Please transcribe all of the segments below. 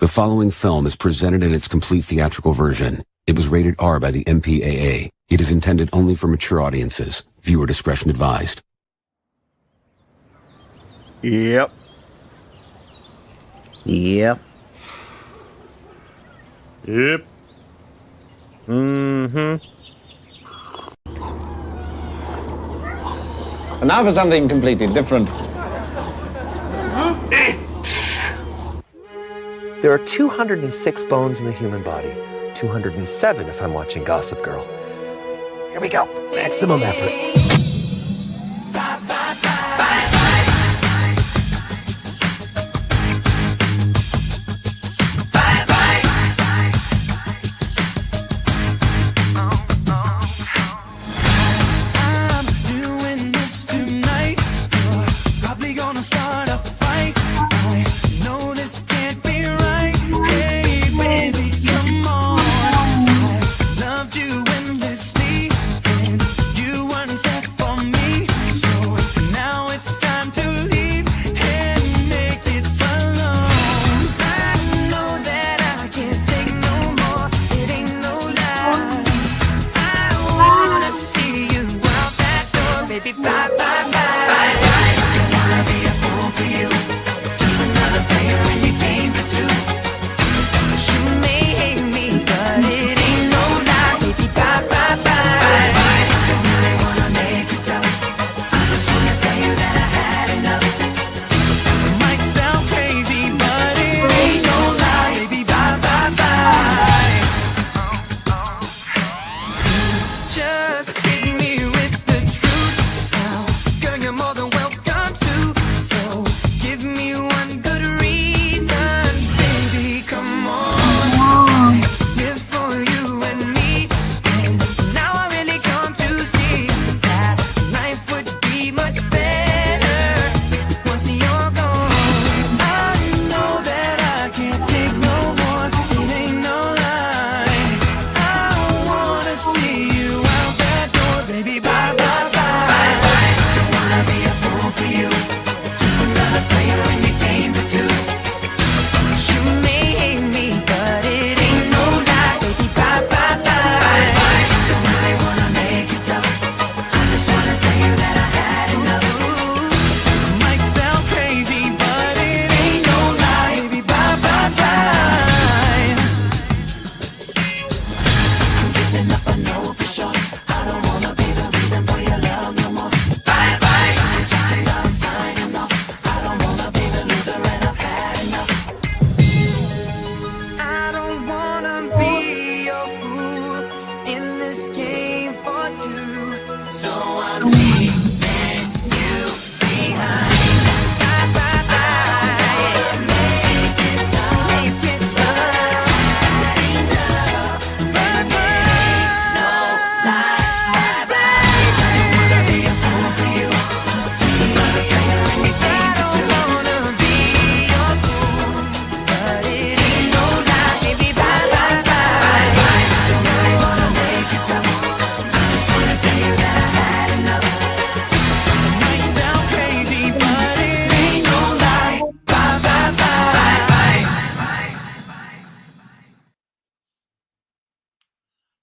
The following film is presented in its complete theatrical version. It was rated R by the MPAA. It is intended only for mature audiences. Viewer discretion advised. Yep. Yep. Yep. And now for something completely different. There are 206 bones in the human body. 207 if I'm watching Gossip Girl. Here we go. Maximum effort.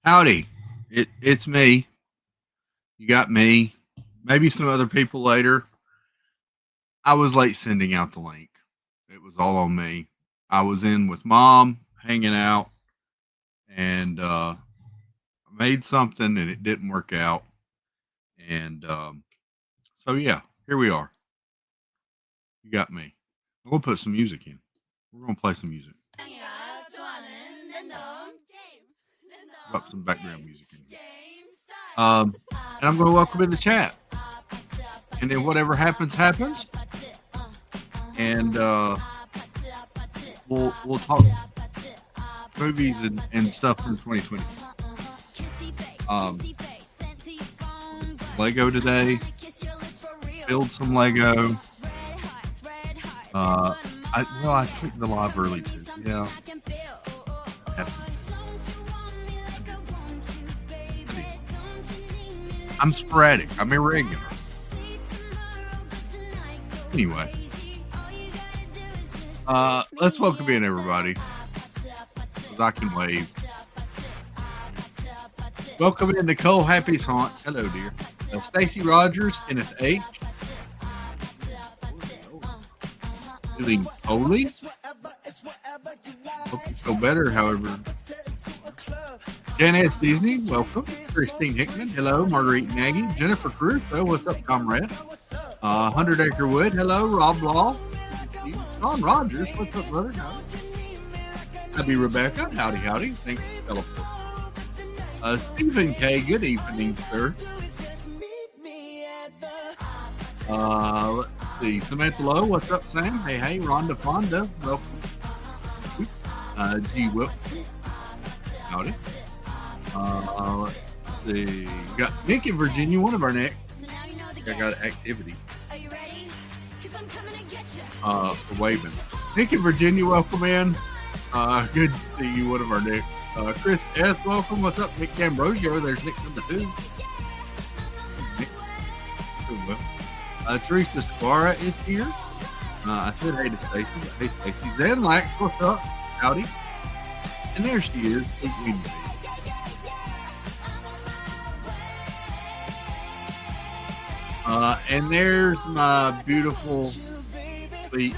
Howdy, it's me. You got me. Maybe some other people later. I was late sending out the link. It was all on me. I was in with Mom, hanging out, and I made something and it didn't work out. And so, yeah, here we are. You got me. I'm going to put some music in. We're going to play some music. Drop some background music in here. And I'm going to welcome in the chat. And then whatever happens, happens. And we'll talk movies and stuff from 2020. Lego today. Build some Lego. I clicked the live early too. Yeah. I'm sporadic. I'm irregular. Anyway, let's welcome in everybody. because I can wave. Welcome in Nicole Happy's Haunts. Hello, dear. Stacy Rogers, Kenneth H. Feeling holy. Hope you feel better, however. Jan S. Disney, welcome. Christine Hickman, hello. Marguerite Nagy. Jennifer Caruso, what's up, comrade? 100 Acre Wood, hello. Rob Law. John Rogers, what's up, brother? Howdy. Happy Rebecca, howdy, howdy. Thanks for telephone. Stephen K, good evening, sir. Let's see. Samantha Lowe, what's up, Sam? Hey, hey. Rhonda Fonda, welcome. G. Whip, howdy. Let's see. We got Nick in Virginia, one of our next. I got activity. For waving. Nick in Virginia, welcome in. Good to see you, one of our next. Chris S, welcome. What's up, Nick Ambrosio? There's Nick number 2. Nick. Teresa Squara is here. I said hey to Stacy. Hey, Stacy. Zen Lax, what's up? Howdy. And there she is. And there's my beautiful, sweet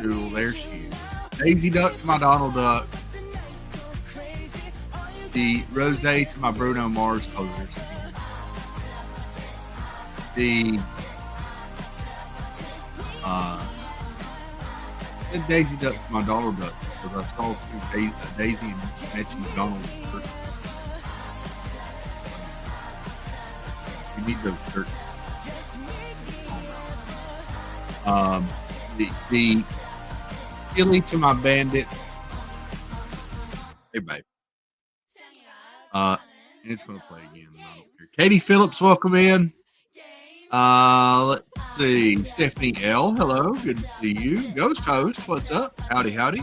doodle. There she is. Daisy Duck to my Donald Duck. The Rose to my Bruno Mars posers. The Daisy Duck to my Donald Duck because I saw Daisy and matching Donald. You need those shirts. The Chili to my Bandit. Hey, babe. And it's going to play again. Katie Phillips, welcome in. Let's see. Stephanie L, hello. Good to see you. Ghost Host, what's up? Howdy, howdy.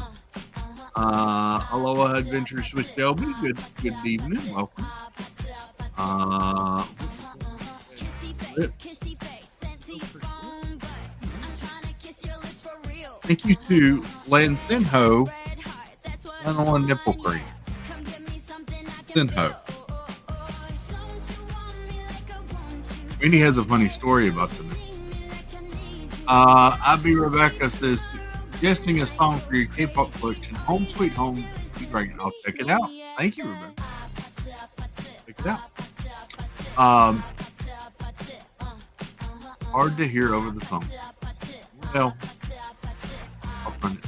Aloha Adventures with Shelby. Good evening. Welcome. Thank you to Len Sinho and on Nipple Cream. Sinho. Winnie has a funny story about the nipple. Abby Rebecca says, suggesting a song for your K-pop collection, Home Sweet Home. I'll check it out. Thank you, Rebecca. Check it out. Hard to hear over the phone. Well, I'll find it.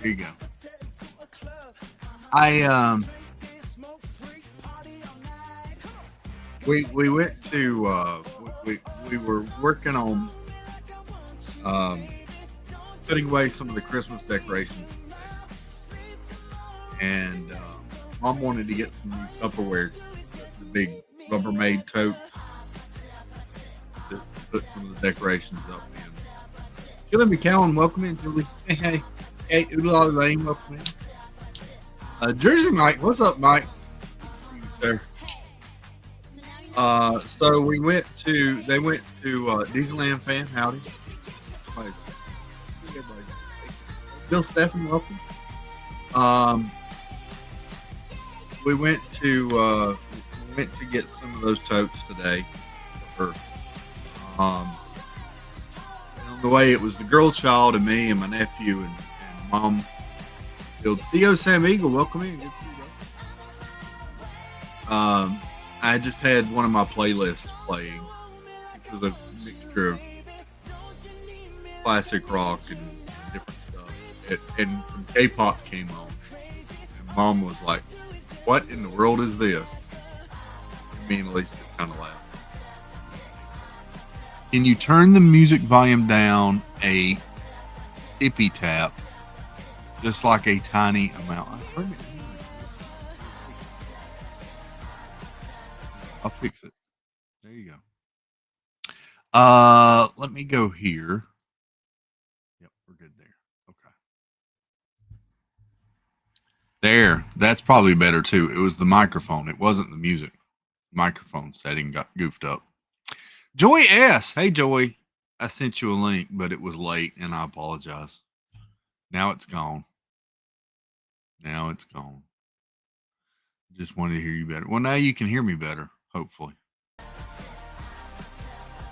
There you go. We went to we were working on putting away some of the Christmas decorations, and Mom wanted to get some new Tupperware, the big Rubbermaid tote to put some of the decorations up in. Julie McCowan, welcome in, Julie. Hey, hey, Oodle Lane, welcome in. Jersey Mike, what's up, Mike? There. So they went to Disneyland fan, howdy. Bill Stephen, welcome. We went to get some of those totes today for her. And on the way, it was the girl child and me and my nephew and Mom. Theo Sam Eagle, welcome in. Good to see you. I just had one of my playlists playing, which was a mixture of classic rock and different stuff. And some K-pop came on, and Mom was like, "What in the world is this?" And me and Lisa just kind of laughed. Can you turn the music volume down a tippy tap? Just like a tiny amount. I'll fix it. There you go. Let me go here. Yep, we're good there. Okay. There. That's probably better too. It was the microphone. It wasn't the music. Microphone setting got goofed up. Joy S. Hey, Joy. I sent you a link, but it was late, and I apologize. Now it's gone. Now it's gone. Just wanted to hear you better. Well, now you can hear me better, hopefully.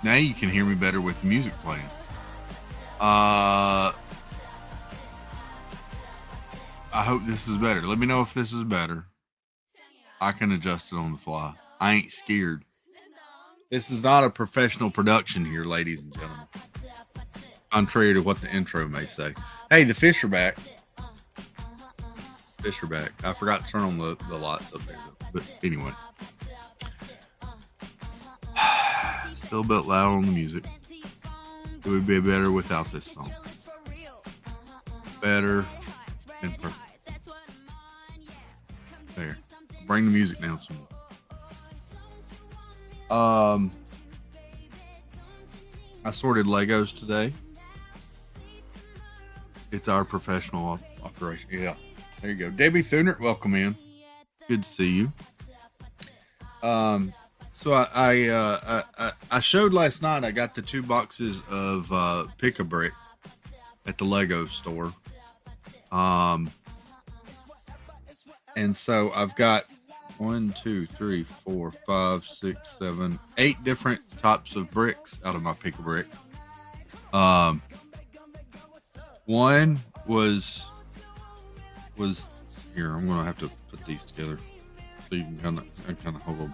Now you can hear me better with the music playing. I hope this is better. Let me know if this is better. I can adjust it on the fly. I ain't scared. This is not a professional production here, ladies and gentlemen. Contrary to what the intro may say. Hey, the fish are back. Fish are back. I forgot to turn on the lights up there. But anyway. Still a bit loud on the music. It would be better without this song. Better and perfect. There. Bring the music down some more. I sorted Legos today. It's our professional operation. Yeah. There you go. Debbie Thunert, welcome in. Good to see you. So I showed last night. I got the 2 boxes of Pick-a-Brick at the Lego store. And so I've got 1, 2, 3, 4, 5, 6, 7, 8 different types of bricks out of my Pick-a-Brick. One was here. I'm gonna have to put these together so you can kind of hold them.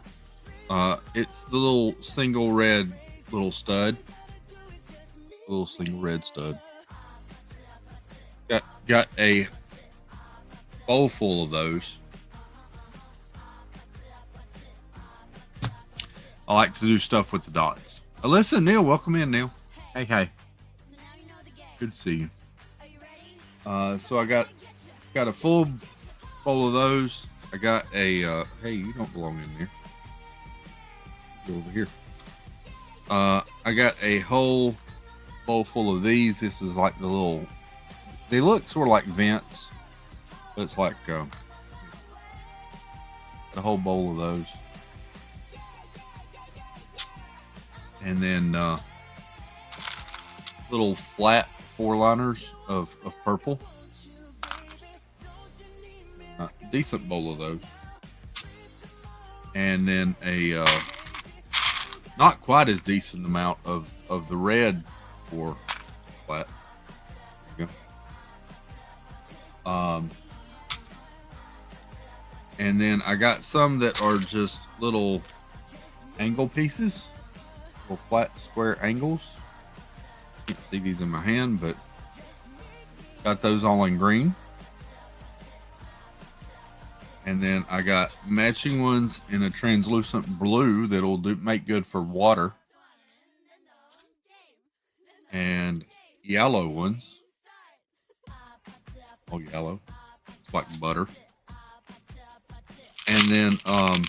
It's the little single red little stud. Little single red stud. Got a bowl full of those. I like to do stuff with the dots. Alyssa, Neil, welcome in, Neil. Hey. Good to see you. So I got a full bowl of those. I got a hey, you don't belong in there. Go over here. I got a whole bowl full of these. This is like the little, they look sort of like vents, but it's like a whole bowl of those. And then little flat 4-liners of purple. Decent bowl of those. And then a not quite as decent amount of the red 4 flat. There you go. And then I got some that are just little angle pieces. Little flat square angles. You can't see these in my hand, but got those all in green. And then I got matching ones in a translucent blue that'll make good for water. And yellow ones. All yellow. It's like butter. And then I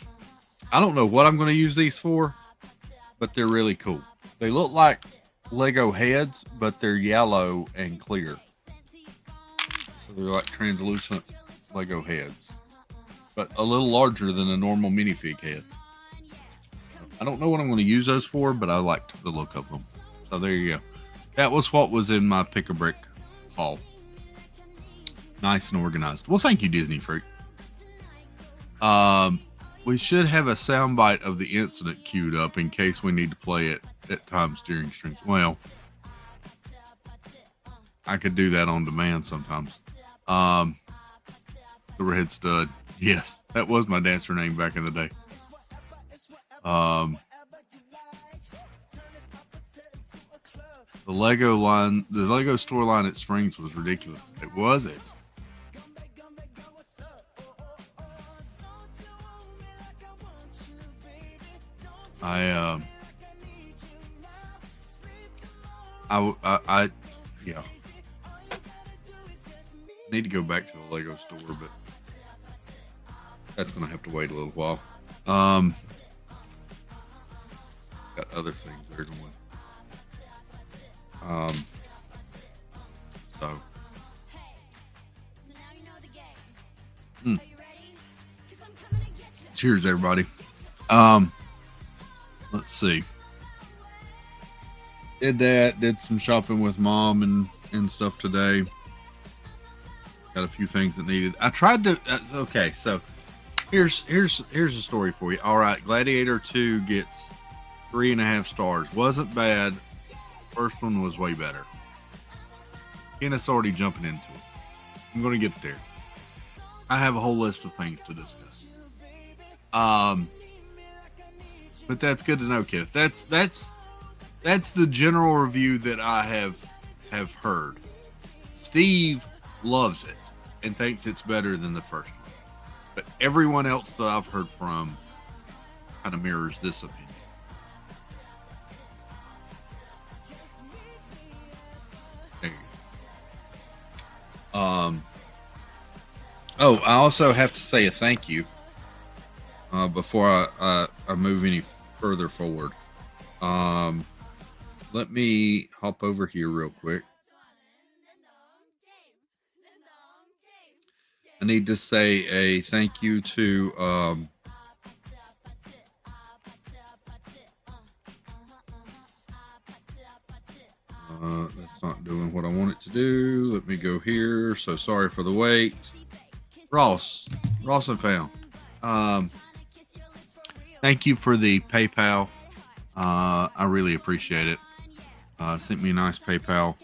don't know what I'm going to use these for, but they're really cool. They look like Lego heads, but they're yellow and clear. So they're like translucent Lego heads, but a little larger than a normal minifig head. I don't know what I'm going to use those for, but I liked the look of them. So there you go. That was what was in my Pick-a-Brick haul. Nice and organized. Well, thank you, Disney Freak. We should have a soundbite of the incident queued up in case we need to play it at times during streams. Well, I could do that on demand sometimes. The Red Stud. Yes, that was my dancer name back in the day. The Lego line, the Lego store line at Springs was ridiculous. It was it. Yeah. Need to go back to the Lego store, but that's gonna have to wait a little while. Got other things that are going. So. Cheers, everybody. Let's see. Did that. Did some shopping with mom and stuff today. Got a few things that needed. I tried to. Okay, so here's a story for you. All right, Gladiator 2 gets 3.5 stars. Wasn't bad. First one was way better. Kenneth's already jumping into it. I'm going to get there. I have a whole list of things to discuss. But that's good to know, Kenneth. That's the general review that I have heard. Steve loves it and thinks it's better than the first one. But everyone else that I've heard from kind of mirrors this opinion. There you go. Oh, I also have to say a thank you before I move any further forward. Let me hop over here real quick. I need to say a thank you to that's not doing what I want it to do. Let me go here. So sorry for the wait. Ross and Found. Thank you for the PayPal. I really appreciate it. Sent me a nice PayPal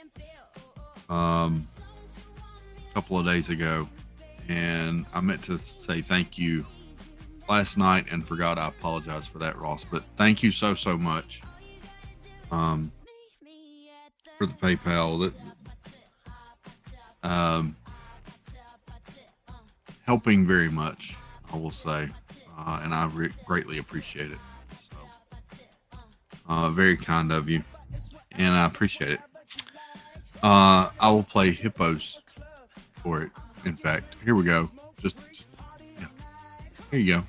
a couple of days ago, and I meant to say thank you last night and forgot. I apologize for that, Ross, but thank you so much for the PayPal. That helping very much, I will say, and I greatly appreciate it. So, very kind of you, and I appreciate it. I will play hippos for it. In fact, here we go. Just yeah. Here you go.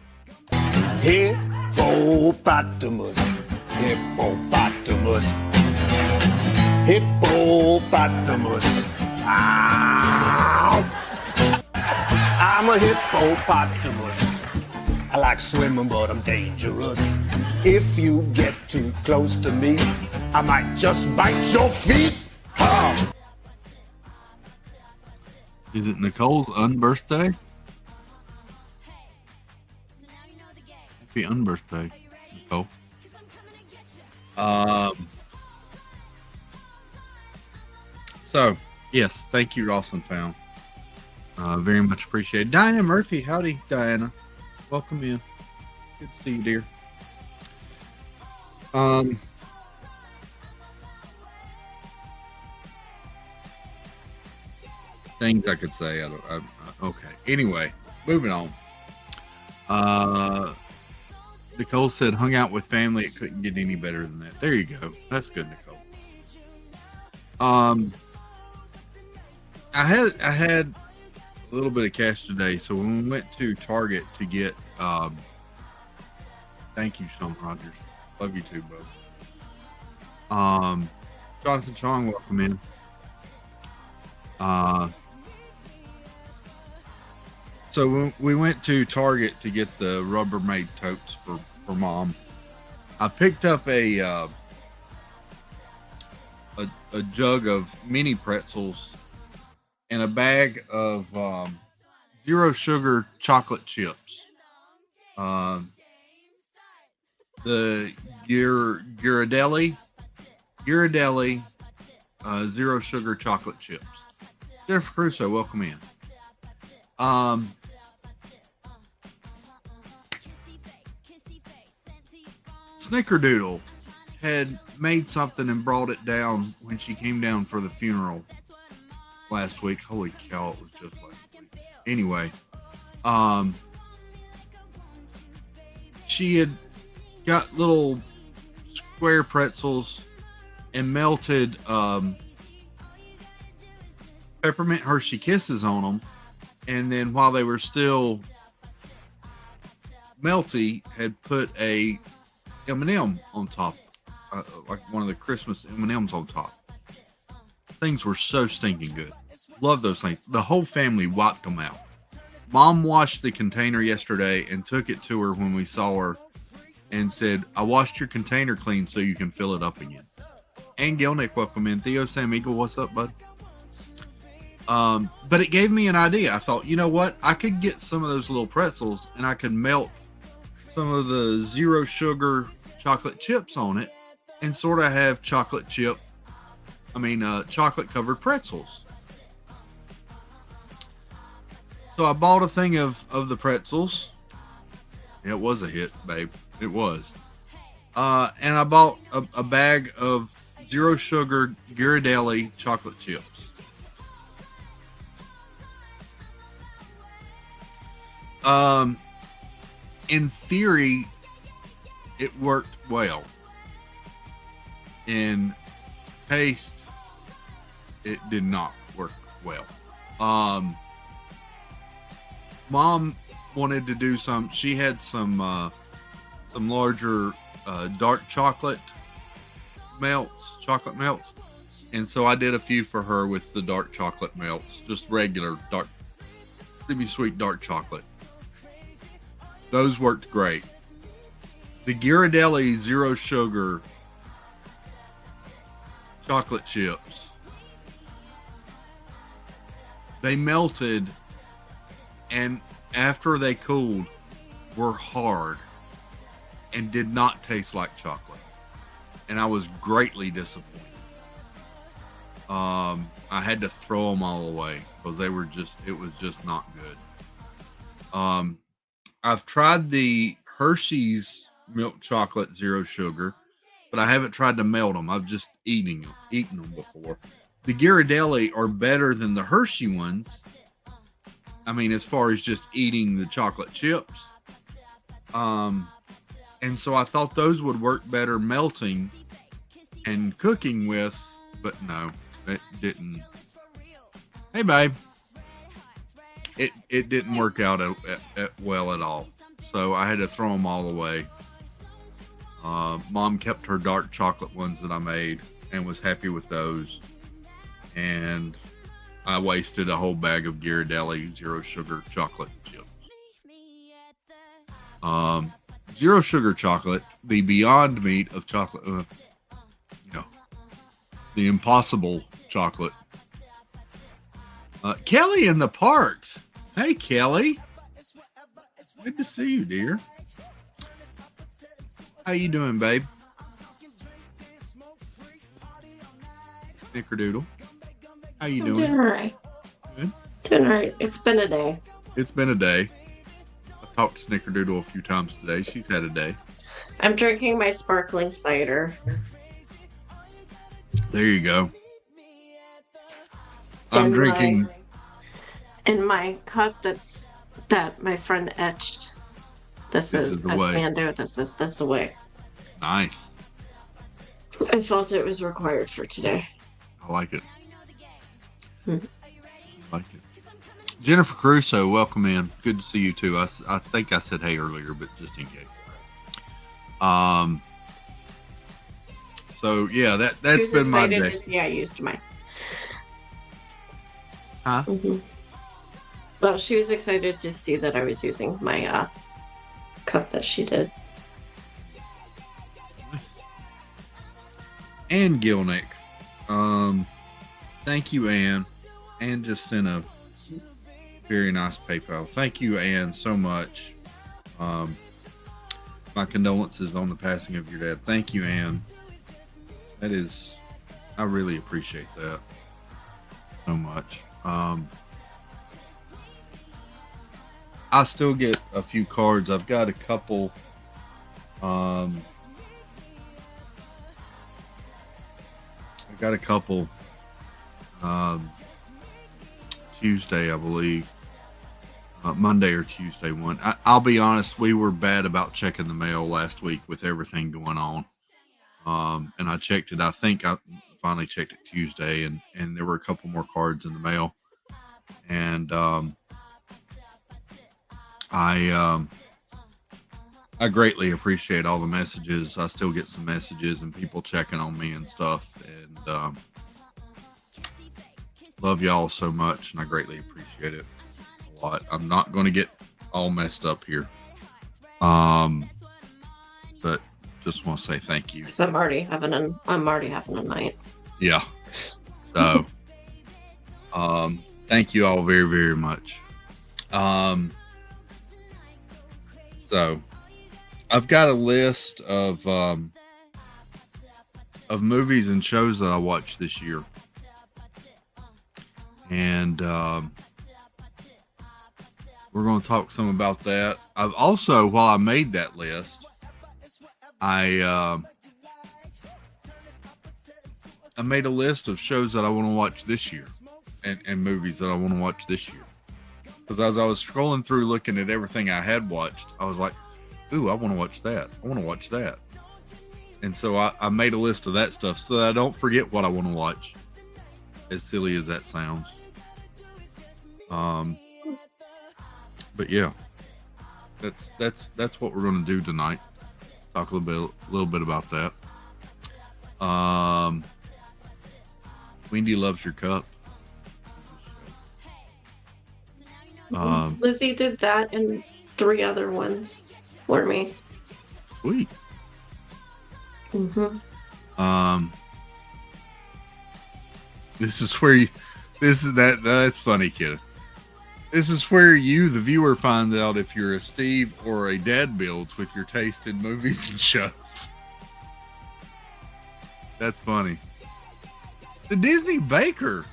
Hippopotamus, hippopotamus, hippopotamus. Ow! I'm a hippopotamus. I like swimming, but I'm dangerous. If you get too close to me, I might just bite your feet. Oh. Is it Nicole's unbirthday? Happy unbirthday, Nicole. So, yes, thank you, Ross and Found. Very much appreciated. Diana Murphy, howdy, Diana. Welcome in. Good to see you, dear. Things I could say. Okay. Anyway, moving on. Nicole said, hung out with family. It couldn't get any better than that. There you go. That's good, Nicole. I had a little bit of cash today, so when we went to Target to get thank you, Sean Rogers. Love you too, bud. Jonathan Chong, welcome in. So when we went to Target to get the Rubbermaid totes for mom, I picked up a jug of mini pretzels and a bag of zero sugar chocolate chips. The Ghirardelli zero sugar chocolate chips. Jennifer Crusoe, welcome in. Snickerdoodle had made something and brought it down when she came down for the funeral last week. Holy cow, it was just last week. Anyway, she had got little square pretzels and melted peppermint Hershey Kisses on them, and then while they were still melty, had put a M&M on top, like one of the Christmas M&Ms on top. Things were so stinking good. Love those things. The whole family wiped them out. Mom washed the container yesterday and took it to her when we saw her and said, I washed your container clean so you can fill it up again. And Gilnick, welcome in. Theo Sam Eagle, what's up, bud? But it gave me an idea. I thought, you know what? I could get some of those little pretzels and I could melt some of the zero sugar chocolate chips on it and sort of have chocolate covered pretzels. So I bought a thing of the pretzels. It was a hit, babe. It was. And I bought a bag of zero sugar Ghirardelli chocolate chips. In theory, it worked well. In taste, it did not work well. Mom wanted to do some. She had some larger dark chocolate melts, and so I did a few for her with the dark chocolate melts, just regular dark, pretty sweet dark chocolate. Those worked great. The Ghirardelli zero sugar chocolate chips, they melted, and after they cooled, were hard and did not taste like chocolate. And I was greatly disappointed. I had to throw them all away because it was just not good. I've tried the Hershey's milk chocolate zero sugar, but I haven't tried to melt them. I've just eaten them before. The Ghirardelli are better than the Hershey ones. I mean, as far as just eating the chocolate chips. And so I thought those would work better melting and cooking with, but no, it didn't. Hey, babe. It didn't work out well at all. So I had to throw them all away. Mom kept her dark chocolate ones that I made and was happy with those. And I wasted a whole bag of Ghirardelli zero sugar chocolate chips. Zero sugar chocolate, the Beyond Meat of chocolate, the Impossible chocolate. Kelly in the parks. Hey, Kelly. Good to see you, dear. How you doing, babe? Snickerdoodle. How you doing? Doing all right. Good. Doing all right. It's been a day. It's been a day. I've talked to Snickerdoodle a few times today. She's had a day. I'm drinking my sparkling cider. There you go. I'm drinking in my cup that my friend etched. That's Mando. That's the way. Nice. I felt it was required for today. I like it. I like it. Jennifer Caruso, welcome in. Good to see you too. I think I said hey earlier, but just in case. So yeah, that's been my day. Yeah, I used mine. Huh? Mm-hmm. Well, she was excited to see that I was using my cup that she did. Nice. And Gilnick. Thank you, Ann. Ann just sent a very nice PayPal. Thank you, Ann, so much. My condolences on the passing of your dad. Thank you, Ann. I really appreciate that so much. I still get a few cards. I've got a couple. Tuesday, I believe. Monday or Tuesday one. I'll be honest, we were bad about checking the mail last week with everything going on. And I checked it. I think I finally checked it Tuesday, and there were a couple more cards in the mail. And I greatly appreciate all the messages. I still get some messages and people checking on me and stuff. And love y'all so much, and I greatly appreciate it a lot. I'm not going to get all messed up here. But just want to say thank you. Because I'm already having a night. Yeah. So, thank you all very, very much. So I've got a list of movies and shows that I watched this year. And, we're going to talk some about that. I've also, while I made that list, I made a list of shows that I want to watch this year and movies that I want to watch this year. Because as I was scrolling through looking at everything I had watched, I was like, ooh, I want to watch that. I want to watch that. And so I made a list of that stuff so that I don't forget what I want to watch. As silly as that sounds. But yeah, that's what we're going to do tonight. Talk a little bit about that. Wendy loves your cup. Lizzie did that and 3 other ones for me. Sweet. This is where that's funny, kid. This is where you, the viewer, find out if you're a Steve or a Dad Builds with your taste in movies and shows. That's funny. The Disney Baker.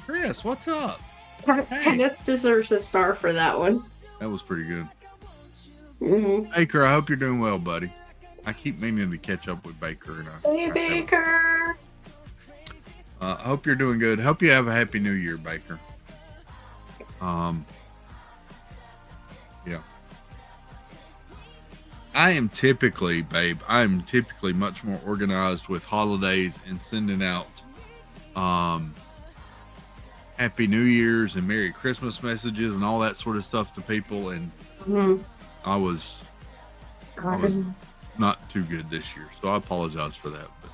Chris, what's up? Kenneth deserves a star for that one. That was pretty good. Mm-hmm. Baker, I hope you're doing well, buddy. I keep meaning to catch up with Baker. Hey, Baker. I hope you're doing good. Hope you have a happy new year, Baker. Yeah. I am typically much more organized with holidays and sending out Happy New Year's and Merry Christmas messages and all that sort of stuff to people. And I was not too good this year, so I apologize for that. But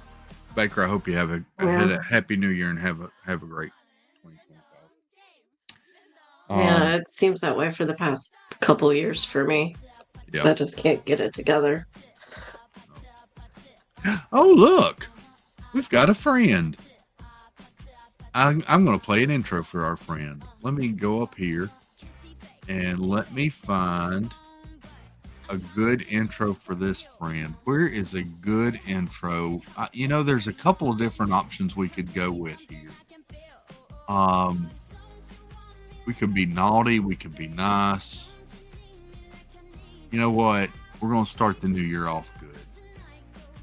Baker, I hope you have a Happy New Year and have a great 2025. Yeah, it seems that way for the past couple years for me. Yeah. I just can't get it together. Oh, look, we've got a friend. I'm going to play an intro for our friend. Let me go up here and let me find a good intro for this friend. Where is a good intro? There's a couple of different options we could go with here. We could be naughty. We could be nice. You know what? We're going to start the new year off good.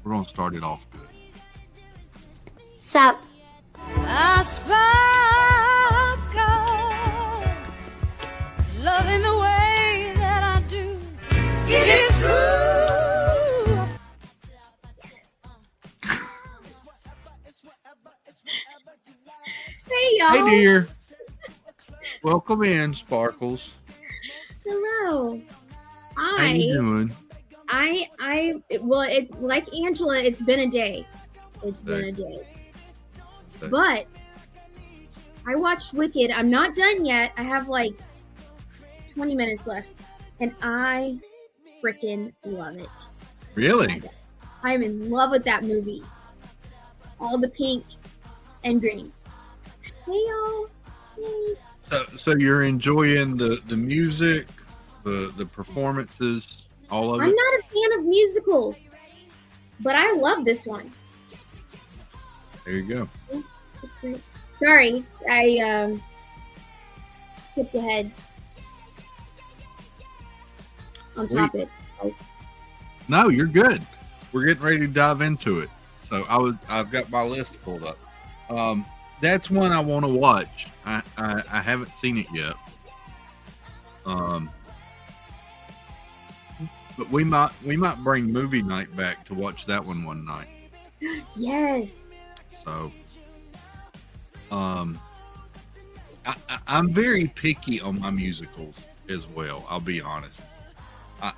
We're going to start it off good. Sup? I sparkle, loving the way that I do. It is true. Hey, y'all. Hey, dear. Welcome in, Sparkles. Hello. How you doing? Like Angela, it's been a day. But I watched Wicked. I'm not done yet. I have like 20 minutes left. And I freaking love it. Really? I'm in love with that movie. All the pink and green. Hey, y'all. Hey. So you're enjoying the music, the performances, all of it? I'm not a fan of musicals, but I love this one. There you go. It's great. Sorry, I skipped ahead on topic. No, you're good. We're getting ready to dive into it. So I've got my list pulled up. That's one I want to watch. I haven't seen it yet. But we might bring movie night back to watch that one night. Yes. So, I'm very picky on my musicals as well. I'll be honest.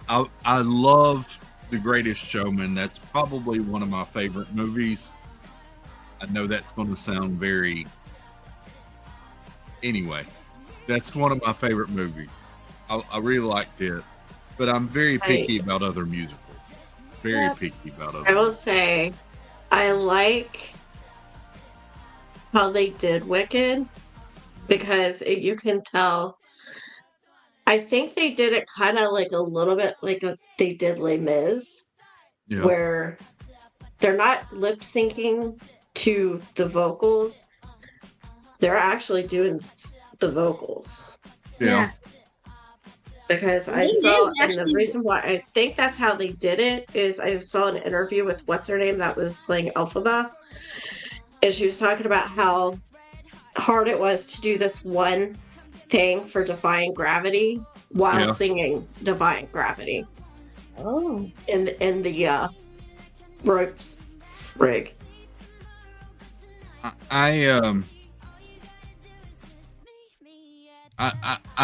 I love The Greatest Showman. That's probably one of my favorite movies. I know that's going to sound very... Anyway, that's one of my favorite movies. I really liked it. But I'm very picky about other musicals. very picky about it. I will say, I like how they did Wicked because you can tell. I think they did it kind of like a little bit like they did Les Mis, where they're not lip syncing to the vocals. They're actually doing the vocals. Yeah. Because I saw, and the reason why I think that's how they did it is I saw an interview with what's her name that was playing Elphaba, and she was talking about how hard it was to do this one thing for Defying Gravity while singing Defying Gravity. Oh. In the ropes rig. I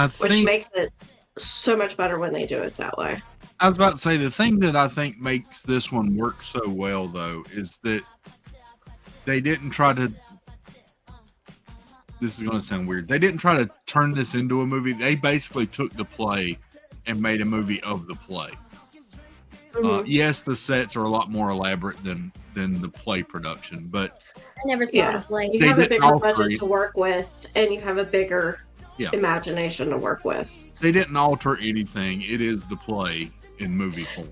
think, which makes it so much better when they do it that way. I was about to say, the thing that I think makes this one work so well, though, is that they didn't try to. This is going to sound weird. They didn't try to turn this into a movie. They basically took the play and made a movie of the play. Mm-hmm. Yes, the sets are a lot more elaborate than the play production, but I never saw the play. You have a bigger budget to work with, and you have a bigger imagination to work with. They didn't alter anything. It is the play in movie form.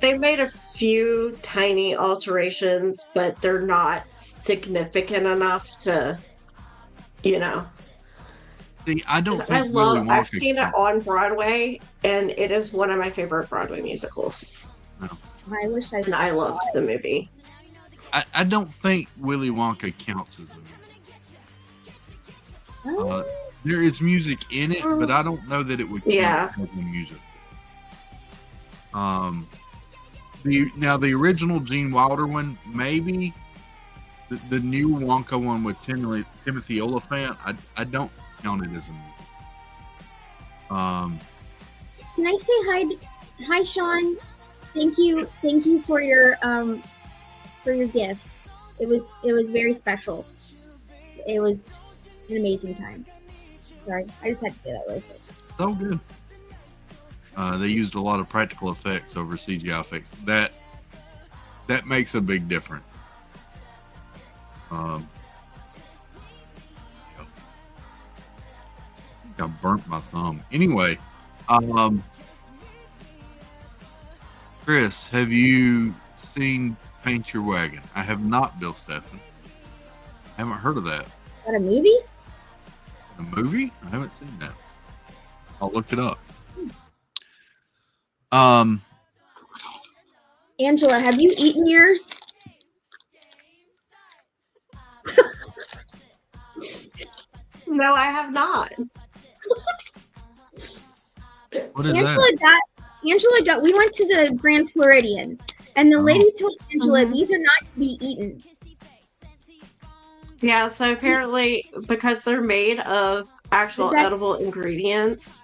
They made a few tiny alterations, but they're not significant enough to, See, I don't think I've seen it on Broadway, and it is one of my favorite Broadway musicals. No. I wish I saw And I loved the movie. I don't think Willy Wonka counts as a movie. There is music in it, but I don't know that it would count as a music. The original Gene Wilder one, maybe. The new Wonka one with Timothy Oliphant, I don't count it as a movie. Can I say hi, Sean? Thank you for your gift. It was very special. It was an amazing time. Sorry, I just had to say that really quick. It's all good. They used a lot of practical effects over CGI effects. That makes a big difference. I think I burnt my thumb. Anyway, Chris, have you seen Paint Your Wagon? I have not, Bill Stephan. I haven't heard of that. Is that a movie? A movie? I haven't seen that. I'll look it up. Angela, have you eaten yours? No, I have not. What is Angela got. We went to the Grand Floridian, and the lady told Angela these are not to be eaten. Yeah, so apparently because they're made of actual edible ingredients,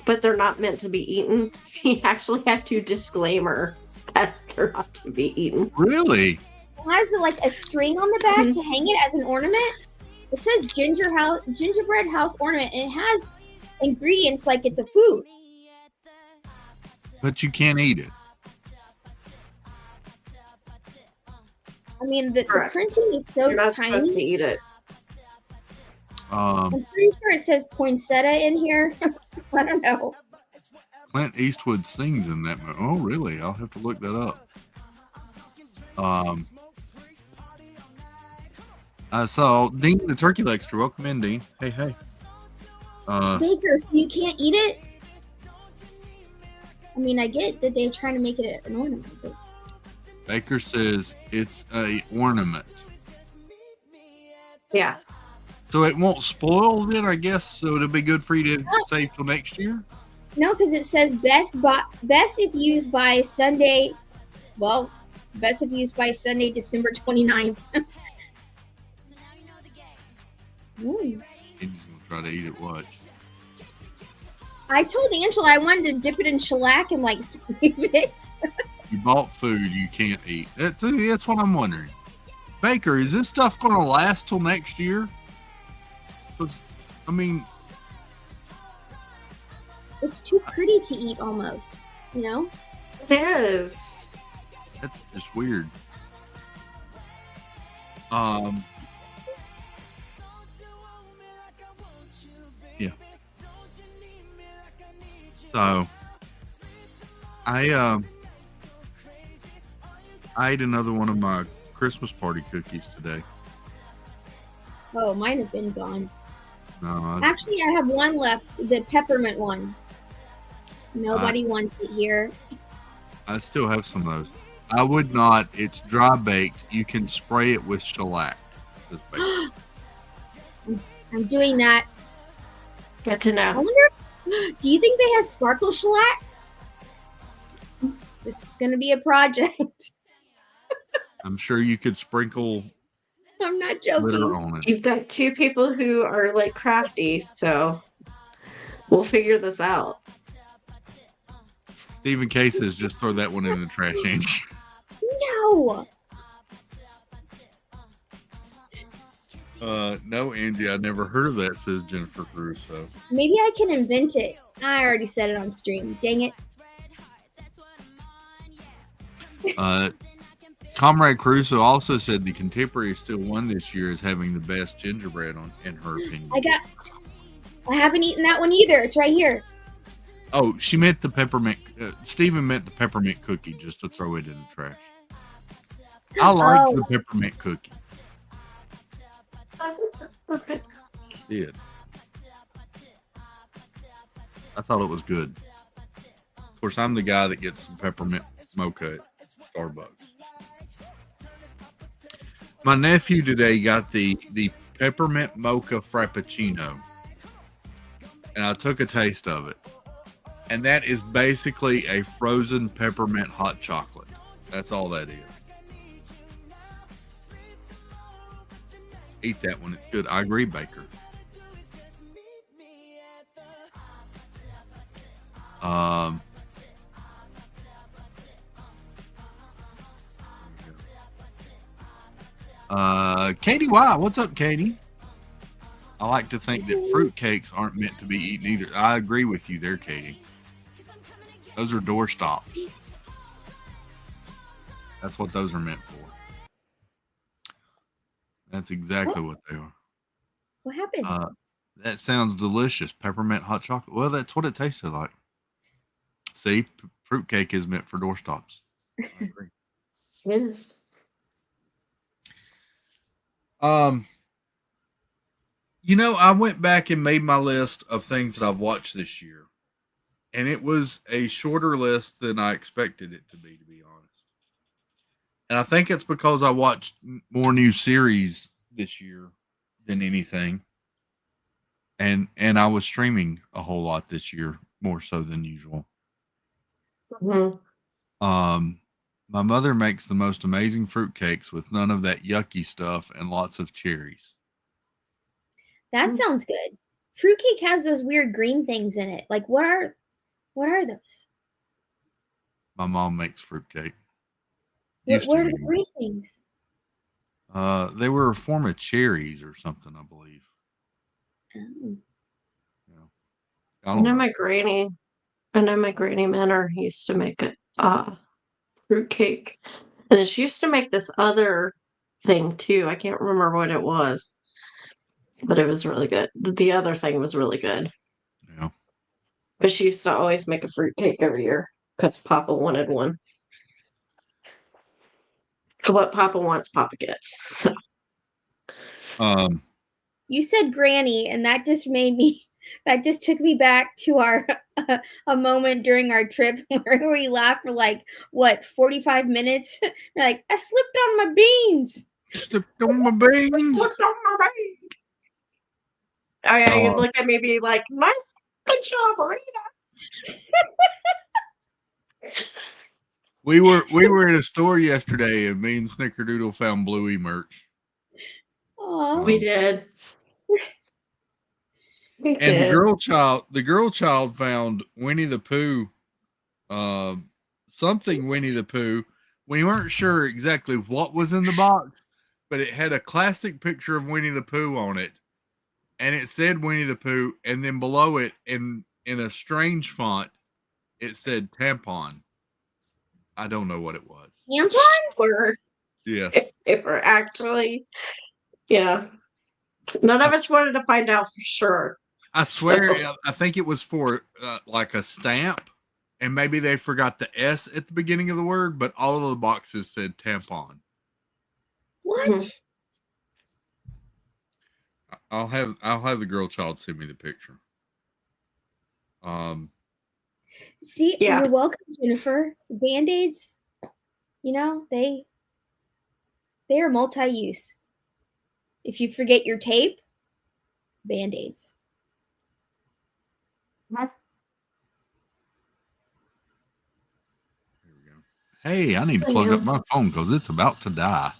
but they're not meant to be eaten, she actually had to disclaimer that they're not to be eaten. Really? It has like a string on the back to hang it as an ornament. It says gingerbread house ornament, and it has ingredients like it's a food. But you can't eat it. I mean, the printing is so You're not tiny. supposed to eat it. I'm pretty sure it says poinsettia in here. I don't know. Clint Eastwood sings in that movie. Oh, really? I'll have to look that up. I saw Dean the Turkey Legster. Welcome in, Dean. Hey. Baker, so you can't eat it? I mean, I get that they're trying to make it an ornament. But... Baker says it's a ornament. Yeah. So it won't spoil then, I guess. So it'll be good for you to save till next year. No, because it says best if used by Sunday. Well, best if used by Sunday, December 29th. He's gonna try to eat it. Watch. I told Angela I wanted to dip it in shellac and like scrape it. You bought food you can't eat. That's what I'm wondering. Baker, is this stuff going to last till next year? I mean, it's too pretty to eat almost, you know? It is. That's just weird. Yeah. So I ate another one of my Christmas party cookies today. Oh, mine have been gone. No, Actually, I have one left, the peppermint one. Nobody wants it here. I still have some of those. I would not. It's dry baked. You can spray it with shellac. I'm doing that. Good to I know. wonder, do you think they have sparkle shellac? This is going to be a project. I'm sure you could sprinkle I'm not glitter joking. on it. You've got two people who are like crafty, so we'll figure this out. Stephen K says just throw that one in the trash, Angie. No. No, Angie, I never heard of that, says Jennifer Caruso. Maybe I can invent it. I already said it on stream. Dang it. Comrade Caruso also said the Contemporary still won this year as having the best gingerbread in her opinion. I haven't eaten that one either. It's right here. Oh, she meant the peppermint. Stephen meant the peppermint cookie just to throw it in the trash. I liked the peppermint cookie. Perfect. Did. I thought it was good. Of course, I'm the guy that gets some peppermint mocha at Starbucks. My nephew today got the peppermint mocha frappuccino, and I took a taste of it. And that is basically a frozen peppermint hot chocolate. That's all that is. Eat that one. It's good. I agree, Baker. Katie Y, what's up, Katie? I like to think that fruitcakes aren't meant to be eaten either. I agree with you there, Katie. Those are doorstops. That's what those are meant for. That's exactly what they are. What happened? That sounds delicious. Peppermint hot chocolate. Well, that's what it tasted like. See, fruitcake is meant for doorstops. I agree. It is. You know, I went back and made my list of things that I've watched this year, and it was a shorter list than I expected it to be honest. And I think it's because I watched more new series this year than anything. And I was streaming a whole lot this year, more so than usual. Mm-hmm. My mother makes the most amazing fruitcakes with none of that yucky stuff and lots of cherries. That sounds good. Fruitcake has those weird green things in it. Like what are those? My mom makes fruitcake. What are the green things? They were a form of cherries or something, I believe. Oh. Yeah. I know my granny Manor used to make a fruitcake. And then she used to make this other thing too. I can't remember what it was. But it was really good. The other thing was really good. Yeah. But she used to always make a fruitcake every year because Papa wanted one. What Papa wants, Papa gets. So. You said granny, and that just took me back to our a moment during our trip where we laughed for like 45 minutes. We're like, I slipped on my beans. Slipped on my beans. You look at me be like, nice, good job, Marina. We were in a store yesterday, and me and Snickerdoodle found Bluey merch. Oh, we did. And the girl child found Winnie the Pooh, something Winnie the Pooh. We weren't sure exactly what was in the box, but it had a classic picture of Winnie the Pooh on it, and it said Winnie the Pooh, and then below it, in a strange font, it said tampon. I don't know what it was. Tampon? Or Yes. if we're actually, yeah. None of us wanted to find out for sure. I swear, So- I think it was for like a stamp, and maybe they forgot the S at the beginning of the word, but all of the boxes said tampon. What? Mhm. I'll have the girl child send me the picture. See, Yeah. you're welcome, Jennifer. Band-Aids, you know, they are multi-use. If you forget your tape, Band-Aids. Here we go. Hey, I need to plug up my phone because it's about to die.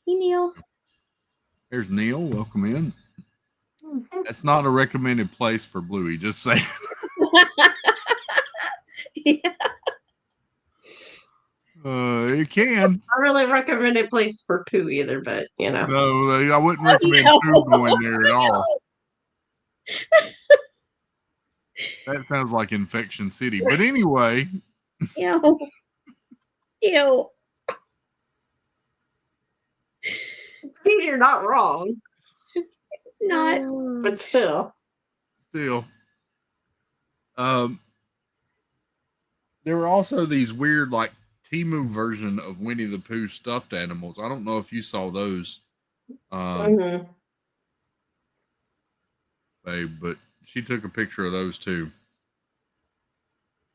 Hey, Neil. Here's Neil. Welcome in. That's not a recommended place for Bluey. Just saying. Yeah. It can. I really recommend a place for Pooh either, but you know. No, I wouldn't recommend No. Pooh going there at all. That sounds like Infection City. But anyway. Ew. Ew. You're not wrong. Not. But still. There were also these weird like Temu version of Winnie the Pooh stuffed animals. I don't know if you saw those, babe, but she took a picture of those too.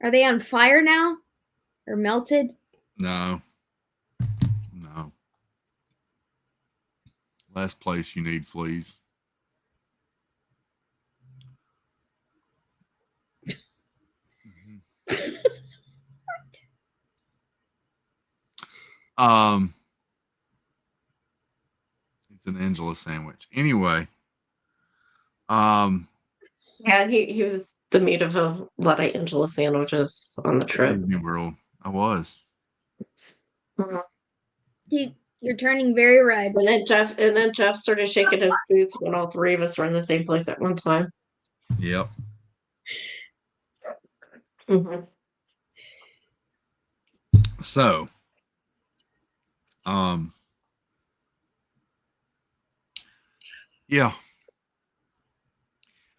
Are they on fire now? Or melted? No. Last place you need fleas. It's an Angela sandwich. Anyway. Yeah, he was the meat of a lot of Angela sandwiches on the trip. Disney World. I was. You're turning very red. And then Jeff started shaking his boots when all three of us were in the same place at one time. Yep. So, yeah.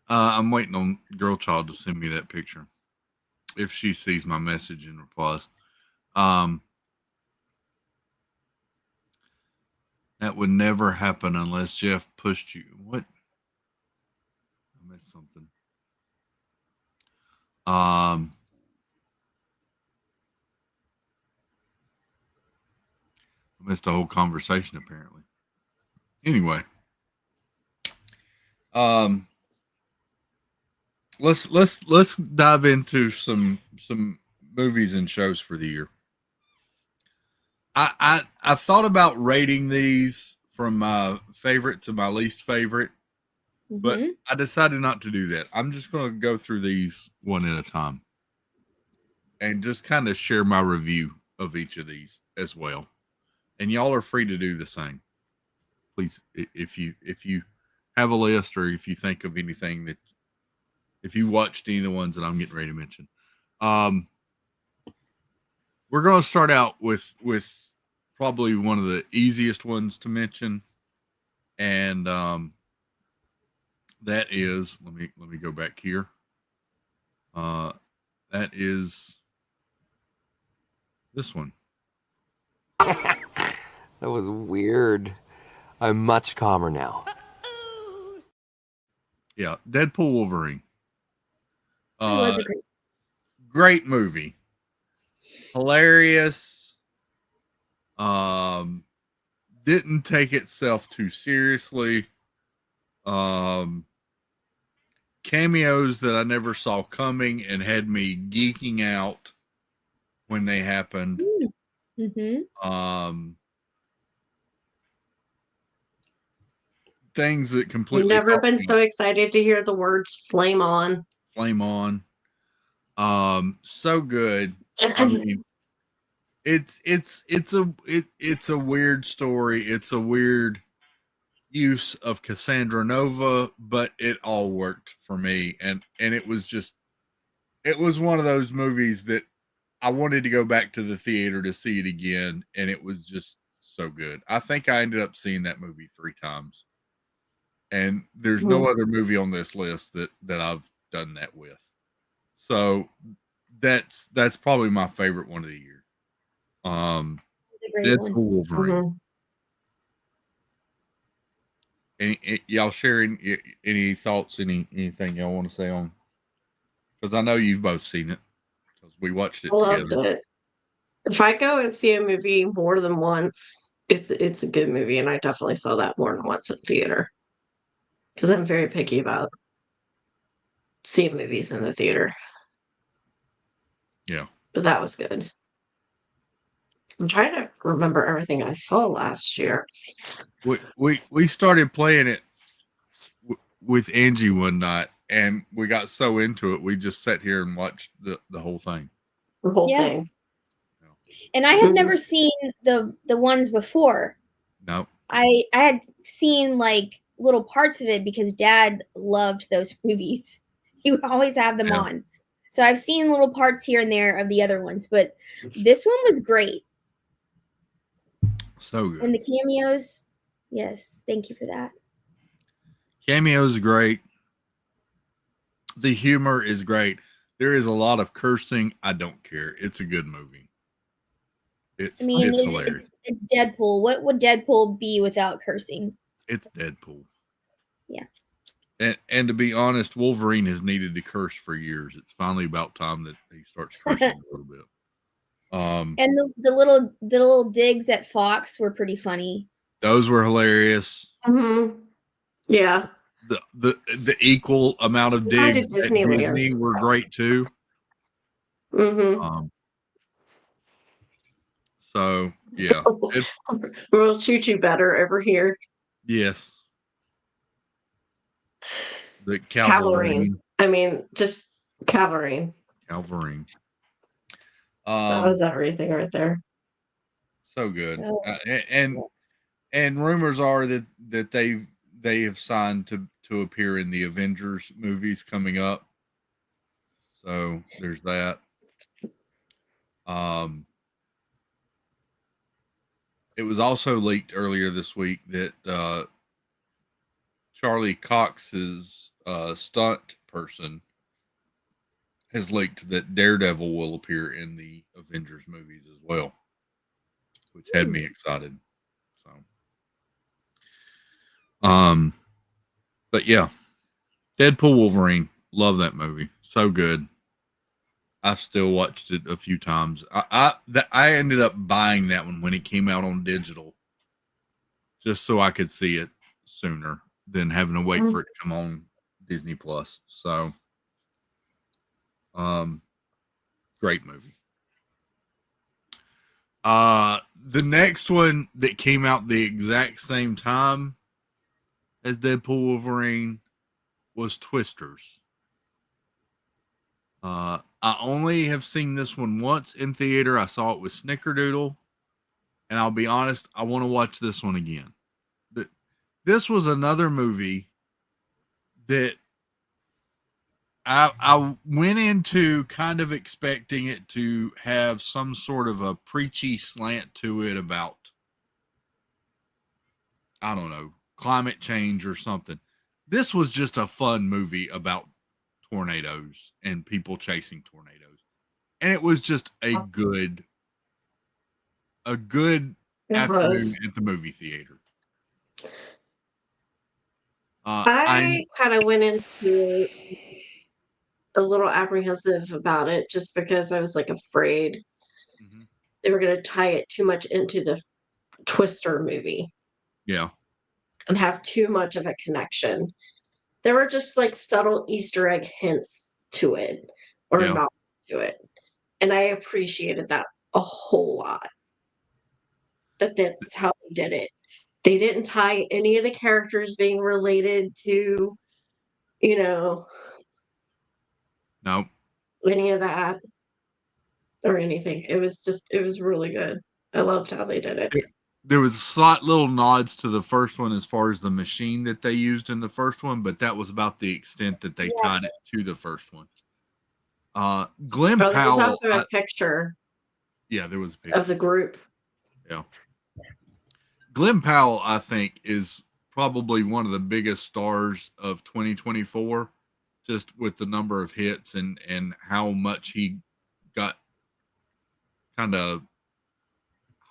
I'm waiting on girl child to send me that picture if she sees my message and replies. That would never happen unless Jeff pushed you. What? I missed something. I missed a whole conversation apparently. Anyway. Let's dive into some movies and shows for the year. I thought about rating these from my favorite to my least favorite, but I decided not to do that. I'm just going to go through these one at a time and just kind of share my review of each of these as well. And y'all are free to do the same. Please, if you have a list or if you think of anything that, if you watched any of the ones that I'm getting ready to mention. We're going to start out with probably one of the easiest ones to mention. And that is, let me go back here. That is this one. That was weird. I'm much calmer now. Yeah, Deadpool Wolverine. It was a great movie. Hilarious. Didn't take itself too seriously. Cameos that I never saw coming and had me geeking out when they happened. Things that completely. You've never been so excited to hear the words "flame on." Flame on. So good. I mean, it's a weird story. It's a weird use of Cassandra Nova, but it all worked for me. And it was one of those movies that I wanted to go back to the theater to see it again, and it was just so good. I think I ended up seeing that movie 3 times. And there's no other movie on this list that I've done that with. So that's probably my favorite one of the year. It's a great Deadpool one. Wolverine. Y'all sharing any thoughts, anything y'all want to say on? Because I know you've both seen it because we watched it I loved together. it. If I go and see a movie more than once, it's a good movie, and I definitely saw that more than once at theater because I'm very picky about seeing movies in the theater. Yeah, But that was good. I'm trying to remember everything I saw last year. we started playing it with Angie one night, and we got so into it, we just sat here and watched the whole thing. The whole Yeah. thing. And I had never seen the ones before. No. I had seen like little parts of it because Dad loved those movies. He would always have them on. So I've seen little parts here and there of the other ones, but this one was great. So good. And the cameos, yes, thank you for that. Cameos great. The humor is great. There is a lot of cursing. I don't care. It's a good movie. It's hilarious. It's Deadpool. What would Deadpool be without cursing? It's Deadpool. Yeah. And to be honest, Wolverine has needed to curse for years. It's finally about time that he starts cursing a little bit. And the little digs at Fox were pretty funny. Those were hilarious. Yeah. The equal amount of digs at Disney were great too. So yeah, we'll shoot you better over here. Yes. The Calverine. I mean, just Calverine. Calverine. That was everything right there. So good. And rumors are that they have signed to appear in the Avengers movies coming up. So there's that. It was also leaked earlier this week that Charlie Cox's stunt person has leaked that Daredevil will appear in the Avengers movies as well, which had me excited. So, but yeah, Deadpool Wolverine, love that movie, so good. I still watched it a few times. I ended up buying that one when it came out on digital, just so I could see it sooner than having to wait for it to come on Disney Plus. So, great movie. The next one that came out the exact same time as Deadpool Wolverine was Twisters. I only have seen this one once in theater. I saw it with Snickerdoodle, and I'll be honest, I want to watch this one again. But this was another movie that I went into kind of expecting it to have some sort of a preachy slant to it about, I don't know, climate change or something. This was just a fun movie about tornadoes and people chasing tornadoes. And it was just a good afternoon at the movie theater. I kind of went into a little apprehensive about it just because I was like afraid they were going to tie it too much into the Twister movie. Yeah. And have too much of a connection. There were just like subtle Easter egg hints to it or not to it. And I appreciated that a whole lot. That's how they did it. They didn't tie any of the characters being related to, nope, any of that or anything. It was really good. I loved how they did it. There was slight little nods to the first one as far as the machine that they used in the first one, but that was about the extent that they tied it to the first one. Glenn Oh, there's Powell. also a picture Yeah, there was a picture of the group. Yeah. Glenn Powell, I think, is probably one of the biggest stars of 2024, just with the number of hits and how much he got kind of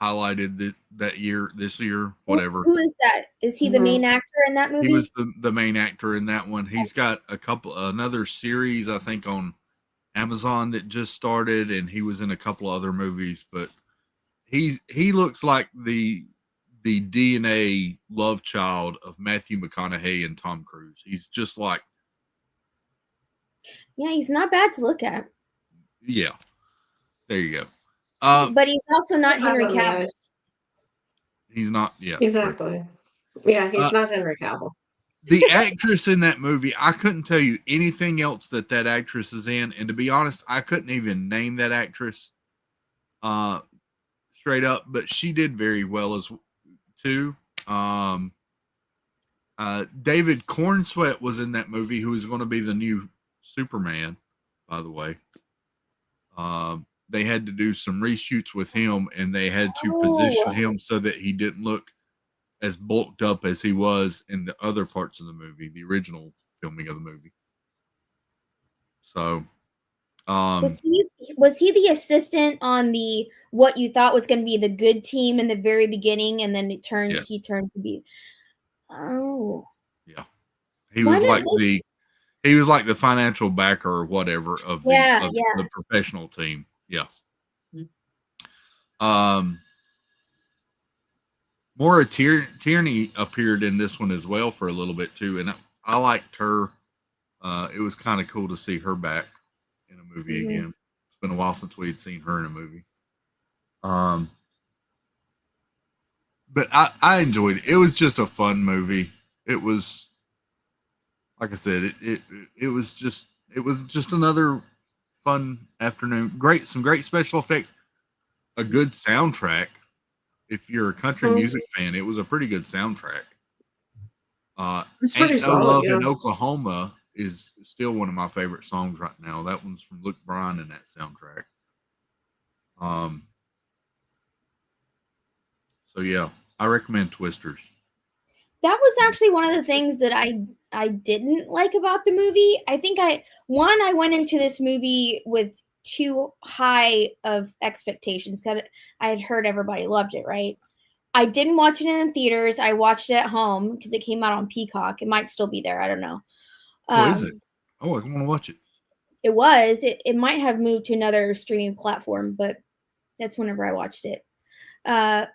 highlighted this year, whatever. Who is that? Is he the Mhm. main actor in that movie? He was the main actor in that one. He's got another series, I think, on Amazon that just started, and he was in a couple of other movies, but he looks like the DNA love child of Matthew McConaughey and Tom Cruise. He's just like, Yeah, he's not bad to look at. yeah, there you go. But he's also not Henry Probably Cavill. is. He's not, yeah. Exactly. Yeah, he's not Henry Cavill. The actress in that movie, I couldn't tell you anything else that actress is in, and to be honest, I couldn't even name that actress straight up, but she did very well as too. David Cornsweet was in that movie, who is going to be the new Superman, by the way. They had to do some reshoots with him, and they had to position him so that he didn't look as bulked up as he was in the other parts of the movie, the original filming of the movie. So, was he the assistant on the what you thought was going to be the good team in the very beginning, and then he turned to be? Oh, yeah, he was like the financial backer or whatever of the professional team. Yeah. Maura Tierney appeared in this one as well for a little bit too, and I liked her. It was kind of cool to see her back in a movie again. It's been a while since we had seen her in a movie. But I enjoyed it. It was just a fun movie. It was, like I said, it was just another fun afternoon. Some great special effects, a good soundtrack. If you're a country music fan, it was a pretty good soundtrack. It's pretty Ain't No solid, Love yeah. in Oklahoma is still one of my favorite songs right now. That one's from Luke Bryan in that soundtrack. So yeah, I recommend Twisters. That was actually one of the things that I didn't like about the movie. I think I went into this movie with too high of expectations because I had heard everybody loved it, right? I didn't watch it in theaters. I watched it at home because it came out on Peacock. It might still be there. I don't know. Is it? Oh, I want to watch it. It was. It might have moved to another streaming platform, but that's whenever I watched it. But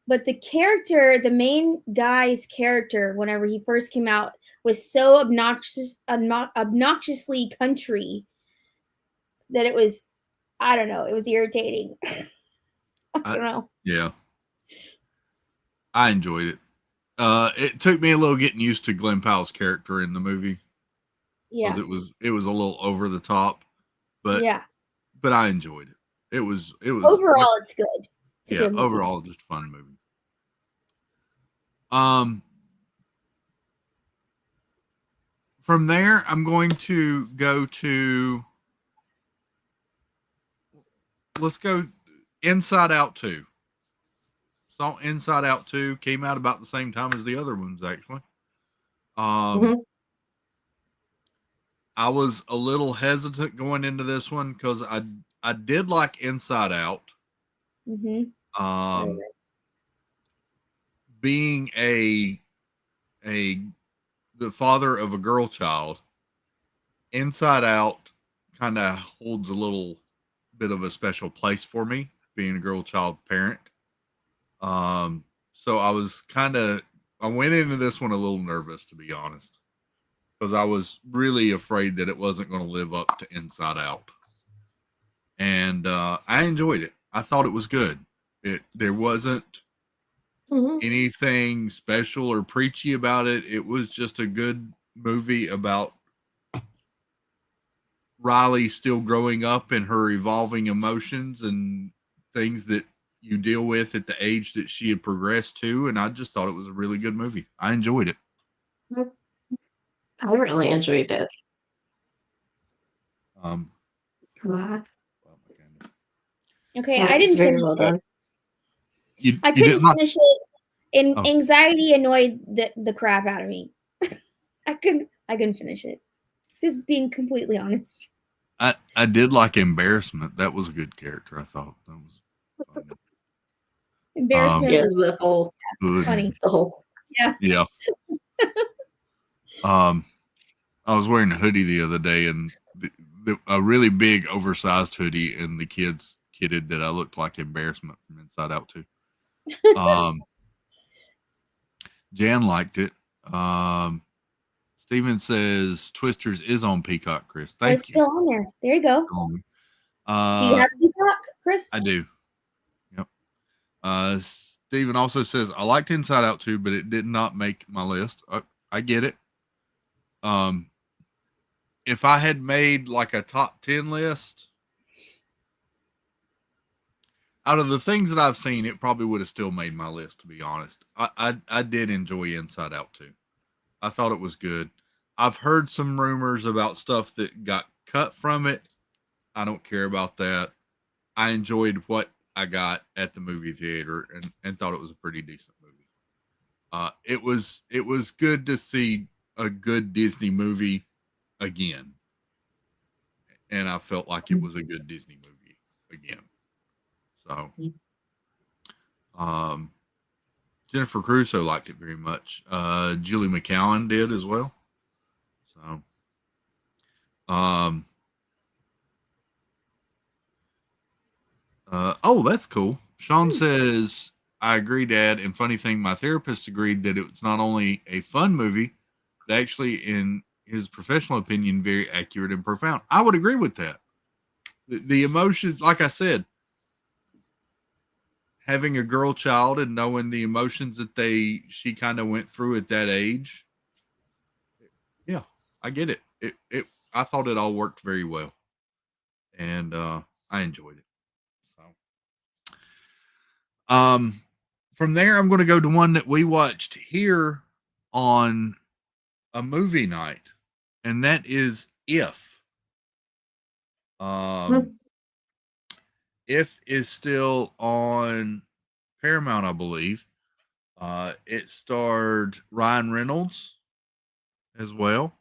the main guy's character, whenever he first came out, was so obnoxiously country that it was, I don't know, it was irritating. I don't know. Yeah. I enjoyed it. It took me a little getting used to Glenn Powell's character in the movie. Yeah. Because it was a little over the top, but I enjoyed it. It was overall it's good. It's a good movie. Overall just a fun movie. From there, I'm going to go to, let's go Inside Out 2. Saw Inside Out 2, came out about the same time as the other ones, actually. I was a little hesitant going into this one because I did like Inside Out. Being the father of a girl child, Inside Out kind of holds a little bit of a special place for me, being a girl child parent. So I went into this one a little nervous, to be honest, because I was really afraid that it wasn't going to live up to Inside Out. And I enjoyed it. I thought it was good. There wasn't anything special or preachy about it. It was just a good movie about Riley still growing up and her evolving emotions and things that you deal with at the age that she had progressed to. And I just thought it was a really good movie. I enjoyed it. I really enjoyed it. Wow. Okay, That I was didn't very finish well it. done. I You did couldn't not. finish it. And Oh. anxiety annoyed the crap out of me. I couldn't finish it. Just being completely honest. I did like Embarrassment. That was a good character. I thought that was funny. Embarrassment Yes, was the whole, Good. funny. the whole. Yeah. Yeah. I was wearing a hoodie the other day, and a really big, oversized hoodie, and the kids kidded that I looked like Embarrassment from Inside Out too. Jan liked it. Steven says Twisters is on Peacock, Chris. Oh, Thank it's you. still on there. There you go. Do you have Peacock, Chris? I do. Yep. Steven also says I liked Inside Out too, but it did not make my list. I get it. If I had made like a top 10 list, out of the things that I've seen, it probably would have still made my list, to be honest. I did enjoy Inside Out too. I thought it was good. I've heard some rumors about stuff that got cut from it. I don't care about that. I enjoyed what I got at the movie theater and thought it was a pretty decent movie. It was good to see a good Disney movie again. And I felt like it was a good Disney movie again. So, Jennifer Crusoe liked it very much. Julie McCowan did as well. So, oh, that's cool. Sean says, I agree, Dad. And funny thing, my therapist agreed that it's not only a fun movie, but actually, in his professional opinion, very accurate and profound. I would agree with that. The emotions, like I said, having a girl child and knowing the emotions that she kind of went through at that age. Yeah, I get it. I thought it all worked very well. And I enjoyed it. So from there I'm going to go to one that we watched here on a movie night, and that is If. If is still on Paramount, I believe. It starred Ryan Reynolds as well.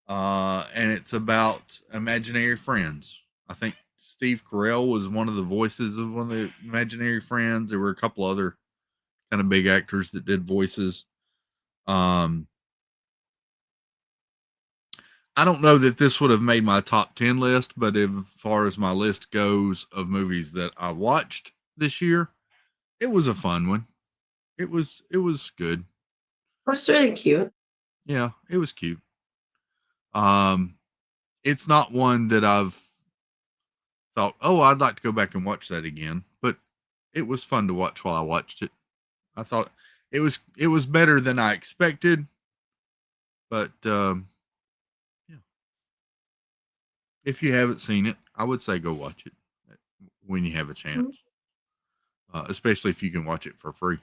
And it's about imaginary friends. I think Steve Carell was one of the voices of one of the imaginary friends. There were a couple other kind of big actors that did voices. I don't know that this would have made my top 10 list, but as far as my list goes of movies that I watched this year, it was a fun one. It was good. It was really cute. Yeah, it was cute. It's not one that I've thought, oh, I'd like to go back and watch that again, but it was fun to watch while I watched it. I thought it was better than I expected, but yeah. If you haven't seen it, I would say go watch it when you have a chance, especially if you can watch it for free.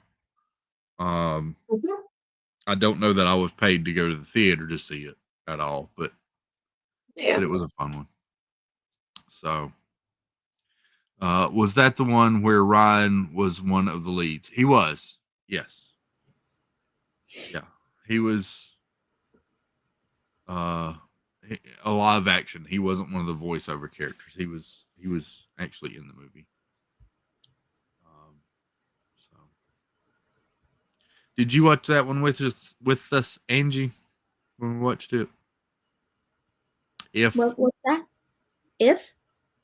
I don't know that I was paid to go to the theater to see it at all, but it was a fun one. So, was that the one where Ryan was one of the leads? He was, yes. Yeah, he was a live action. He wasn't one of the voiceover characters. He was actually in the movie. So, did you watch that one with us, Angie, when we watched it? If what's that? If?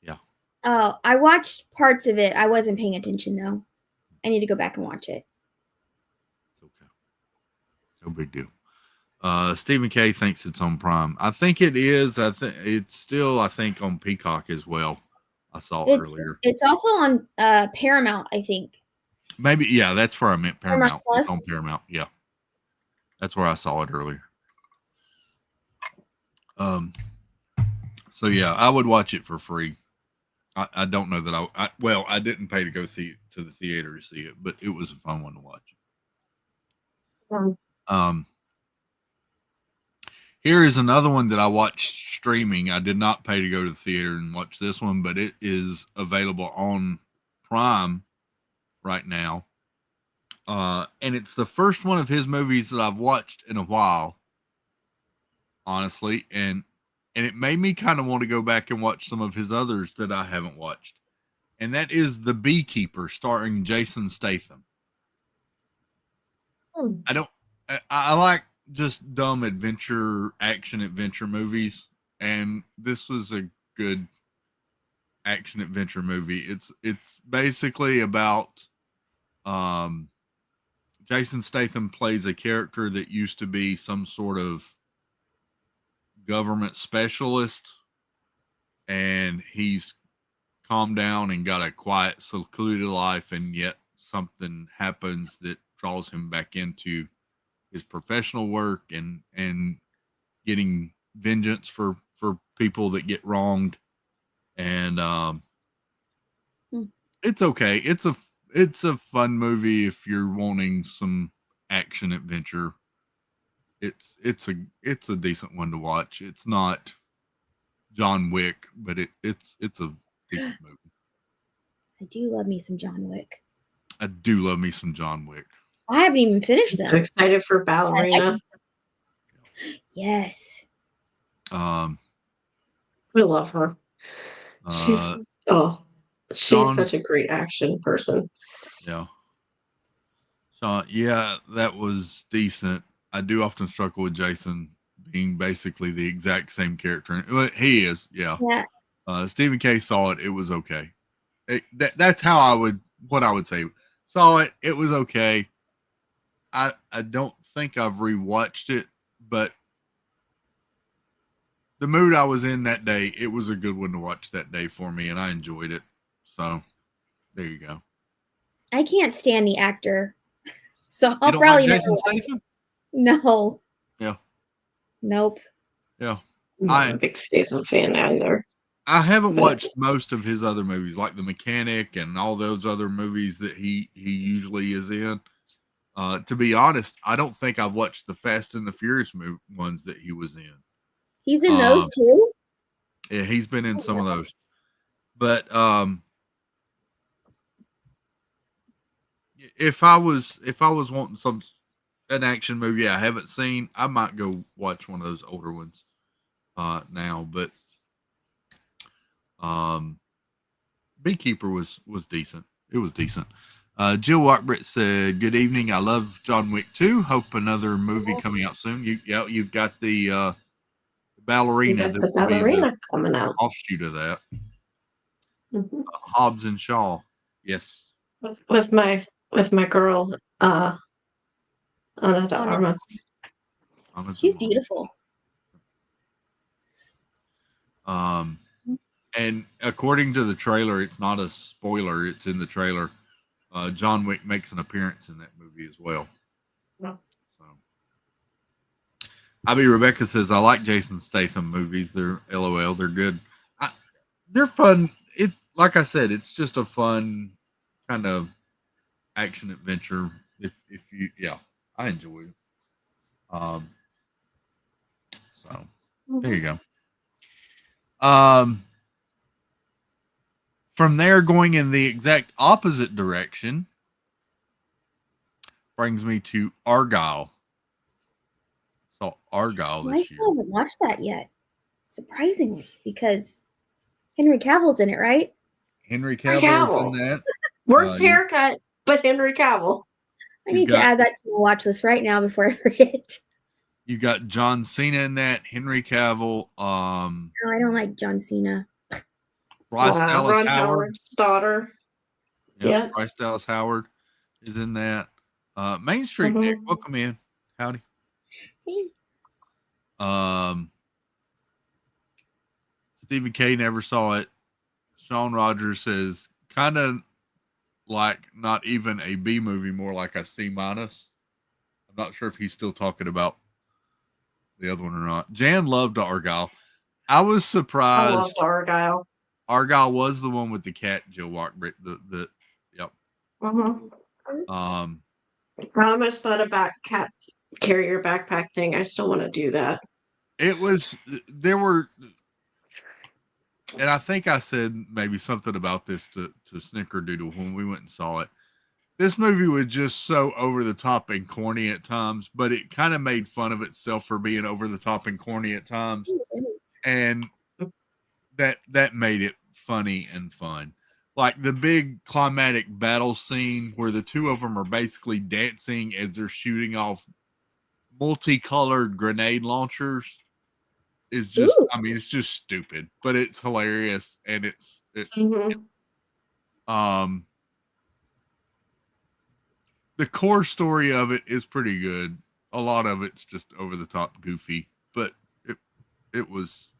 Yeah. Oh, I watched parts of it. I wasn't paying attention though. I need to go back and watch it. Okay. No big deal. Stephen K thinks it's on Prime. I think it is. I think it's still, I think, on Peacock as well. I saw it earlier. It's also on Paramount, I think. Maybe, yeah, that's where I meant Paramount. Plus? It's on Paramount, yeah. That's where I saw it earlier. So yeah, I would watch it for free. I don't know that I didn't pay to go to the theater to see it, but it was a fun one to watch. Here is another one that I watched streaming. I did not pay to go to the theater and watch this one, but it is available on Prime right now. And it's the first one of his movies that I've watched in a while, honestly. And it made me kind of want to go back and watch some of his others that I haven't watched. And that is The Beekeeper, starring Jason Statham. I like just dumb action adventure movies, and this was a good action adventure movie. It's basically about Jason Statham plays a character that used to be some sort of government specialist, and he's calmed down and got a quiet, secluded life, and yet something happens that draws him back into his professional work and getting vengeance for people that get wronged. And it's okay. It's a fun movie if you're wanting some action adventure. It's a decent one to watch. It's not John Wick, but it's a decent movie. I do love me some John Wick. I do love me some John Wick. I haven't even finished them. So excited for Ballerina. Yes. We love her. She's such a great action person. Yeah. So yeah, that was decent. I do often struggle with Jason being basically the exact same character. Well, he is, yeah. Stephen K saw it. It was okay. That's how I would say. Saw it. It was okay. I don't think I've rewatched it, but the mood I was in that day, it was a good one to watch that day for me, and I enjoyed it. So there you go. I can't stand the actor, so I'll don't probably like never Jason watch Statham? No. Yeah. Nope. Yeah. I'm not a big Statham fan either. I haven't watched most of his other movies, like The Mechanic and all those other movies that he usually is in. To be honest, I don't think I've watched the Fast and the Furious ones that he was in. He's in those too? Yeah, he's been in some of those. But if I was wanting an action movie I haven't seen, I might go watch one of those older ones now. But Beekeeper was decent. It was decent. Jill Wackbritt said, "Good evening. I love John Wick 2. Hope another movie coming out soon." You've got the Ballerina. The Ballerina coming out. Offshoot of that. Mm-hmm. Hobbs and Shaw. Yes. With my girl, Ana de Armas. She's beautiful. And according to the trailer, it's not a spoiler. It's in the trailer. John Wick makes an appearance in that movie as well. Yeah. So, Abby Rebecca says, "I like Jason Statham movies. They're LOL. They're good. They're fun. It like I said, it's just a fun kind of action adventure. If you, I enjoy it. So there you go. From there, going in the exact opposite direction brings me to Argyle. So Argyle. I still haven't watched that yet, surprisingly, because Henry Cavill's in it, right? Henry Cavill's in that. Worst haircut, but Henry Cavill. I need to add that to my watch list right now before I forget. You got John Cena in that. Henry Cavill. No, I don't like John Cena. Bryce Dallas Ron Howard. Howard's daughter. Yep. Bryce Dallas Howard is in that. Main Street Nick, welcome in. Howdy. Hey. Stephen K never saw it. Sean Rogers says kind of like not even a B movie, more like a C minus. I'm not sure if he's still talking about the other one or not. Jan loved Argyle. I was surprised. I loved Argyle. Argyle was the one with the cat, Jill Wackbritt. Yep. I almost thought about cat carrier backpack thing. I still want to do that. It was there were, and I think I said maybe something about this to Snickerdoodle when we went and saw it. This movie was just so over the top and corny at times, but it kind of made fun of itself for being over the top and corny at times, and that made it funny and fun. Like the big climatic battle scene where the two of them are basically dancing as they're shooting off multicolored grenade launchers is just, Ooh. I mean, it's just stupid, but it's hilarious. And Mhm. The core story of it is pretty good. A lot of it's just over the top goofy, but it was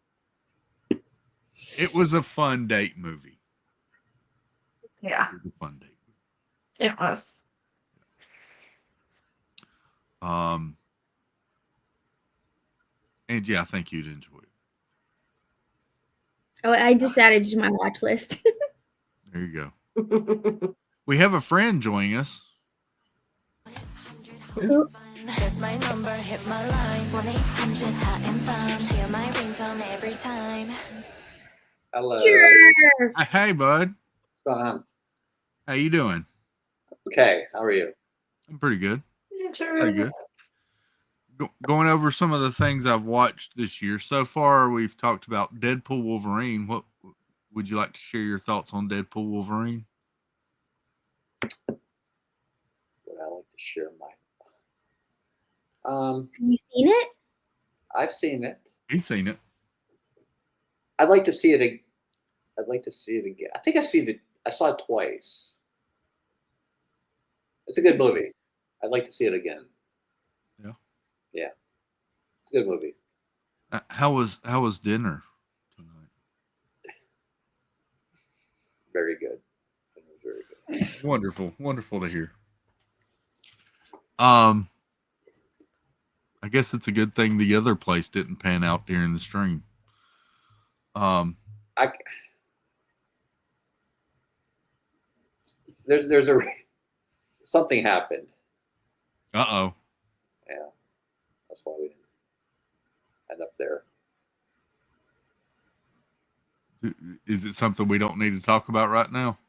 a fun date movie. Yeah, It was a fun date it was. And yeah, I think you'd enjoy it. Oh, I just added to my watch list. There you go. We have a friend joining us. That's my number, hit my line. 1-800-HOT-AND-FOUND. Hear my ringtone every time. Hello. Sure. Hey, bud. What's going on? How you doing? Okay, how are you? I'm pretty good. Sure. Pretty good. Going over some of the things I've watched this year. So far, we've talked about Deadpool Wolverine. What would you like to share your thoughts on Deadpool Wolverine? Would I like to share my? Have you seen it? I've seen it. He's seen it. I'd like to see it. I'd like to see it again. I think I saw it twice. It's a good movie. I'd like to see it again. Yeah. Yeah. It's a good movie. How was dinner tonight? Very good. It was very good. Wonderful to hear. I guess it's a good thing the other place didn't pan out during the stream. There's something happened. Uh-oh. Yeah. That's why we didn't end up there. Is it something we don't need to talk about right now?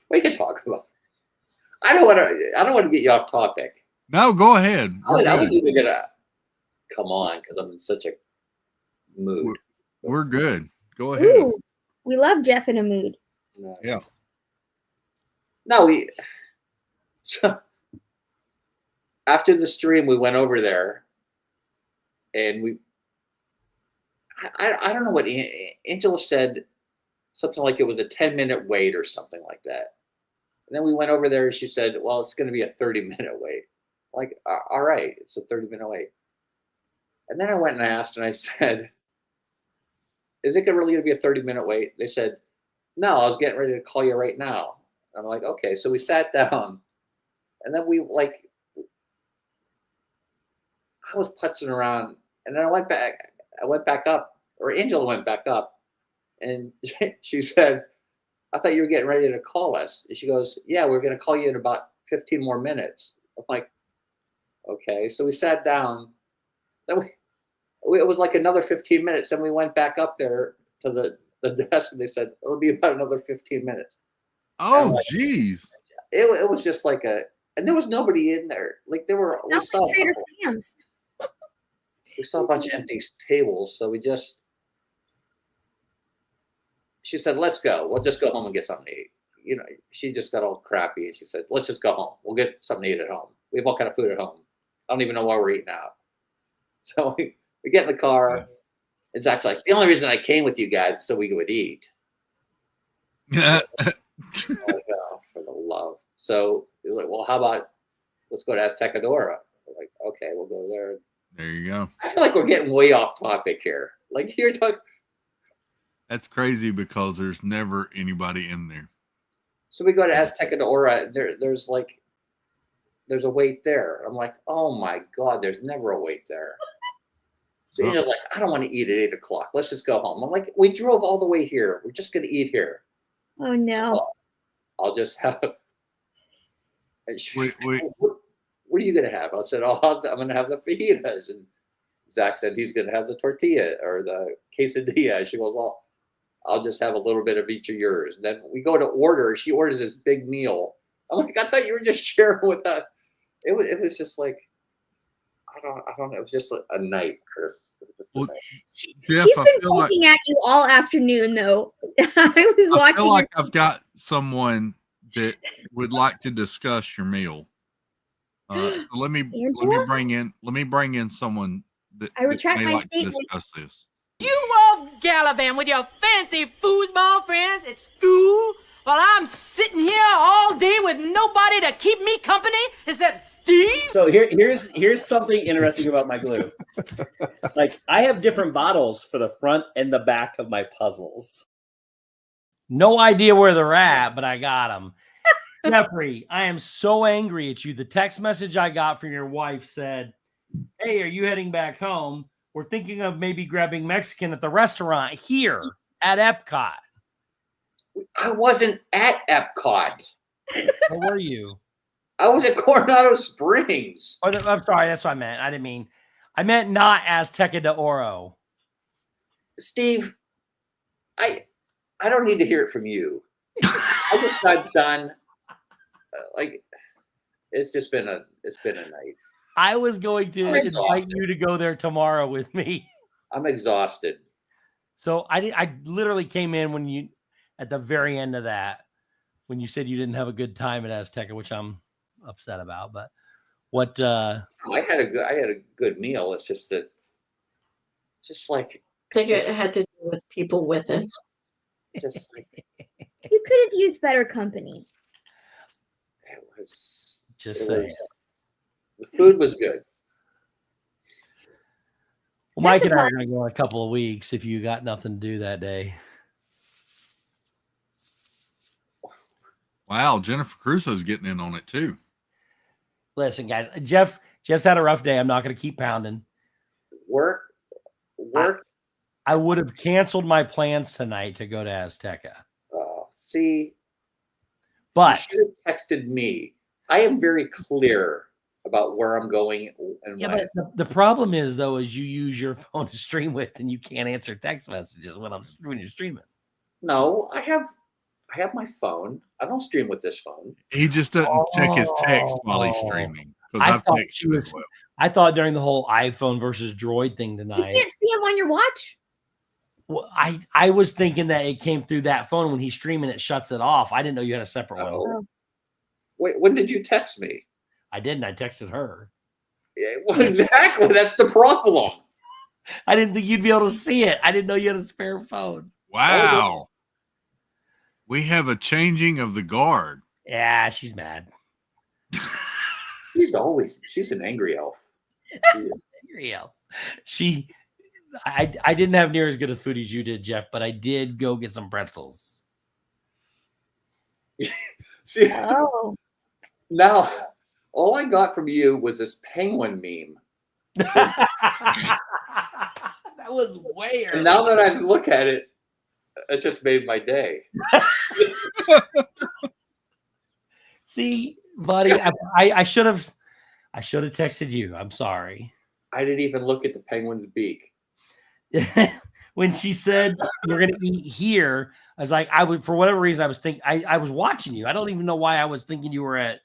We can talk about. I don't want to get you off topic. No, go ahead. I was even gonna come on because I'm in such a mood. We're good. Go ahead. Ooh, we love Jeff in a mood. No. Yeah. No, so after the stream we went over there, and I don't know what Angela said, something like it was a 10-minute wait or something like that. And then we went over there and she said, well, it's going to be a 30-minute wait. Like, all right, it's a 30-minute wait. And then I went and asked and I said, is it really going to be a 30-minute wait? They said, no, I was getting ready to call you right now. I'm like, okay. So we sat down and then I was putzing around and then I went back up, or Angela went back up and she said, I thought you were getting ready to call us. And she goes, yeah, we're going to call you in about 15 more minutes. I'm like, okay. So we sat down. Then it was like another 15 minutes. Then we went back up there to the desk and they said, it'll be about another 15 minutes. Oh, geez. It was just like and there was nobody in there. Like there were, we saw Trader Sam's. We saw a bunch of empty tables. So she said, let's go. We'll just go home and get something to eat. You know, she just got all crappy and she said, let's just go home. We'll get something to eat at home. We have all kind of food at home. I don't even know why we're eating out. So we get in the car and Zach's like, the only reason I came with you guys is so we would eat. Like, oh, for the love. So we're like, well, how about let's go to Aztecadora? We're like, okay, we'll go there. There you go. I feel like we're getting way off topic here. Like you're talking. That's crazy because there's never anybody in there. So we go to Aztecadora. There's a wait there. I'm like, oh my God, there's never a wait there. So Angel's like, I don't want to eat at 8 o'clock. Let's just go home. I'm like, we drove all the way here. We're just going to eat here. Oh no. I'll just have. what are you going to have? I said, oh, I'm going to have the fajitas. And Zach said he's going to have the tortilla or the quesadilla. She goes, well, I'll just have a little bit of each of yours. And then we go to order. She orders this big meal. I'm like, I thought you were just sharing with us. It was just like, I don't know. It was just a night, Chris. It was just a night. Jeff, She's been poking at you all afternoon, though. I was watching. I feel like I've got someone that would like to discuss your meal. So let me bring in someone that I retract may my like statement. to discuss this. You all gallivant with your fancy foosball friends at school while I'm sitting here all day with nobody to keep me company except Steve? So here's something interesting about my glue. Like, I have different bottles for the front and the back of my puzzles. No idea where they're at, but I got them. Jeffrey, I am so angry at you. The text message I got from your wife said, hey, are you heading back home? We're thinking of maybe grabbing Mexican at the restaurant here at Epcot. I wasn't at Epcot. Where were you? I was at Coronado Springs. Oh, I'm sorry. That's what I meant. I meant not Azteca de Oro. Steve, I don't need to hear it from you. I just got done. Like, it's been a night. I was going to invite you to go there tomorrow with me. I'm exhausted. So I literally came in at the very end of that, when you said you didn't have a good time at Azteca, which I'm upset about. But what? I had a good meal. It's just that, I think it had to do with people with it. Just like, You could have used better company. it was just saying. The food was good. Well, Mike and I are going to go in a couple of weeks if you got nothing to do that day. Wow, Jennifer Crusoe's getting in on it too. Listen, guys, Jeff's had a rough day. I'm not going to keep pounding. Work. I would have canceled my plans tonight to go to Azteca. See, but you should have texted me. I am very clear about where I'm going and when. But the problem is, though, is you use your phone to stream with, and you can't answer text messages when you're streaming. No, I have my phone. I don't stream with this phone. He just doesn't check his text while he's streaming. I thought during the whole iPhone versus Droid thing tonight. You can't see him on your watch? Well, I was thinking that it came through that phone. When he's streaming, it shuts it off. I didn't know you had a separate one. Oh. Wait, when did you text me? I didn't. I texted her. Yeah, well, exactly. That's the problem. I didn't think you'd be able to see it. I didn't know you had a spare phone. Wow. We have a changing of the guard. Yeah, she's mad. She's an angry elf. Angry elf. I didn't have near as good a food as you did, Jeff, but I did go get some pretzels. See, now all I got from you was this penguin meme. That was way early. And now that I look at it, it just made my day. See, buddy, I should have texted you. I'm sorry. I didn't even look at the penguin's beak. When she said you're going to eat here, I was like, for whatever reason, I was thinking, I was watching you. I don't even know why I was thinking you were at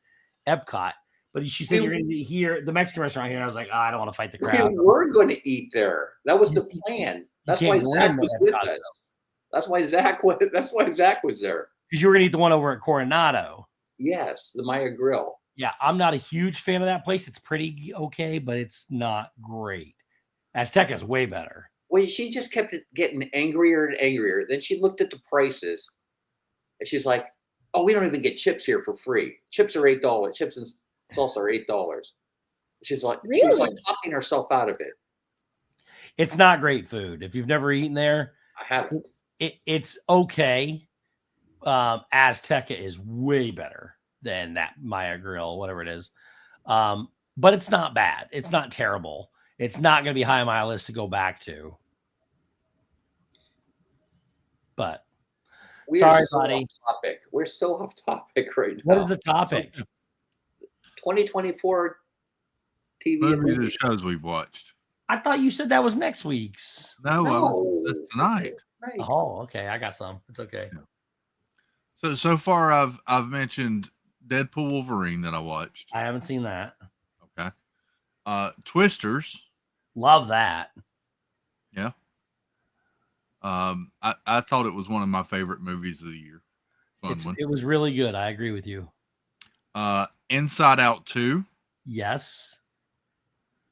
Epcot, but she said you're going to eat here, the Mexican restaurant here. And I was like, I don't want to fight the crowd. We were going to eat there. That was the plan. That's why Zach was with us. That's why Zach was there. Because you were going to eat the one over at Coronado. Yes, the Maya Grill. Yeah, I'm not a huge fan of that place. It's pretty okay, but it's not great. Azteca is way better. Well, she just kept getting angrier and angrier. Then she looked at the prices, and she's like, "Oh, we don't even get chips here for free. Chips are $8. Chips and salsa are $8." She's like, really? She was like talking herself out of it. It's not great food. If you've never eaten there, I haven't. It's okay. Azteca is way better than that Maya Grill, whatever it is. But it's not bad. It's not terrible. It's not going to be high on my list to go back to. But sorry, buddy. We're so off topic right now. What is the topic? 2024 TV and Movies and movies. shows we've watched. I thought you said that was next week's. No, No, that's tonight. Right. Oh, okay. I got some. It's okay. So far, I've mentioned Deadpool Wolverine that I watched. I haven't seen that. Okay. Twisters. Love that. Yeah. I thought it was one of my favorite movies of the year. Fun one. It was really good. I agree with you. Inside Out 2. Yes.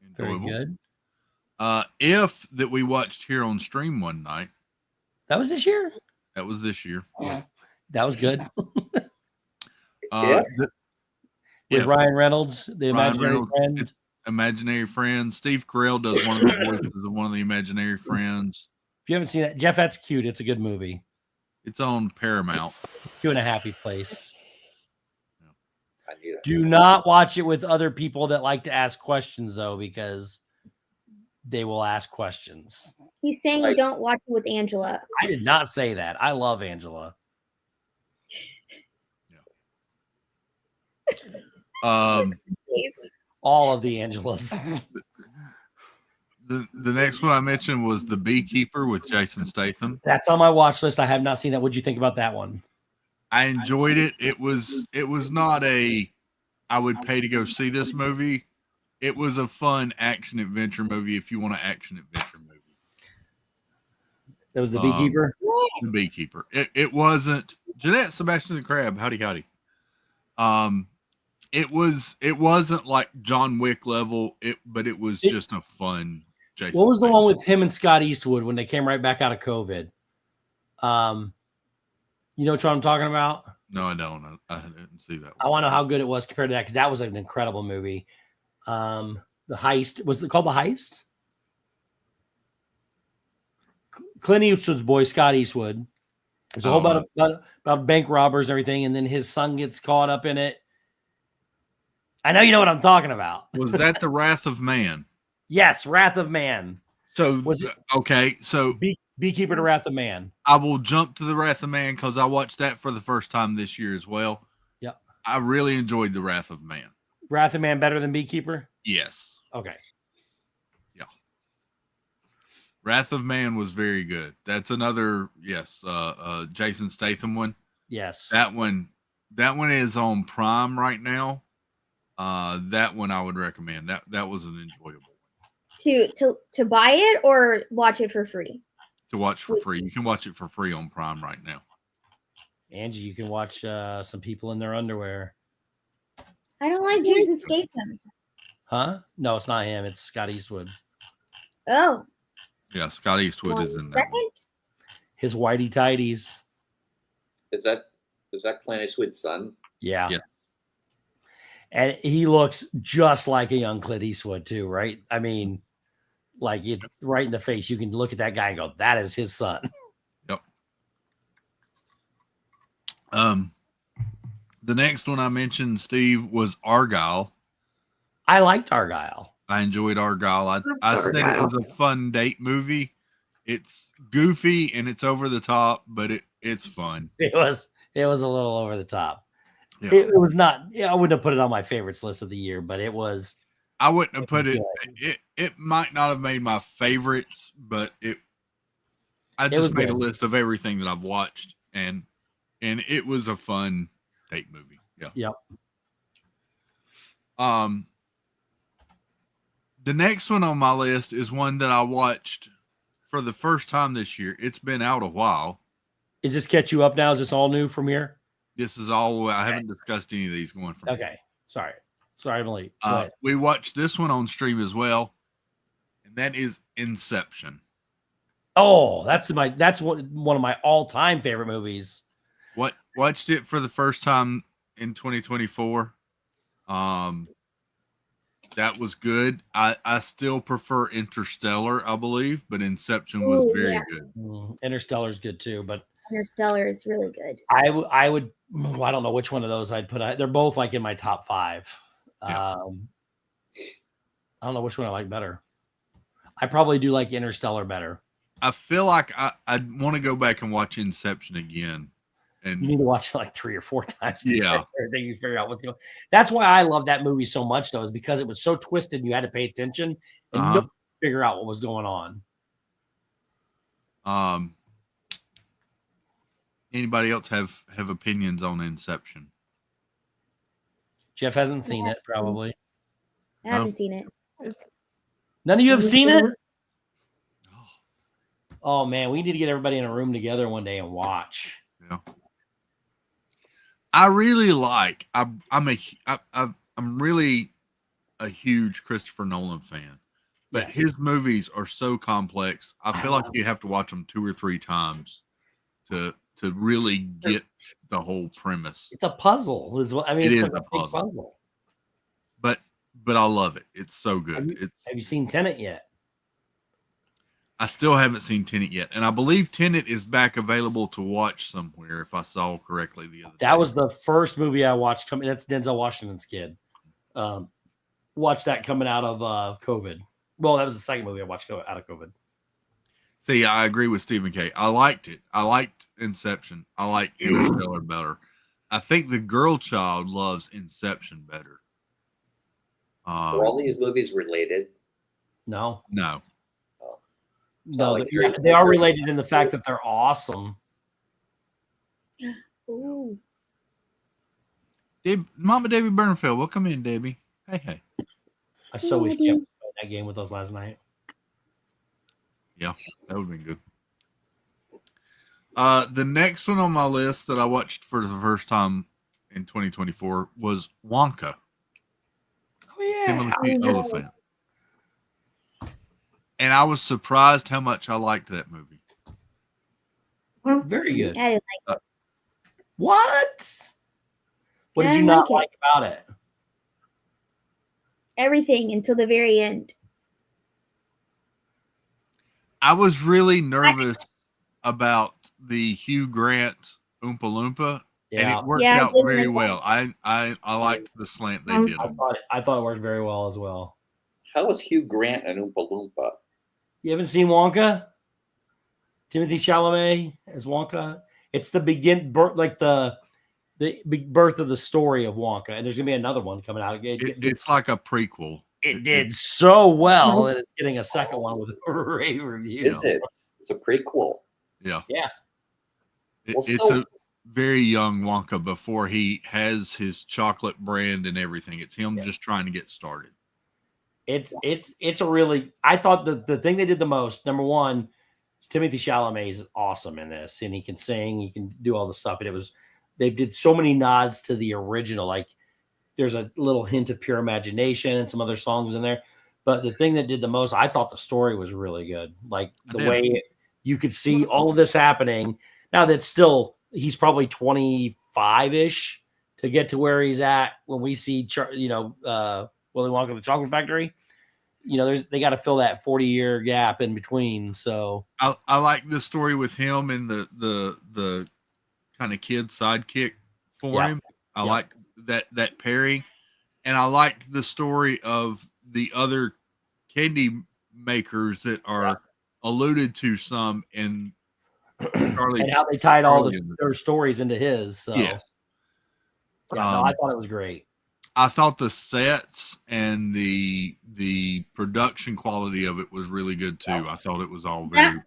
Enjoyable. Very good. If that we watched here on stream one night. That was this year? That was this year. That was good. Yes. With Ryan Reynolds, the imaginary friend. Imaginary Friends. Steve Carell does one of the voices of one of the imaginary friends. If you haven't seen that, Jeff, that's cute. It's a good movie. It's on Paramount. 2 Happy Place. I need it. Do not watch it with other people that like to ask questions, though, because they will ask questions. He's saying Like- don't watch it with Angela. I did not say that. I love Angela. Please. All of the Angelas. The next one I mentioned was The Beekeeper with Jason Statham. That's on my watch list. I have not seen that. What'd you think about that one? I enjoyed it. It was not a I would pay to go see this movie. It was a fun action adventure movie if you want an action adventure movie. That was The Beekeeper? The Beekeeper. It wasn't Jeanette Sebastian the Crab. Howdy. It wasn't like John Wick level, but it was just a fun Jason. What was the Statham. one with him and Scott Eastwood when they came right back out of COVID? You know what I'm talking about? No, I don't. I didn't see that one. I want to know how good it was compared to that because that was an incredible movie. The Heist, was it called The Heist? Clint Eastwood's boy, Scott Eastwood. There's a whole about bank robbers and everything, and then his son gets caught up in it. I know you know what I'm talking about. Was that The Wrath of Man? Yes, Wrath of Man. So Was it okay? So Beekeeper to Wrath of Man? I will jump to The Wrath of Man because I watched that for the first time this year as well. Yep. I really enjoyed The Wrath of Man. Wrath of Man better than Beekeeper? Yes. Okay. Yeah. Wrath of Man was very good. That's another Jason Statham one. Yes. That one is on Prime right now. That one I would recommend. That was an enjoyable one. To buy it or watch it for free? To watch for free. You can watch it for free on Prime right now. Angie, you can watch some people in their underwear. I don't like Jason Statham. Huh? No, it's not him. It's Scott Eastwood. Oh. Yeah, Scott Eastwood is in that one. His whitey tighties. Is that Clint Eastwood's son? Yeah. Yeah. And he looks just like a young Clint Eastwood too, right? I mean, like it right in the face. You can look at that guy and go, that is his son. Yep. The next one I mentioned, Steve, was Argyle. I liked Argyle. I enjoyed Argyle. I said it was a fun date movie. It's goofy and it's over the top, but it's fun. It was a little over the top. Yeah. It was not. I wouldn't have put it on my favorites list of the year, but it was. I wouldn't have put it. It might not have made my favorites, but I just made a list of everything that I've watched, and it was a fun date movie. Yeah. Yep. The next one on my list is one that I watched for the first time this year. It's been out a while. Is this catch you up now? Is this all new from here? This is all. I haven't discussed any of these going from. Okay. Sorry, I'm late. We watched this one on stream as well, and that is Inception. Oh, that's one of my all-time favorite movies. Watched it for the first time in 2024. That was good. I still prefer Interstellar, I believe, but Inception was very good. Interstellar's good too, but Interstellar is really good. I don't know which one of those I'd put. They're both like in my top 5. Yeah. I don't know which one I like better. I probably do like Interstellar better. I feel like I want to go back and watch Inception again And you need to watch it like 3 or 4 times. Yeah. Then you figure out what's going on. That's why I love that movie so much, though, is because it was so twisted and you had to pay attention and nobody could figure out what was going on. Anybody else have opinions on Inception? Jeff hasn't seen it, probably. I haven't seen it. None of you have seen it? Oh man, we need to get everybody in a room together one day and watch. Yeah. I really like. I'm really a huge Christopher Nolan fan, but his movies are so complex. I feel like you have to watch them 2 or 3 times to really get the whole premise. It's a puzzle. It's It's like a a big puzzle. But I love it. It's so good. Have you seen Tenet yet? I still haven't seen Tenet yet, and I believe Tenet is back available to watch somewhere. If I saw correctly the other day. That was the first movie I watched. That's Denzel Washington's kid. Watched that coming out of COVID. Well, that was the second movie I watched out of COVID. See, I agree with Stephen K. I liked it. I liked Inception. I like Interstellar better. I think the girl child loves Inception better. Are all these movies related? No. No. No, like they are related in the fact that they're awesome. Ooh. Mama Debbie Bernfield, welcome in, Debbie. Hey. I so wish Jeff was playing that game with us last night. Yeah, that would have been good. The next one on my list that I watched for the first time in 2024 was Wonka. Oh yeah. Timothy Oliphant. And I was surprised how much I liked that movie. Very good. I didn't like it. What? What did I you didn't not like it. like about it? Everything until the very end. I was really nervous about the Hugh Grant Oompa Loompa, and it worked out very well. I liked the slant they did. I thought it worked very well as well. How was Hugh Grant an Oompa Loompa? You haven't seen Wonka? Timothy Chalamet as Wonka. It's the the big birth of the story of Wonka, and there's gonna be another one coming out. It's like a prequel. It did so well that it's getting a second one with a rave review. Is it? It's a prequel. Yeah. Yeah. It's a very young Wonka before he has his chocolate brand and everything. It's him just trying to get started. It's a really, I thought the thing they did the most, number one, Timothy Chalamet is awesome in this, and he can sing, he can do all the stuff. And they did so many nods to the original. Like there's a little hint of Pure Imagination and some other songs in there. But the thing that did the most, I thought the story was really good. Like the way you could see all of this happening. Now that's still, he's probably 25-ish to get to where he's at when we see, Willy Wonka and the Chocolate Factory. They got to fill that 40-year gap in between. So I like the story with him and the kind of kid sidekick for him. I like that pairing, and I liked the story of the other candy makers that are alluded to some in Charlie, and how they tied all their stories into his. So. Yeah. I thought it was great. I thought the sets and the production quality of it was really good too. I thought it was all very.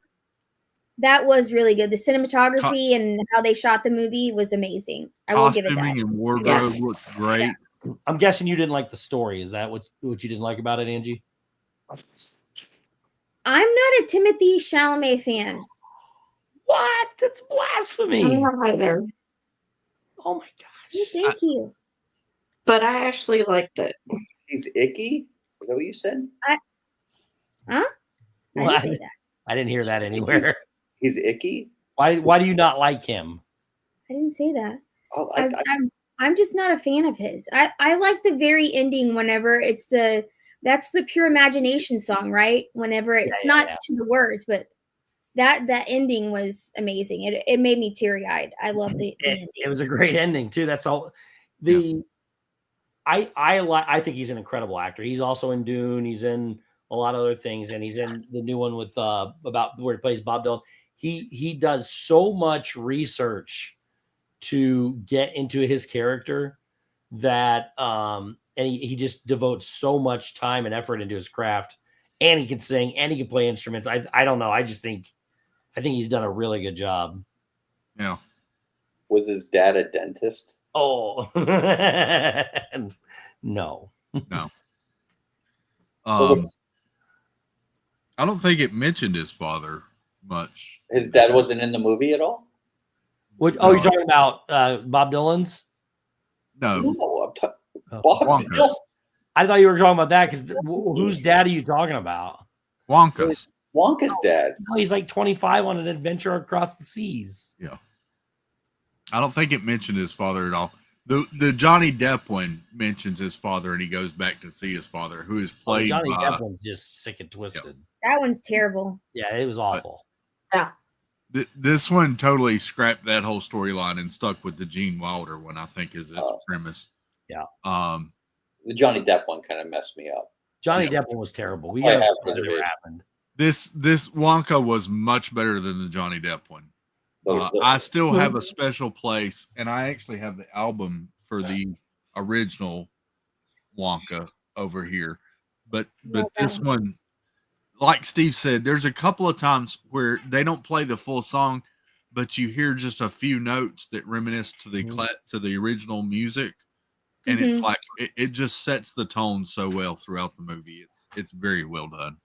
That was really good. The cinematography and how they shot the movie was amazing. I will give it that. Costuming and wardrobe looked great. Yeah. I'm guessing you didn't like the story. Is that what you didn't like about it, Angie? I'm not a Timothy Chalamet fan. What? That's blasphemy. I'm not either. Oh my gosh. Thank you. But I actually liked it. He's icky? Is that what you said? Huh? Well, I didn't hear that anywhere. He's icky? Why do you not like him? I didn't say that. Oh, I'm just not a fan of his. I like the very ending whenever that's the Pure Imagination song, right? Whenever it's not to the words, but that ending was amazing. It made me teary eyed. I love the ending. It was a great ending too. That's all. I think he's an incredible actor. He's also in Dune. He's in a lot of other things, and he's in the new one with about where he plays Bob Dylan. He does so much research to get into his character that and he just devotes so much time and effort into his craft, and he can sing and he can play instruments. I don't know. I think he's done a really good job. Yeah. Was his dad a dentist? Oh, no. No. So I don't think it mentioned his father much. his dad wasn't in the movie at all? What, oh, you're talking about Bob Dylan's? No. No, I'm talking Oh. Bob Dylan. I thought you were talking about that because whose dad are you talking about? Wonka's. Wonka's dad. No, he's like 25 on an adventure across the seas. Yeah. I don't think it mentioned his father at all. The Johnny Depp one mentions his father, and he goes back to see his father, who is played Johnny by Depp one's just sick and twisted. That one's terrible. Yeah, it was awful. Yeah. This one totally scrapped that whole storyline and stuck with the Gene Wilder one, I think, is its premise. Yeah. The Johnny Depp one kind of messed me up. Johnny Depp one was terrible. We I got have that never reservations. happened. This Wonka was much better than the Johnny Depp one. I still have a special place, and I actually have the album for the original Wonka over here. But this one, like Steve said, there's a couple of times where they don't play the full song, but you hear just a few notes that reminisce to the original music, and it's like it just sets the tone so well throughout the movie. It's very well done.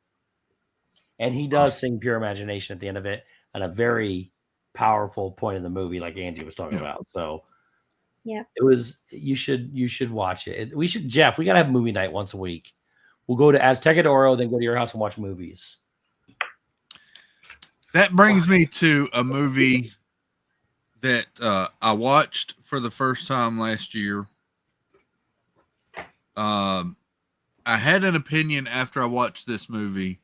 And he does sing Pure Imagination at the end of it, at a very powerful point in the movie, like Angie was talking about. So yeah, it was. You should watch it. We should, Jeff. We gotta have movie night once a week. We'll go to Aztecadoro, then go to your house and watch movies. That brings me to a movie that I watched for the first time last year. I had an opinion after I watched this movie,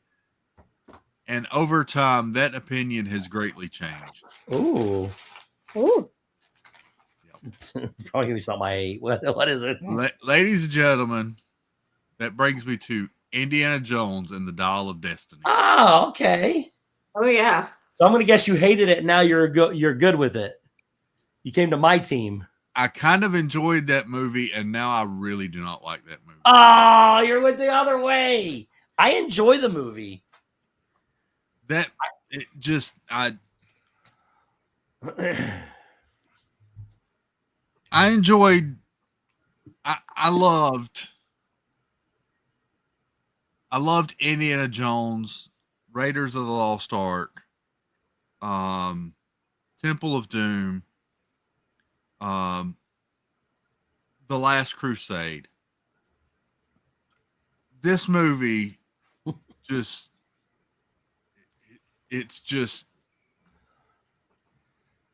and over time, that opinion has greatly changed. Ooh. Ooh. It's probably gonna be something I hate. What is it? Ladies and gentlemen, that brings me to Indiana Jones and the Dial of Destiny. Oh, okay. Oh yeah. So I'm gonna guess you hated it. And now you're good with it. You came to my team. I kind of enjoyed that movie, and now I really do not like that movie. Oh, you're with the other way. I enjoy the movie. I enjoyed. I loved Indiana Jones, Raiders of the Lost Ark, Temple of Doom, The Last Crusade. This movie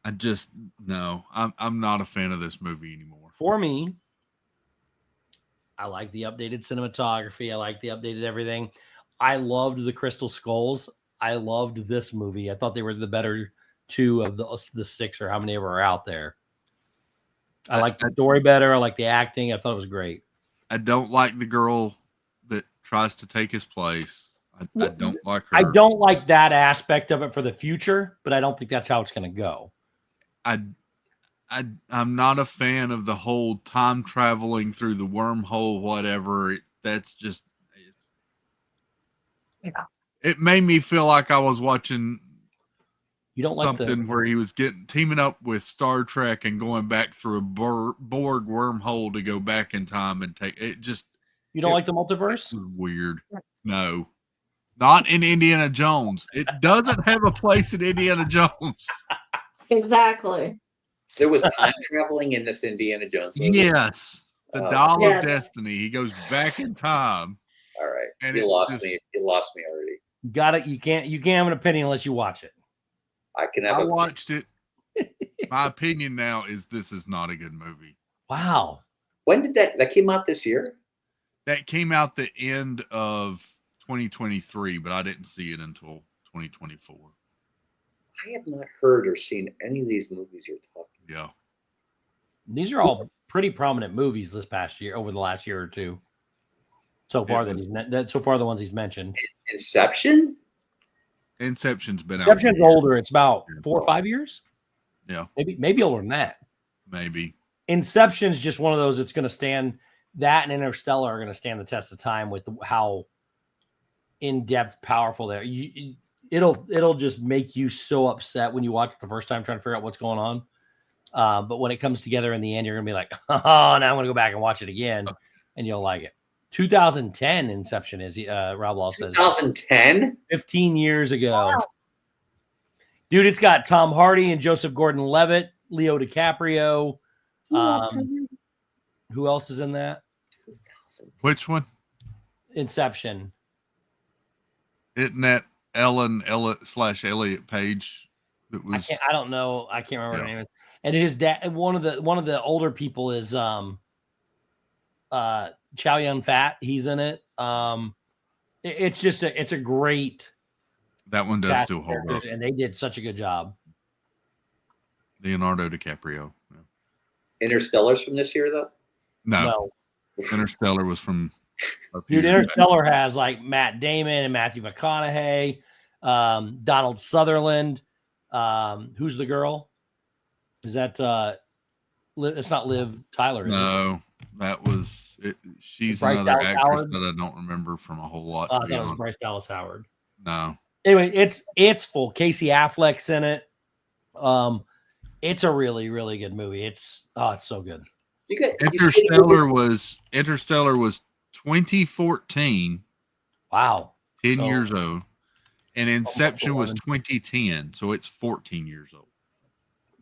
I'm not a fan of this movie anymore. For me, I like the updated cinematography. I like the updated everything. I loved the Crystal Skulls. I loved this movie. I thought they were the better two of the six or how many ever are out there. I liked the story better. I liked the acting. I thought it was great. I don't like the girl that tries to take his place. I don't like her. I don't like that aspect of it for the future, but I don't think that's how it's going to go. I'm not a fan of the whole time traveling through the wormhole, whatever. It made me feel like I was watching something where he was teaming up with Star Trek and going back through a Borg wormhole to go back in time and take it. You don't like the multiverse? It was weird. No, not in Indiana Jones. It doesn't have a place in Indiana Jones. Exactly. There was time traveling in this Indiana Jones movie. Yes. The Dial of Destiny. He goes back in time. All right. And you lost me. You lost me already. Got it. You can't have an opinion unless you watch it. I can have watched it. My opinion now is this is not a good movie. Wow. When did that came out this year? That came out the end of 2023, but I didn't see it until 2024. I have not heard or seen any of these movies you're talking about. Yeah. These are all pretty prominent movies this past year, over the last year or two. So far, the ones he's mentioned. Inception? Inception's been out. Inception's older. It's about 4 or 5 years. Yeah. Maybe older than that. Maybe. Inception's just one of those that's going to stand. That and Interstellar are going to stand the test of time with how in-depth, powerful they are. It'll just make you so upset when you watch it the first time trying to figure out what's going on. But when it comes together in the end, you're going to be like, oh, now I'm going to go back and watch it again, and you'll like it. 2010 Inception is, Rob Law says. 2010? 15 years ago. Wow. Dude, it's got Tom Hardy and Joseph Gordon-Levitt, Leo DiCaprio. Who else is in that? Which one? Inception. Isn't that Ellen Elliot Page? That was. I don't know. I can't remember her name. And his dad. One of the older people is Chow Yun-Fat. He's in it. It's a great. That one does still hold up, and they did such a good job. Leonardo DiCaprio. Yeah. Interstellar's from this year, though. No. Interstellar was from. Dude, Interstellar has like Matt Damon and Matthew McConaughey, Donald Sutherland. Who's the girl? Is that it's not Liv Tyler? Is no, that was it. She's Bryce another Dallas actress Howard? that I don't remember from a whole lot. I thought it was Bryce Dallas Howard. No. Anyway, it's full. Casey Affleck's in it. It's a really, really good movie. It's so good. Interstellar was 2014. Wow. 10 years old. And Inception was 2010, so it's 14 years old.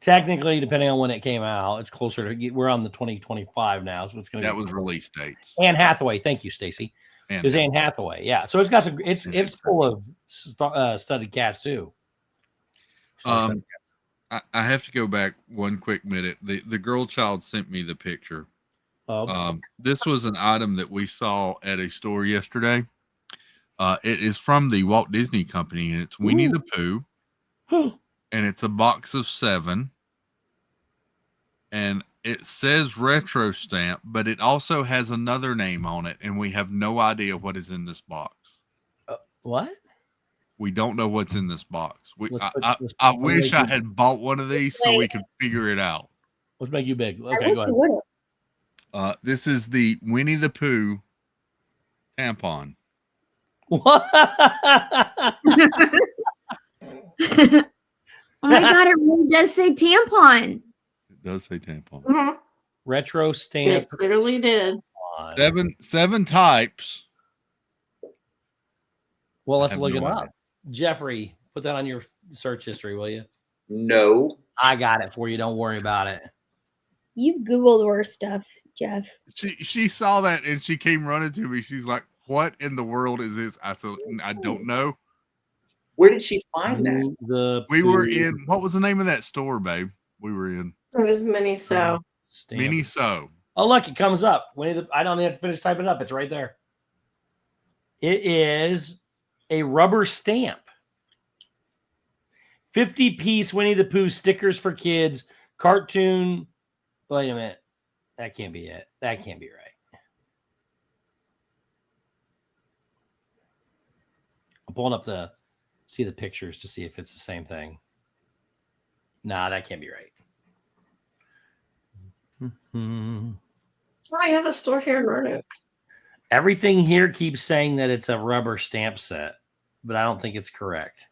Technically, depending on when it came out, it's closer to. We're on the 2025 now, so it's going to. That was release dates. Anne Hathaway, thank you, Stacy. It was Anne Hathaway, yeah. So it's got some. It's full of studied cast too. I have to go back one quick minute. The girl child sent me the picture. This was an item that we saw at a store yesterday. It is from the Walt Disney Company, and it's Winnie the Pooh. And it's a box of 7. And it says retro stamp, but it also has another name on it, and we have no idea what is in this box. What? We don't know what's in this box. I wish I had bought one of these so we could figure it out. Let's make you big. Okay, go ahead. This is the Winnie the Pooh tampon. What? Oh my God, it really does say tampon. It does say tampon. Mm-hmm. Retro stamp. It clearly did. 7 types. Well, let's look it up. Jeffrey, put that on your search history, will you? No. I got it for you. Don't worry about it. You've Googled worse stuff, Jeff. She saw that and she came running to me. She's like, "What in the world is this?" I said, "I don't know." Where did she find that? We were in, what was the name of that store, babe? We were in. It was Miniso. Miniso. Oh, look, it comes up. I don't have to finish typing it up. It's right there. It is a rubber stamp. 50-piece Winnie the Pooh stickers for kids. Cartoon. Wait a minute. That can't be it. That can't be right. I'm pulling up see the pictures to see if it's the same thing. Nah, that can't be right. I have a store here in Roanoke. Everything here keeps saying that it's a rubber stamp set, but I don't think it's correct.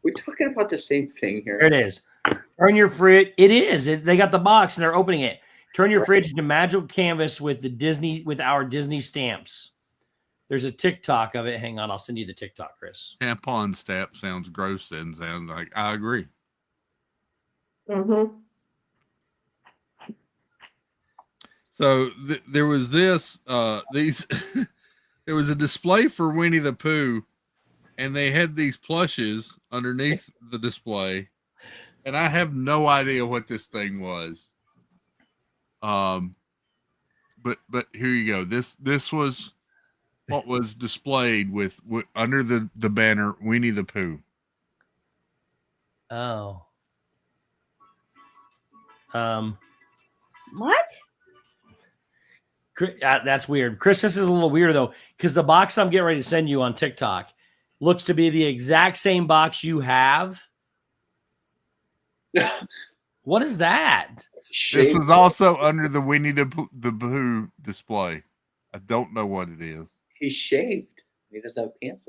We're talking about the same thing here. Here it is. Turn your fridge. It is. They got the box and they're opening it. Turn your fridge into magical canvas with our Disney stamps. There's a TikTok of it. Hang on, I'll send you the TikTok, Chris. Tampon stamp sounds gross and sounds like I agree. Mm-hmm. So there was these there was a display for Winnie the Pooh, and they had these plushes underneath the display, and I have no idea what this thing was. But here you go. This was what was displayed with under the banner Winnie the Pooh. Oh. What? That's weird. Chris, this is a little weird though, because the box I'm getting ready to send you on TikTok looks to be the exact same box you have, What is that? This was also under the Winnie the Pooh display. I don't know what it is. He's shaved. He doesn't have pants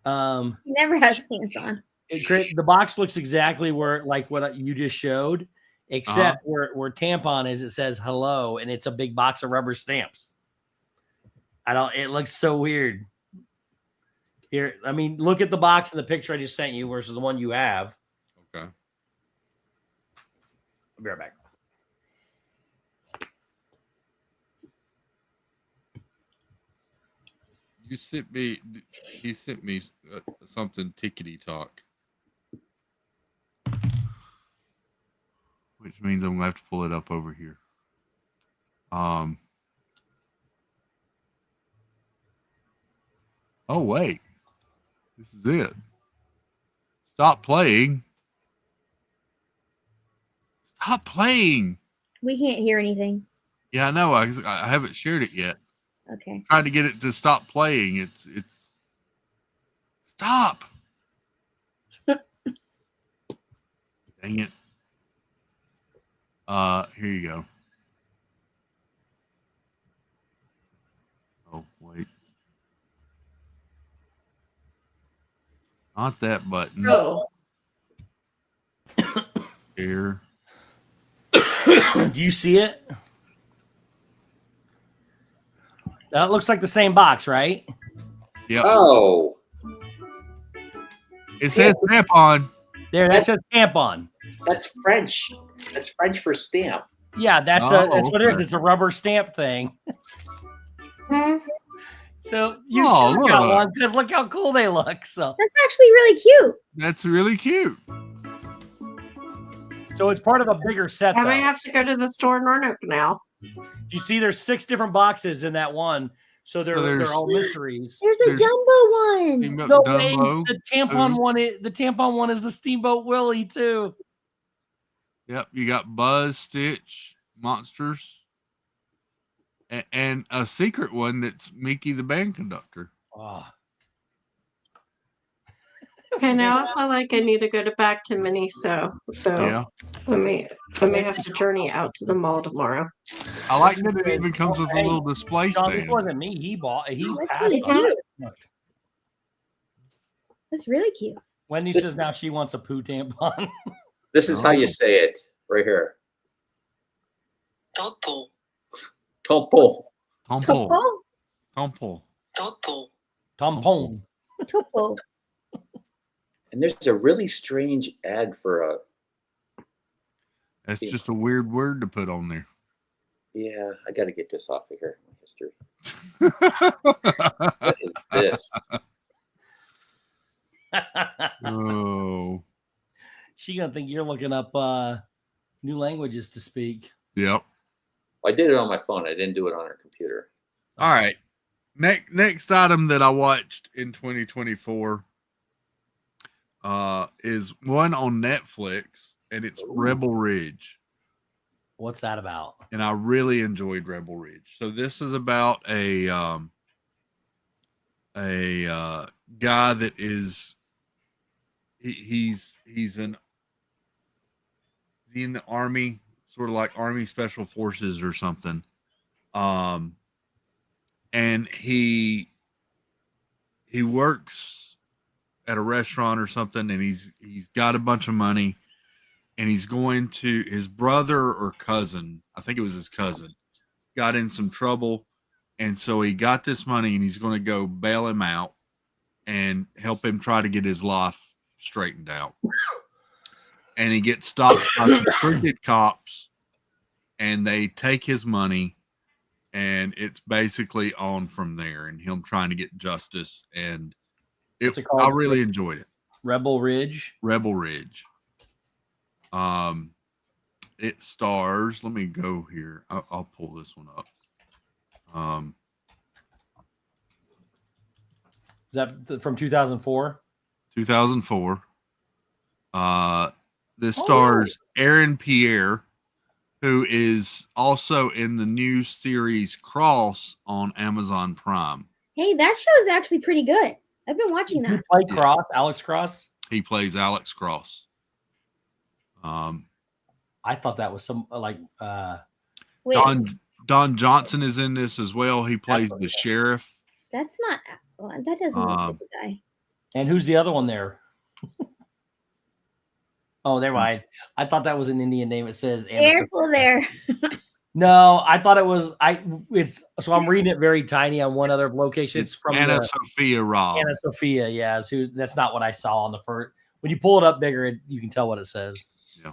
on. He never has pants on. The box looks exactly like what you just showed, except where tampon is, it says hello, and it's a big box of rubber stamps. It looks so weird. Here, I mean, look at the box in the picture I just sent you versus the one you have. Okay. I'll be right back. He sent me something tickety talk, which means I'm gonna have to pull it up over here. Oh wait, this is it. Stop playing. Stop playing. We can't hear anything. Yeah, I know. I haven't shared it yet. Okay. Trying to get it to stop playing. It's stop. Dang it. Here you go. Oh, wait. Not that button. Oh. Here. Do you see it? That looks like the same box, right? Yep. Oh. It says tampon. There, that says tampon. That's French. That's French for stamp. Yeah, that's what it is. It's a rubber stamp thing. So you should have got one because look how cool they look. So that's actually really cute. That's really cute. So it's part of a bigger set. I might have to go to the store in Roanoke now. You see, there's 6 different boxes in that one, so they're all mysteries. There's a Dumbo one. No way. The tampon one. The tampon one is the Steamboat Willie too. Yep, you got Buzz, Stitch, Monsters, and a secret one that's Mickey the band conductor. Oh. Okay, now I feel like I need to go back to Minnie. So yeah. I may have to journey out to the mall tomorrow. I like that it even comes with a little display Sean, stand. this wasn't me. He That's passed really on cute. it. That's really cute. Wendy says now she wants a poo tampon. This is how you say it right here. Topo. Topo. Tompo. Topo? Tompo. Topo. Tampon. Topo. And there's a really strange ad for a. That's just a weird word to put on there. Yeah, I got to get this off of here. My history. What is this? Oh. She gonna think you're looking up new languages to speak. Yep. I did it on my phone. I didn't do it on her computer. All right. Next item that I watched in 2024 is one on Netflix, and it's Rebel Ridge. What's that about? And I really enjoyed Rebel Ridge. So this is about a guy that is he's in the Army, sort of like Army Special Forces or something. And he works at a restaurant or something, and he's got a bunch of money, and he's going to his brother or cousin, I think it was his cousin, got in some trouble, and so he got this money, and he's going to go bail him out and help him try to get his life straightened out. And he gets stopped by some crooked cops, and they take his money, and it's basically on from there, and him trying to get justice. And I really enjoyed it. Rebel Ridge. Rebel Ridge. It stars. Let me go here. I'll pull this one up. Is that from 2004? 2004. This stars Aaron Pierre, who is also in the new series Cross on Amazon Prime. Hey, that show is actually pretty good. I've been watching that. Play Cross, Alex Cross. He plays Alex Cross. I thought that was some Wait, Don Johnson is in this as well. He plays the sheriff. that's not. That doesn't look like the guy. And who's the other one there? Oh, never mind. I thought that was an Indian name. It says Anna Careful there. No, I thought it was. So I'm reading it very tiny on one other location. It's from Anna Sophia Robb. Anna Sophia, yeah. That's not what I saw on the first. When you pull it up bigger, you can tell what it says. Yeah.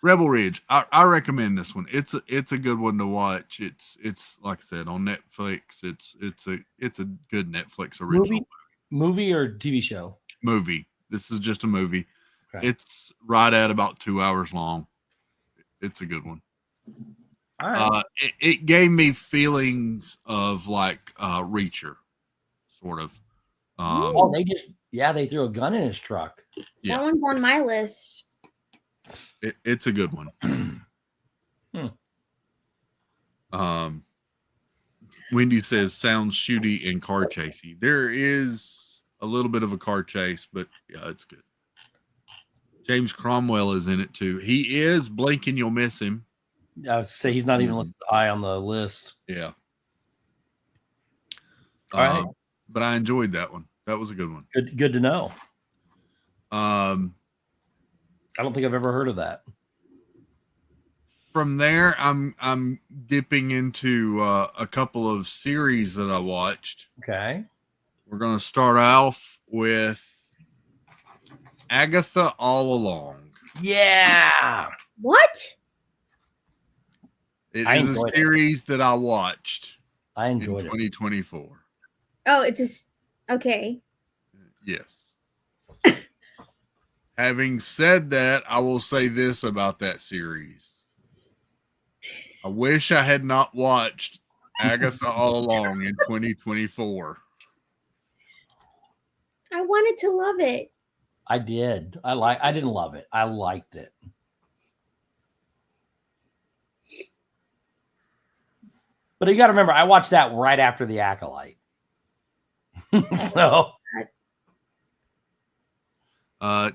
Rebel Ridge. I recommend this one. It's a good one to watch. It's like I said on Netflix. It's a good Netflix original movie or TV show. Movie. This is just a movie. Okay. It's right at about 2 hours long. It's a good one. All right. It gave me feelings of like Reacher, sort of. They threw a gun in his truck. Yeah. That one's on my list. It's a good one. Wendy says sounds shooty and car chasey. There is a little bit of a car chase, but yeah, it's good. James Cromwell is in it too. He is Blink and You'll Miss Him. I would say he's not even listed high on the list. Yeah. All right. But I enjoyed that one. That was a good one. Good to know. I don't think I've ever heard of that. From there, I'm dipping into a couple of series that I watched. Okay. We're going to start off with Agatha All Along. Yeah. What? It is a series that I watched. I enjoyed in 2024. Oh, it's just okay. Yes. Having said that, I will say this about that series. I wish I had not watched Agatha All Along in 2024. I wanted to love it. I did. I didn't love it. I liked it. But you got to remember, I watched that right after The Acolyte. So.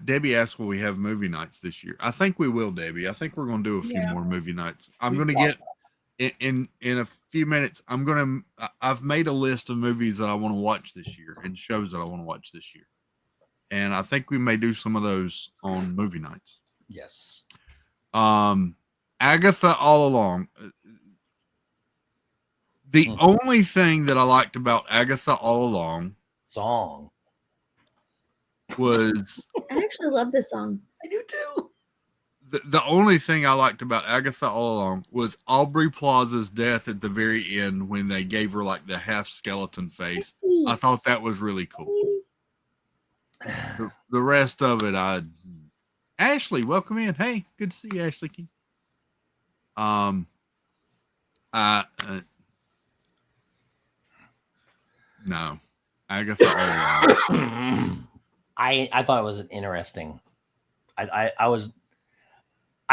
Debbie asked, will we have movie nights this year? I think we will, Debbie. I think we're going to do a few more movie nights. I'm going to get in a few minutes. I've made a list of movies that I want to watch this year and shows that I want to watch this year. And I think we may do some of those on movie nights. Yes. Agatha All Along. The only thing that I liked about Agatha All Along was I actually love this song. I do too. The only thing I liked about Agatha All Along was Aubrey Plaza's death at the very end when they gave her like the half skeleton face. I thought that was really cool. The rest of it, Ashley, welcome in. Hey, good to see you, Ashley King. No, Agatha All Along. I thought it was an interesting. I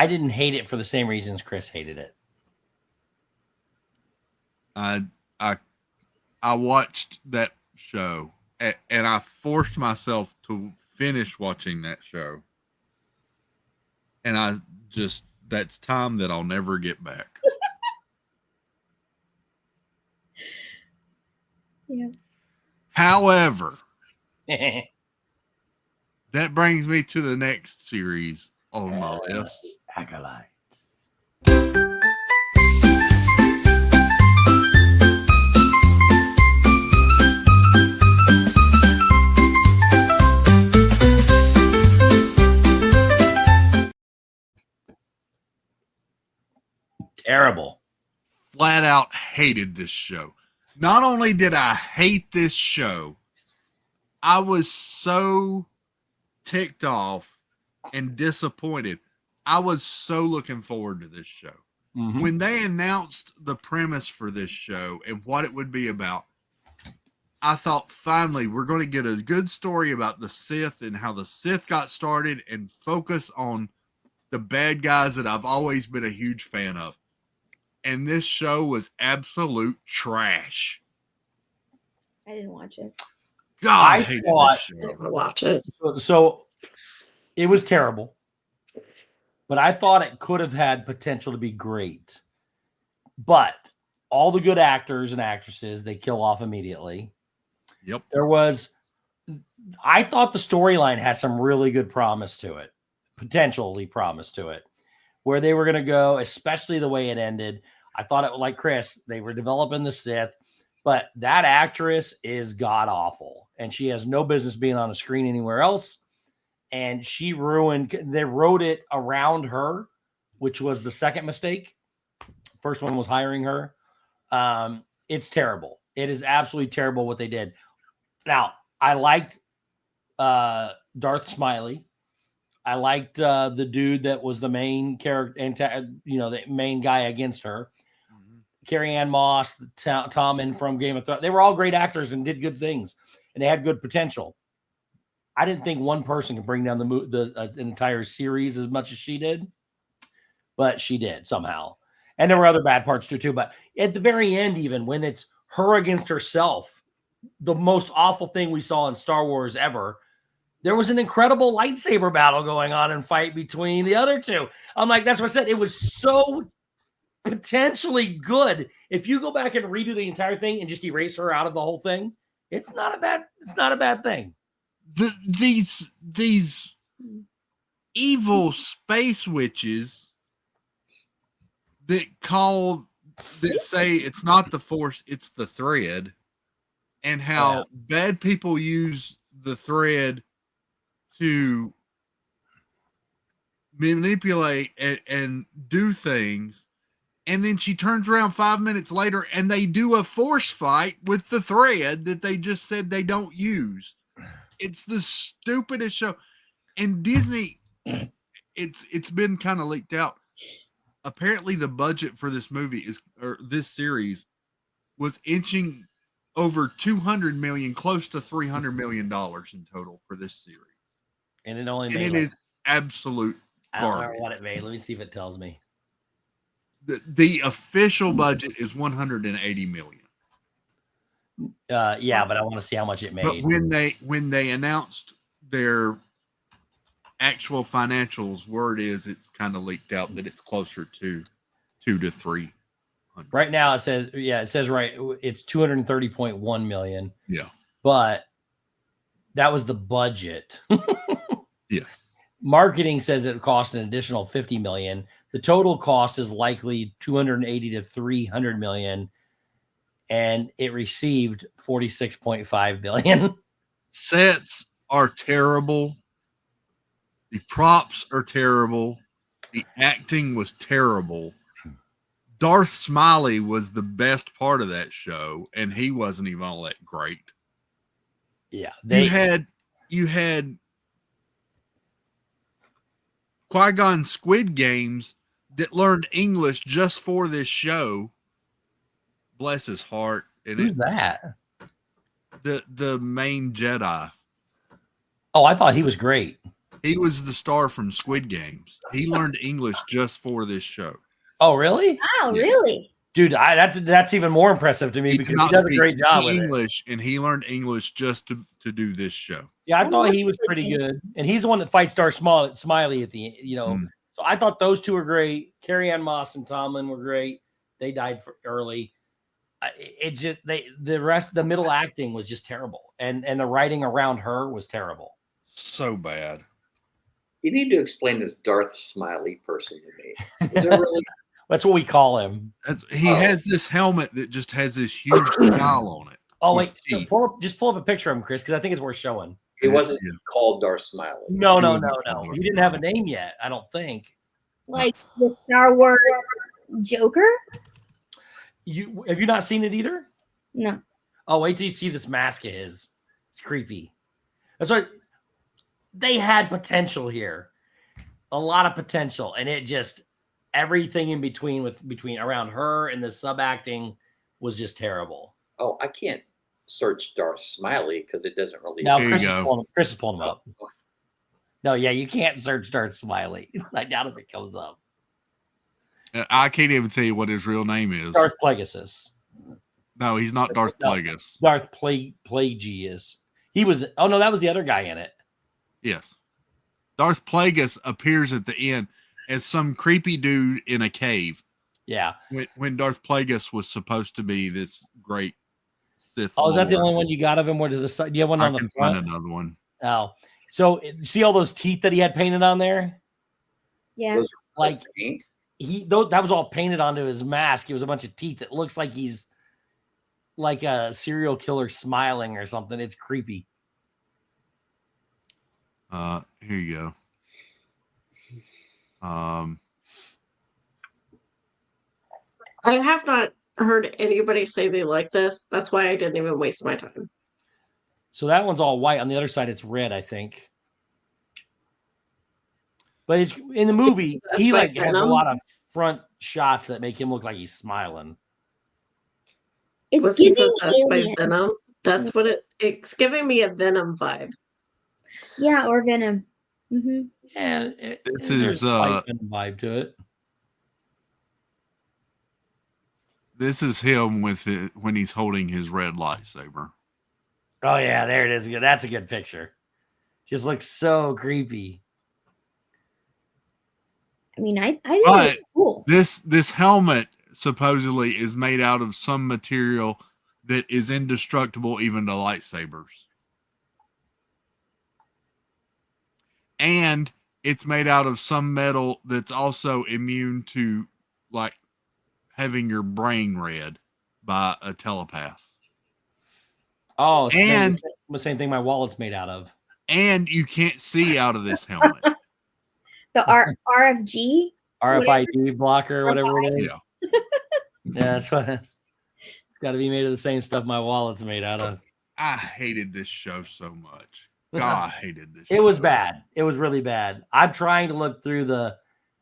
didn't hate it for the same reasons Chris hated it. I watched that show and I forced myself to finish watching that show. And that's time that I'll never get back. Yeah. However, that brings me to the next series on my list. Acolytes. Terrible. Flat out hated this show. Not only did I hate this show, I was so ticked off and disappointed. I was so looking forward to this show. Mm-hmm. When they announced the premise for this show and what it would be about, I thought finally we're going to get a good story about the Sith and how the Sith got started and focus on the bad guys that I've always been a huge fan of. And this show was absolute trash. I didn't watch it. God, I hated this show. Watch it. So It was terrible, but I thought it could have had potential to be great. But all the good actors and actresses, they kill off immediately. Yep. I thought the storyline had some really good promise to it, potentially promise to it, where they were going to go, especially the way it ended. I thought it, like Chris, they were developing the Sith, but that actress is god awful, and she has no business being on a screen anywhere else. And she they wrote it around her, which was the second mistake. First one was hiring her. It's terrible. It is absolutely terrible what they did. Now, I liked Darth Smiley. I liked the dude that was the main character, and the main guy against her. Carrie Ann Moss, Tommen from Game of Thrones. They were all great actors and did good things, and they had good potential. I didn't think one person could bring down the entire series as much as she did, but she did somehow. And there were other bad parts too. But at the very end, even when it's her against herself, the most awful thing we saw in Star Wars ever, there was an incredible lightsaber battle going on and fight between the other two. I'm like, that's what I said. It was so potentially good. If you go back and redo the entire thing and just erase her out of the whole thing, it's not a bad thing. These evil space witches that say it's not the Force, it's the thread, and how bad people use the thread to manipulate and do things. And then she turns around 5 minutes later and they do a force fight with the thread that they just said they don't use. It's the stupidest show. And Disney, it's been kind of leaked out. Apparently the budget for this movie this series was inching over 200 million, close to $300 million in total for this series. And it only it is absolute garbage. I don't know what it made. Let me see if it tells me. The official budget is 180 million. Yeah, but I want to see how much it made. But when they announced their actual financials, word is it's kind of leaked out that it's closer to 2 to 300. Right now it says right, it's 230.1 million. Yeah. But that was the budget. Yes. Marketing says it cost an additional 50 million. The total cost is likely 280 to 300 million, and it received 46.5 billion. Sets are terrible. The props are terrible. The acting was terrible. Darth Smiley was the best part of that show, and he wasn't even all that great. Yeah. You had Qui-Gon Squid Games that learned English just for this show. Bless his heart. And who's that? The main Jedi. Oh, I thought he was great. He was the star from Squid Games. He learned English just for this show. Oh, really? Wow, really? Dude, that's even more impressive to me because he does a great job with English, and he learned English just to do this show. Yeah, I thought he was pretty good, and he's the one that fights Darth Smiley at the end. So I thought those two were great. Carrie Ann Moss and Tommen were great. They died early. The middle acting was just terrible, and the writing around her was terrible. So bad. You need to explain this Darth Smiley person to me. Is there really? That's what we call him. He has this helmet that just has this huge scowl on it. Oh wait, just pull up a picture of him, Chris, because I think it's worth showing. He wasn't called Darth Smiley. No. He didn't have a name yet, I don't think. Like the Star Wars Joker? Have you not seen it either? No. Oh, wait till you see this mask of his. It's creepy. That's right. They had potential here. A lot of potential. And it just everything in between around her and the sub acting was just terrible. Oh, I can't search Darth Smiley because it doesn't really. Now Chris is pulling him up. No, yeah, you can't search Darth Smiley. I doubt if it comes up. I can't even tell you what his real name is. Darth Plagueis. No, he's not Darth Plagueis. Darth Plagueis. He was. Oh no, that was the other guy in it. Yes. Darth Plagueis appears at the end as some creepy dude in a cave. Yeah. When Darth Plagueis was supposed to be this great Sith. Oh, is that the Lord. only one you got of him? Where to the side? Do you have one I on the can front? find another one. Oh, so see all those teeth that he had painted on there? Yeah. Those are Like supposed to paint. that was all painted onto his mask. It was a bunch of teeth. It looks like he's like a serial killer smiling or something. It's creepy. Here you go. I have not heard anybody say they like this. That's why I didn't even waste my time. So that one's all white. On the other side, it's red, I think. But it's in the movie. He like has a lot of front shots that make him look like he's smiling. It's Was he giving possessed by Alien. Venom? That's what it's giving me a Venom vibe. Yeah, or Venom. Yeah, This there's is a slight Venom vibe to it. this is him with it when he's holding his red lightsaber. Oh yeah, there it is. That's a good picture. Just looks so creepy. I mean, I think But it's cool. this helmet supposedly is made out of some material that is indestructible even to lightsabers. And it's made out of some metal that's also immune to like having your brain read by a telepath. Oh, it's and the same thing my wallet's made out of. And you can't see out of this helmet. The RFG? RFID blocker or whatever it is. Yeah. Yeah, that's what it's got to be made of the same stuff my wallet's made out of. I hated this show so much. God, I hated this show. It was bad. It was really bad. I'm trying to look through the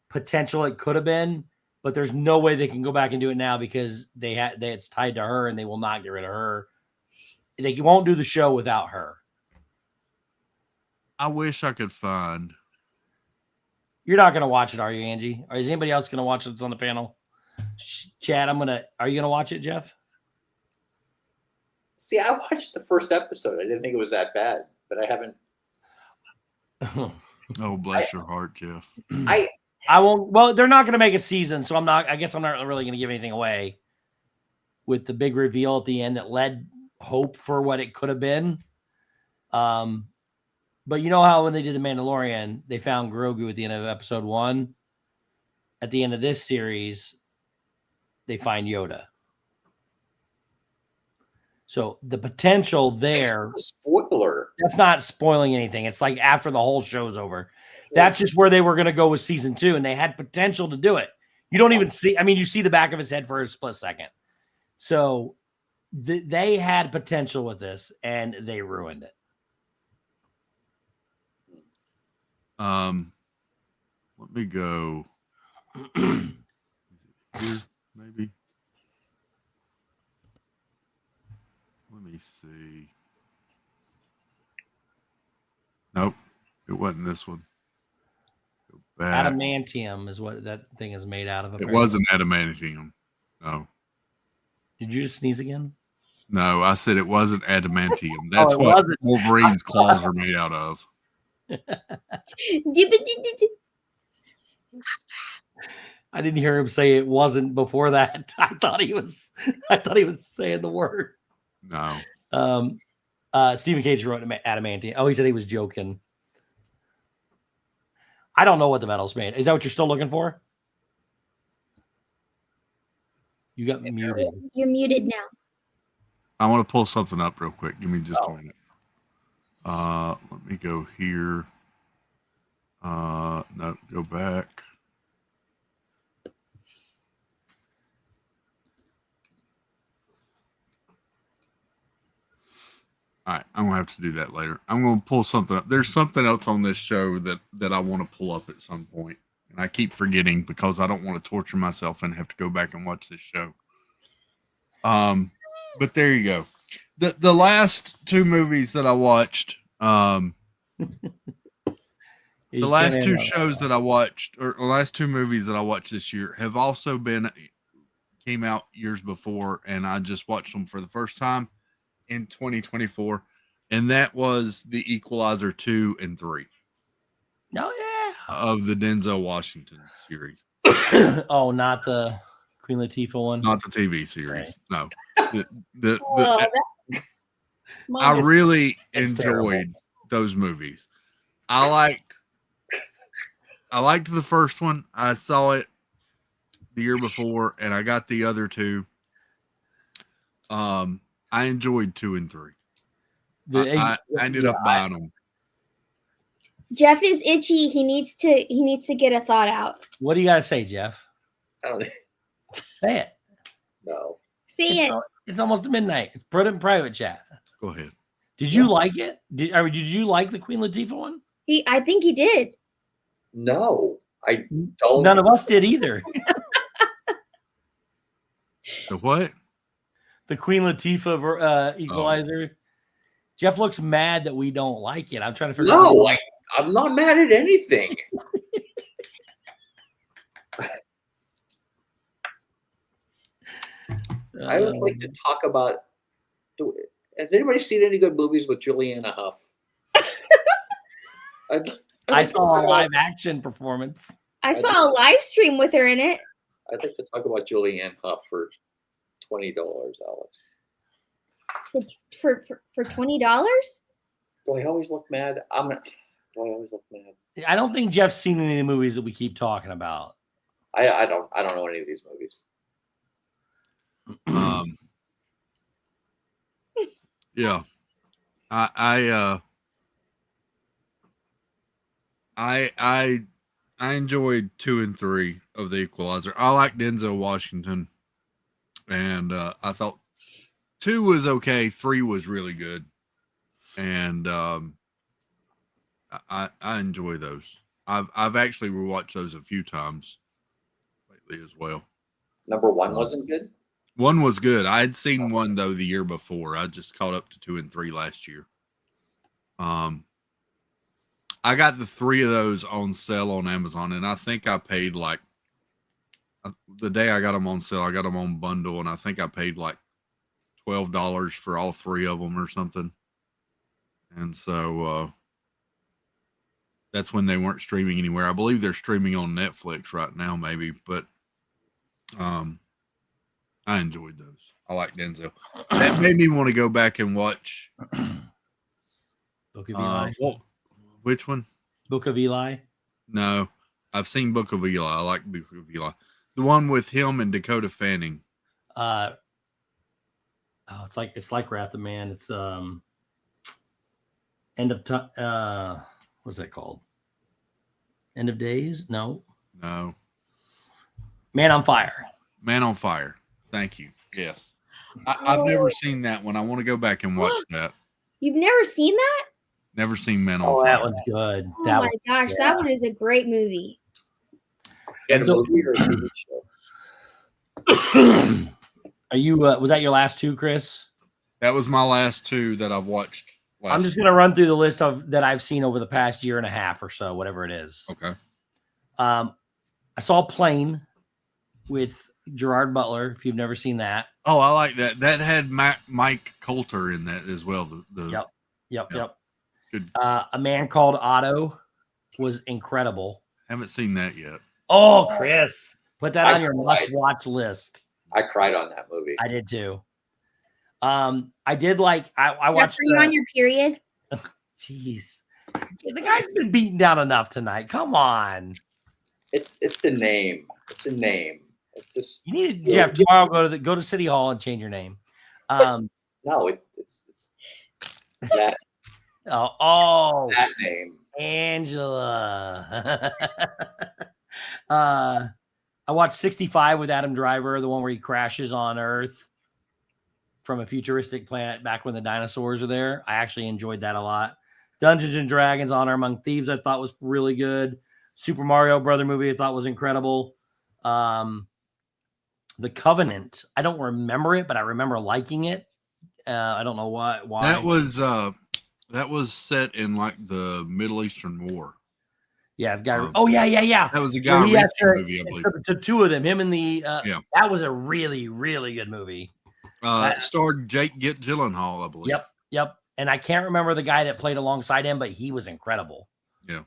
potential it could have been, but there's no way they can go back and do it now because it's tied to her and they will not get rid of her. They won't do the show without her. I wish I could find. You're not going to watch it, are you, Angie? Or is anybody else going to watch it that's on the panel? Chad, are you going to watch it, Jeff? See, I watched the first episode. I didn't think it was that bad, but I haven't. Oh, bless your heart, Jeff. I won't. Well, they're not going to make a season, so I guess I'm not really going to give anything away with the big reveal at the end that led hope for what it could have been. But you know how when they did The Mandalorian, they found Grogu at the end of episode 1? At the end of this series, they find Yoda. So the potential there. Spoiler. That's not spoiling anything. It's like after the whole show's over. That's just where they were going to go with season 2, and they had potential to do it. You don't even see. I mean, you see the back of his head for a split second. So they had potential with this, and they ruined it. Let me go here, maybe. Let me see. Nope, it wasn't this one. Go back. Adamantium is what that thing is made out of. It wasn't adamantium. No. Did you just sneeze again? No, I said it wasn't adamantium. That's what Wolverine's claws are made out of. I didn't hear him say it wasn't before that. I thought he was saying the word. No. Stephen Cage wrote adamantium. Oh, he said he was joking. I don't know what the metal's made. Is that what you're still looking for? You got muted. You're muted now. I want to pull something up real quick. Give me just a minute. Let me go here. No, go back. All right, I'm gonna have to do that later. I'm gonna pull something up. There's something else on this show that I want to pull up at some point, and I keep forgetting because I don't want to torture myself and have to go back and watch this show. But there you go. The last two movies that I watched, the last two shows that I watched, or the last two movies that I watched this year, have also came out years before, and I just watched them for the first time in 2024, and that was The Equalizer 2 and 3. Oh of the Denzel Washington series. Oh, not the Queen Latifah one. Not the TV series. Right. No. Mine I is- really It's enjoyed those movies. I liked the first one. I saw it the year before, and I got the other two. I enjoyed 2 and 3. I ended up buying them. Jeff is itchy. He needs to get a thought out. What do you got to say, Jeff? I don't know. Say it. No. Say it. It's almost midnight. Put it in private chat. Go ahead. Did you like it? Did you like the Queen Latifah one? I think he did. No, I don't. None of us did either. The what? The Queen Latifah Equalizer. Jeff looks mad that we don't like it. I'm trying to figure out. No, I'm not mad at anything. I would like to talk about. Has anybody seen any good movies with Juliana Huff? I saw a live action performance. I saw a live stream with her in it. I'd like to talk about Julianne Hough for $20, Alex. For $20? Do I always look mad? Do I always look mad? I don't think Jeff's seen any of the movies that we keep talking about. I don't know any of these movies. Yeah. I enjoyed 2 and 3 of the Equalizer. I like Denzel Washington, and I thought 2 was okay. 3 was really good, and I enjoy those. I've actually rewatched those a few times lately as well. Number 1 wasn't good. 1 was good. I had seen 1 though the year before. I just caught up to 2 and 3 last year. I got the 3 of those on sale on Amazon, and I think I paid like the day I got them on sale. I got them on bundle, and I think I paid like $12 for all 3 of them or something. And so that's when they weren't streaming anywhere. I believe they're streaming on Netflix right now, maybe, but I enjoyed those. I like Denzel. That made me want to go back and watch Book of Eli. Which one? Book of Eli. No, I've seen Book of Eli. I like Book of Eli. The one with him and Dakota Fanning. It's like Wrath of Man. It's End of Time. What's that called? End of Days? No. Man on Fire. Man on Fire. Thank you. Yes. I've never seen that one. I want to go back and watch that. You've never seen that? Never seen Man on Fire. That one's good. Oh my gosh, that one is a great movie. And So- movie or TV show? Are you? Was that your last 2, Chris? That was my last 2 that I've watched. I'm just gonna run through the list that I've seen over the past year and a half or so, whatever it is. Okay. I saw Plane with Gerard Butler. If you've never seen that. Oh, I like that. That had Mike Coulter in that as well. Yep. Good. A Man Called Otto was incredible. Haven't seen that yet. Oh, Chris, put that I on your cried. must-watch list. I cried on that movie. I did too. I did like I watched. Are you on your period? Jeez, the guy's been beaten down enough tonight. Come on. It's the name. It's a name. It's just You need to, Jeff, tomorrow go to City Hall and change your name. no. It's that that name. Angela. I watched 65 with Adam Driver, the one where he crashes on Earth from a futuristic planet back when the dinosaurs are there. I actually enjoyed that a lot. Dungeons and Dragons: Honor Among Thieves I thought was really good. Super Mario Brother movie I thought was incredible. The Covenant, I don't remember it, but I remember liking it. I don't know why. That was set in like the Middle Eastern War. Yeah, the guy. Yeah. That was a Guy Ritchie movie, I believe. The 2 of them, him and the. That was a really, really good movie. Starred Jake Gyllenhaal, I believe. Yep. And I can't remember the guy that played alongside him, but he was incredible. Yeah.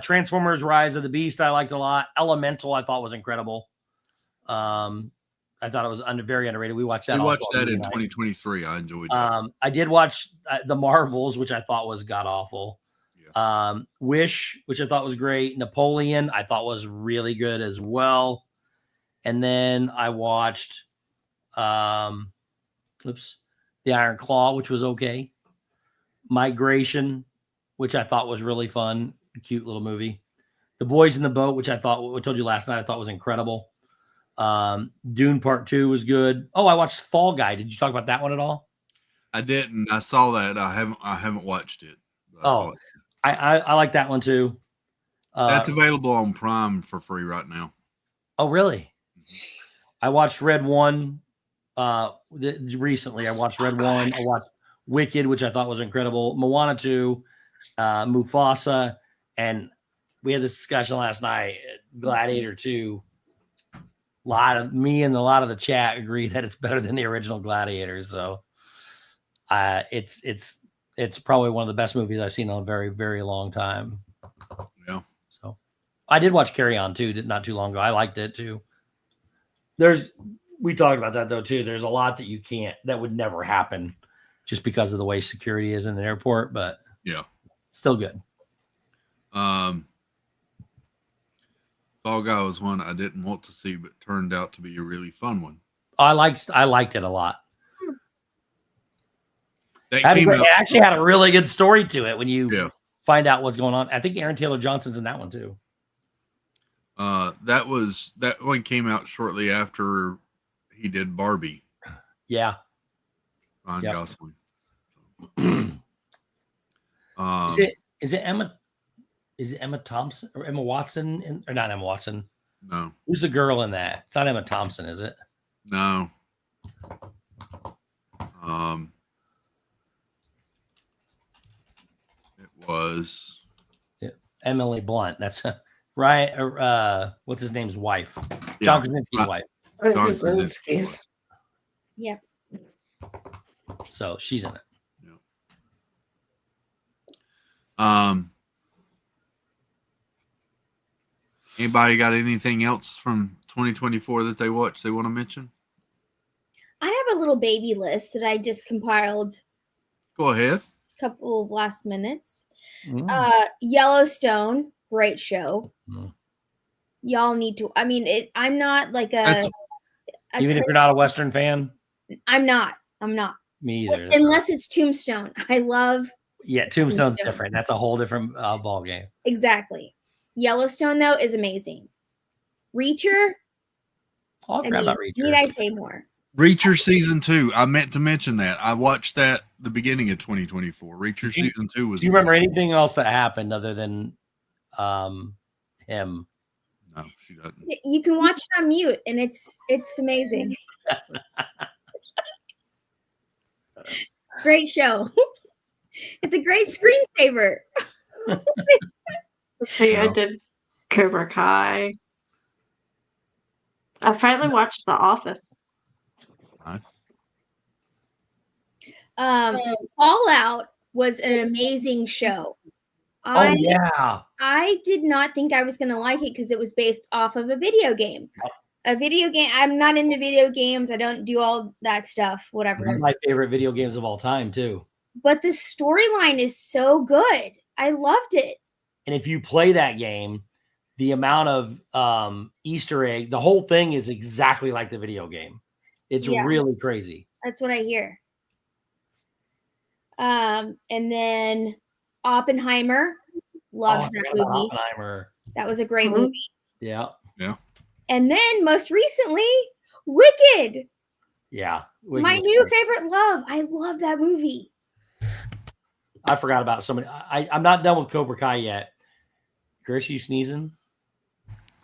Transformers: Rise of the Beast I liked a lot. Elemental I thought was incredible. I thought it was very underrated. We watched that. We watched that in 2023. I enjoyed that. I did watch The Marvels, which I thought was god awful. Yeah. Wish, which I thought was great. Napoleon, I thought was really good as well. And then I watched The Iron Claw, which was okay. Migration, which I thought was really fun. A cute little movie. The Boys in the Boat, which I told you last night, I thought was incredible. Dune Part 2 was good. Oh, I watched Fall Guy. Did you talk about that one at all? I didn't. I saw that. I haven't watched it. I like that one too. That's available on Prime for free right now. Oh, really? I watched Red One recently. I watched Red One. I watched Wicked, which I thought was incredible. Moana 2, Mufasa, and we had this discussion last night. Gladiator 2. A lot of the chat agree that it's better than the original Gladiator. So, it's probably one of the best movies I've seen in a very, very long time. Yeah. So I did watch Carry On too, not too long ago. I liked it too. We talked about that though too. There's a lot that would never happen just because of the way security is in the airport, but yeah, still good. Fall Guy was one I didn't want to see, but turned out to be a really fun one. I liked it a lot. It actually had a really good story to it when you find out what's going on. I think Aaron Taylor Johnson's in that one too. That one came out shortly after he did Barbie. Yeah. Ryan Gosling. Is it Emma? Is it Emma Thompson or Emma Watson? Or not Emma Watson? No. Who's the girl in that? It's not Emma Thompson, is it? No. It was Emily Blunt. That's right. What's his name's wife? John Krasinski's wife. John Krasinski's. Yeah. So she's in it. Anybody got anything else from 2024 that they watched they want to mention? I have a little baby list that I just compiled. Go ahead. A couple of last minutes. Yellowstone, great show. Y'all need to. I mean, I'm not like even if you're not a Western fan. I'm not. Me either. Unless it's Tombstone. I love. Yeah, Tombstone's different. That's a whole different ball game. Exactly. Yellowstone though is amazing. Reacher. Oh, I forgot about Reacher. Need I say more? Reacher season 2. I meant to mention that. I watched that the beginning of 2024. Reacher season 2 was. Do you remember anything else that happened other than him? No, she doesn't. You can watch it on mute, and it's amazing. Great show. It's a great screensaver. See, I did Cobra Kai. I finally watched The Office. Nice. Fallout was an amazing show. I did not think I was going to like it because it was based off of a video game. A video game. I'm not into video games. I don't do all that stuff, whatever. One of my favorite video games of all time, too. But the storyline is so good. I loved it. And if you play that game, the amount of Easter egg, the whole thing is exactly like the video game. It's really crazy. That's what I hear. And then Oppenheimer. Loved that movie. Oppenheimer. That was a great movie. Yeah. Yeah. And then most recently, Wicked. Yeah. My new favorite love. I love that movie. I forgot about so many. I'm not done with Cobra Kai yet. Chris, you sneezing?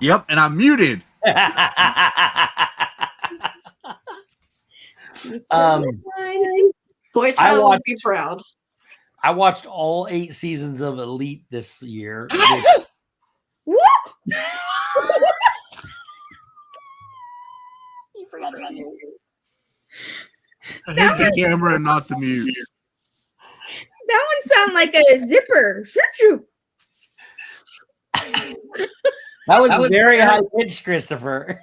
Yep, and I'm muted. Boy child would be proud. I watched all 8 seasons of Elite this year. You forgot about it. I hit the camera and not the mute. That one sounded like a zipper. That was very high pitched, Christopher.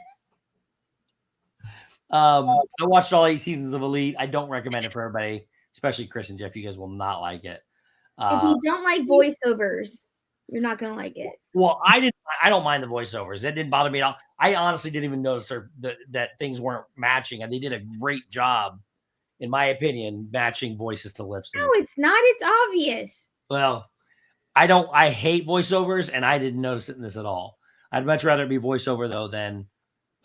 I watched all 8 seasons of Elite. I don't recommend it for everybody, especially Chris and Jeff. You guys will not like it. If you don't like voiceovers, you're not gonna like it. Well, I don't mind the voiceovers. It didn't bother me at all. I honestly didn't even notice that things weren't matching, and they did a great job, in my opinion, matching voices to lips. No, it's not. It's obvious. Well, I hate voiceovers, and I didn't notice it in this at all. I'd much rather it be voiceover though than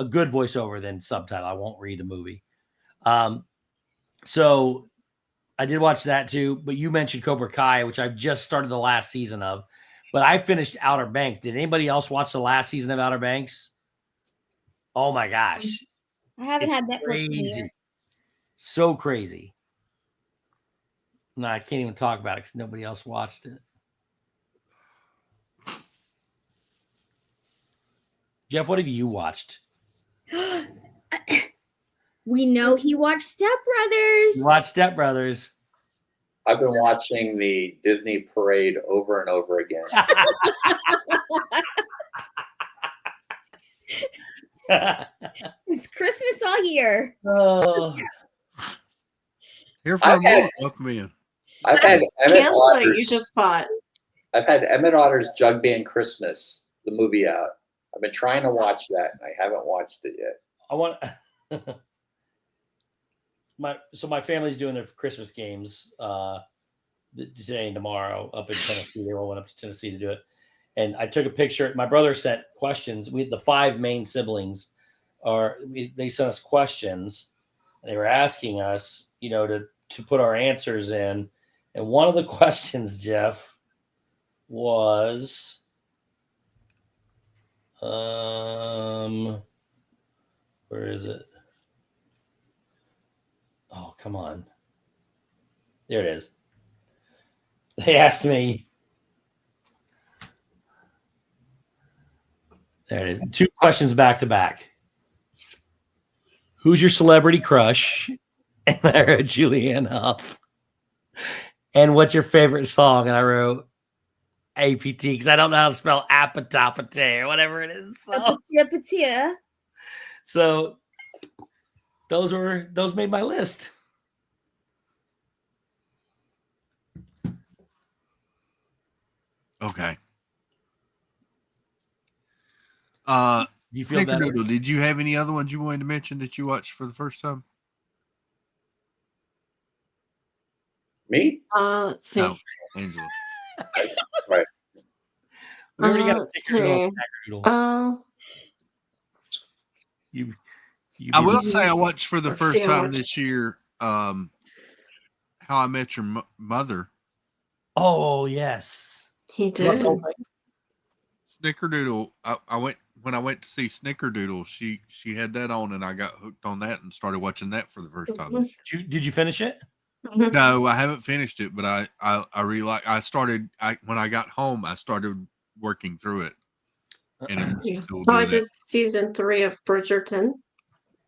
a good voiceover than subtitle. I won't read the movie. So I did watch that too, but you mentioned Cobra Kai, which I've just started the last season of, but I finished Outer Banks. Did anybody else watch the last season of Outer Banks? Oh my gosh. I haven't had that crazy. So crazy. No, I can't even talk about it because nobody else watched it. Jeff, what have you watched? We know he watched Step Brothers. You watched Step Brothers. I've been watching the Disney parade over and over again. It's Christmas all year. Oh. Here for a moment. Welcome in. I've had Emmett Otter's, you just bought. I've had Emmett Otter's Jug Band Christmas, the movie out. I've been trying to watch that, and I haven't watched it yet. I want my family's doing their Christmas games today and tomorrow up in Tennessee. They all went up to Tennessee to do it, and I took a picture. My brother sent questions. We had the 5 main siblings, they sent us questions. And they were asking us, to put our answers in, and one of the questions, Jeff, was. Where is it? Oh, come on. There it is. They asked me. There it is. 2 questions back to back. Who's your celebrity crush? And I wrote Julianne Hough. And what's your favorite song? And I wrote APT because I don't know how to spell apatapate or whatever it is. So those made my list. Okay. Do you feel better? Snickerdoodle, did you have any other ones you wanted to mention that you watched for the first time? Me? Let's see. No, Angela. Right. We already got a Let's Snickerdoodle. see. Snickerdoodle. You I will say I watched for the Let's first see, I time watched- this year How I Met Your Mother. Oh, yes. He did. Snickerdoodle. I went when I went to see Snickerdoodle. She had that on, and I got hooked on that and started watching that for the first time. This year. Did you finish it? No, I haven't finished it, but I really like. I started. When I got home, I started working through it, and I'm still So I doing did season 3 of Bridgerton,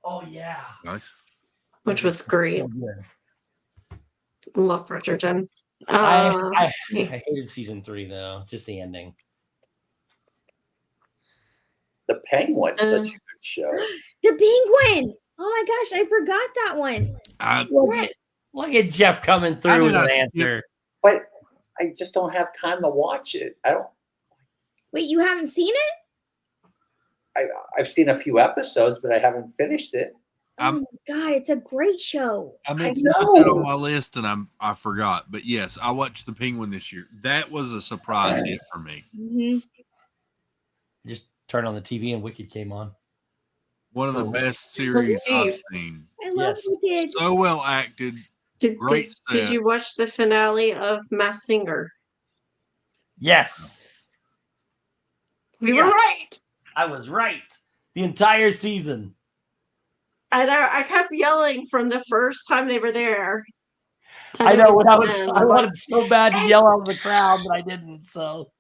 Oh, yeah. it. Nice. which was great. So good. Love Bridgerton. I hated season 3 though, just the ending. The Penguin's such a good show. The Penguin. Oh my gosh, I forgot that one. Look at Jeff coming How through did with I an skip- answer. But I just don't have time to watch it. I don't. Wait, you haven't seen it? I've seen a few episodes, but I haven't finished it. Oh my god, it's a great show. I meant to put that on my list, and I forgot. But yes, I watched The Penguin this year. That was a surprise hit for me. Mm-hmm. Just turned on the TV and Wicked came on. One of the best series I've Steve. seen. I love Wicked. So well acted. Did Great you watch the finale of Masked Singer? Yes. We were right. I was right. The entire season. I know. I kept yelling from the first time they were there. to I the know when I end. wanted so bad to yell out of the crowd, but I didn't. So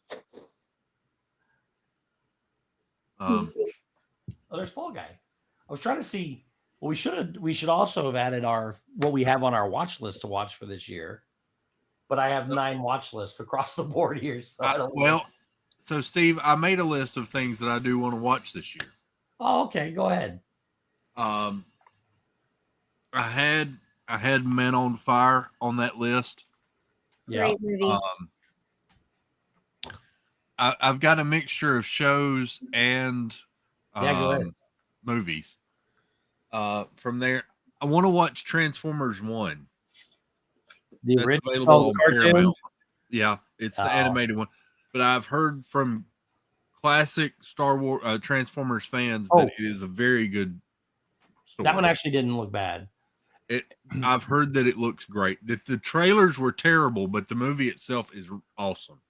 oh, there's Fall Guy. I was trying to see. Well, we should also have added what we have on our watch list to watch for this year. But I have 9 watch lists across the board here. So I don't Well, So, Steve, I made a list of things that I do want to watch this year. Oh, okay. Go ahead. I had Men on Fire on that list. Yeah. Great movie. I've got a mixture of shows and Go ahead. movies. From there, I want to watch Transformers 1. The That's original available on cartoon. Paramount. Yeah, it's the Oh. animated one. But I've heard from classic Star Wars Transformers fans Oh. that it is a very good story. That one actually didn't look bad. I've heard that it looks great. That the trailers were terrible, but the movie itself is awesome.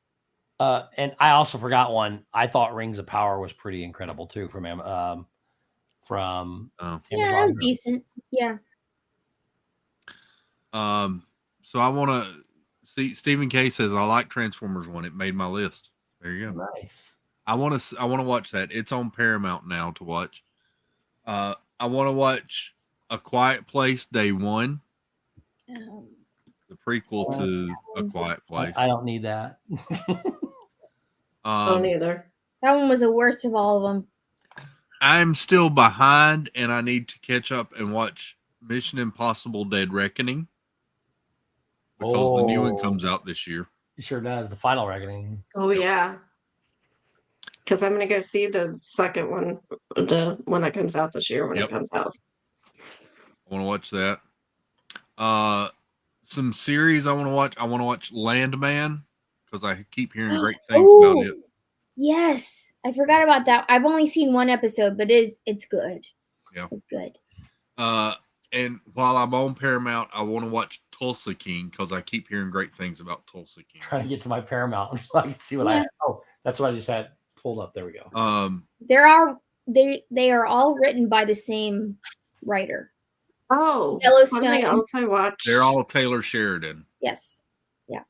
And I also forgot one. I thought Rings of Power was pretty incredible too from Amazon. Yeah, that was decent. Yeah. So I want to see. Stephen K says I like Transformers 1. It made my list. There you go. Nice. I want to watch that. It's on Paramount now to watch. I want to watch A Quiet Place Day 1. The prequel to A Quiet Place. I don't need that. Don't either. That one was the worst of all of them. I'm still behind, and I need to catch up and watch Mission Impossible: Dead Reckoning because the new one comes out this year. It sure does. The Final Reckoning. Oh yeah. Because I'm gonna go see the second one, the one that comes out this year when it comes out. I want to watch that. Some series I want to watch. I want to watch Landman because I keep hearing great things about it. Yes, I forgot about that. I've only seen one episode, but it's good. Yeah, it's good. And while I'm on Paramount, I want to watch Tulsa King because I keep hearing great things about Tulsa King. Trying to get to my Paramount so I can see what I have. Oh, that's what I just had pulled up. There we go. They are all written by the same writer. Oh, Yellowstone. something else I watched. They're all Taylor Sheridan. Yes. Yeah.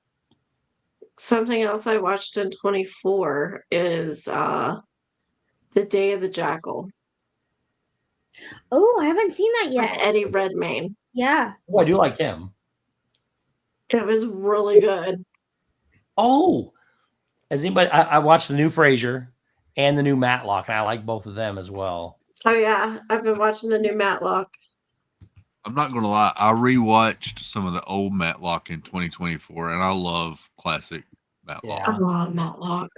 Something else I watched in 24 is The Day of the Jackal. Oh, I haven't seen that yet. With Eddie Redmayne. Yeah. Oh, I do like him. It was really good. Oh, has anybody? I watched the new Frasier and the new Matlock, and I like both of them as well. Oh yeah, I've been watching the new Matlock. I'm not going to lie. I rewatched some of the old Matlock in 2024, and I love classic Matlock. I love Matlock.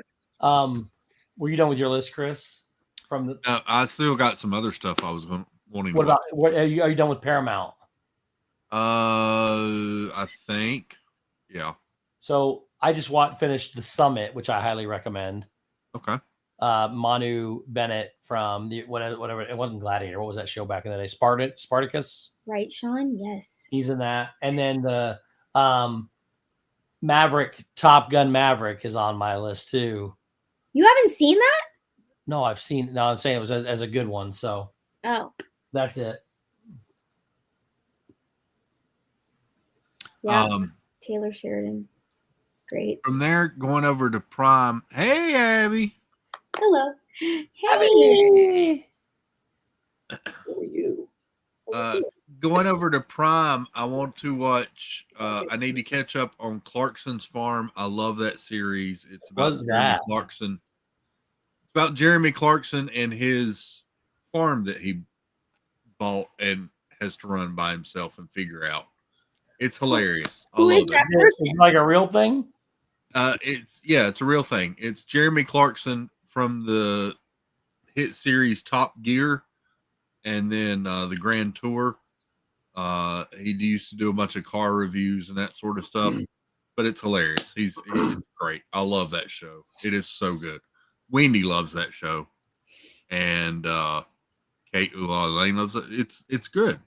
Were you done with your list, Chris? From the I still got some other stuff I was wanting. What about what? Are you done with Paramount? I think, yeah. So I just finished The Summit, which I highly recommend. Okay. Manu Bennett from the whatever it wasn't Gladiator. What was that show back in the day? Spartacus. Right, Sean? Yes. He's in that. And then the Top Gun Maverick is on my list too. You haven't seen that? No, I've seen. No, I'm saying it was as a good one. So that's it. Yeah. Taylor Sheridan. Great. From there, going over to Prime. Hey, Abby. Hello. Abby. Who are you? Going over to Prime, I want to watch. I need to catch up on Clarkson's Farm. I love that series. It's about Jeremy Clarkson. It's about Jeremy Clarkson and his farm that he bought and has to run by himself and figure out. It's hilarious. Who is that person? Like a real thing? It's a real thing. It's Jeremy Clarkson from the hit series Top Gear, and then the Grand Tour. He used to do a bunch of car reviews and that sort of stuff, but it's hilarious. He's great. I love that show. It is so good. Wendy loves that show, and Kate Lane loves it. It's good.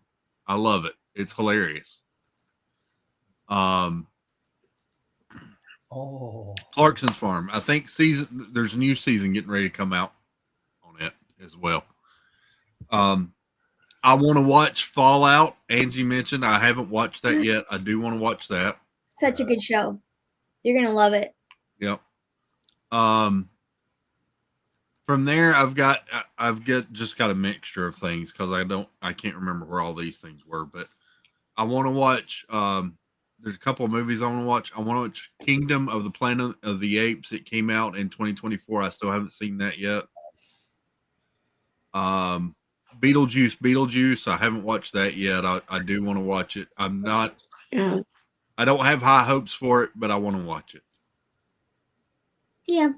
I love it. It's hilarious. Clarkson's Farm. I think there's a new season getting ready to come out on it as well. I want to watch Fallout. Angie mentioned I haven't watched that yet. I do want to watch that. Such a good show. You're gonna love it. Yep. From there, I've got just got a mixture of things because I can't remember where all these things were, but I want to watch there's a couple of movies I want to watch. I want to watch Kingdom of the Planet of the Apes. It came out in 2024. I still haven't seen that yet. Beetlejuice. I haven't watched that yet. I do want to watch it. I'm not. Yeah. I don't have high hopes for it, but I want to watch it. Yeah.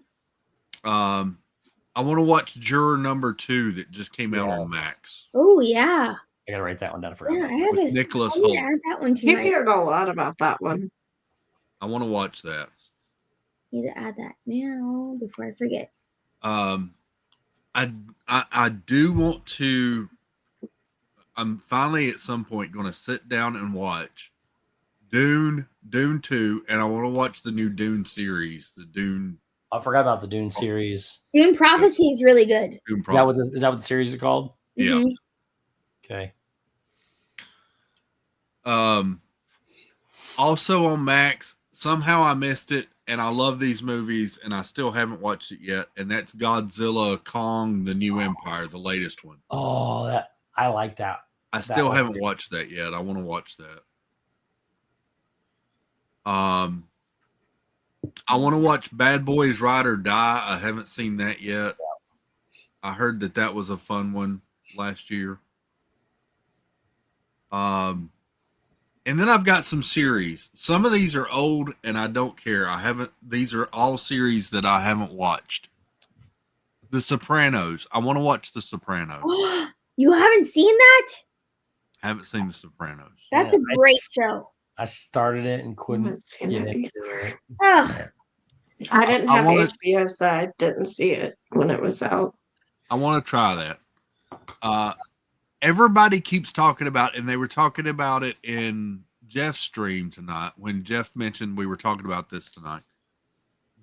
I want to watch Juror Number 2 that just came out on Max. Oh yeah. I gotta write that one down for Yeah, I have With it. Nicholas I Hoult. need to add that one to You've my. heard a lot about that one. I want to watch that. Need to add that now before I forget. I do want to. I'm finally at some point going to sit down and watch Dune 2, and I want to watch the new Dune series. The Dune. I forgot about the Dune series. Dune Prophecy is really good. Dune Is that what the series is called? Yeah. Mhm. Okay. Also on Max, somehow I missed it, and I love these movies, and I still haven't watched it yet. And that's Godzilla, Kong, The New Empire, the latest one. Oh, that I like that. I still haven't watched that yet. I want to watch that. I want to watch Bad Boys Ride or Die. I haven't seen that yet. I heard that was a fun one last year. And then I've got some series. Some of these are old and I don't care. These are all series that I haven't watched. The Sopranos. I want to watch The Sopranos. You haven't seen that? Haven't seen The Sopranos. That's a great show. I started it and couldn't get into it. Ugh. I didn't have HBO, so I didn't see it when it was out. I want to try that. Everybody keeps talking about, and they were talking about it in Jeff's stream tonight when Jeff mentioned we were talking about this tonight.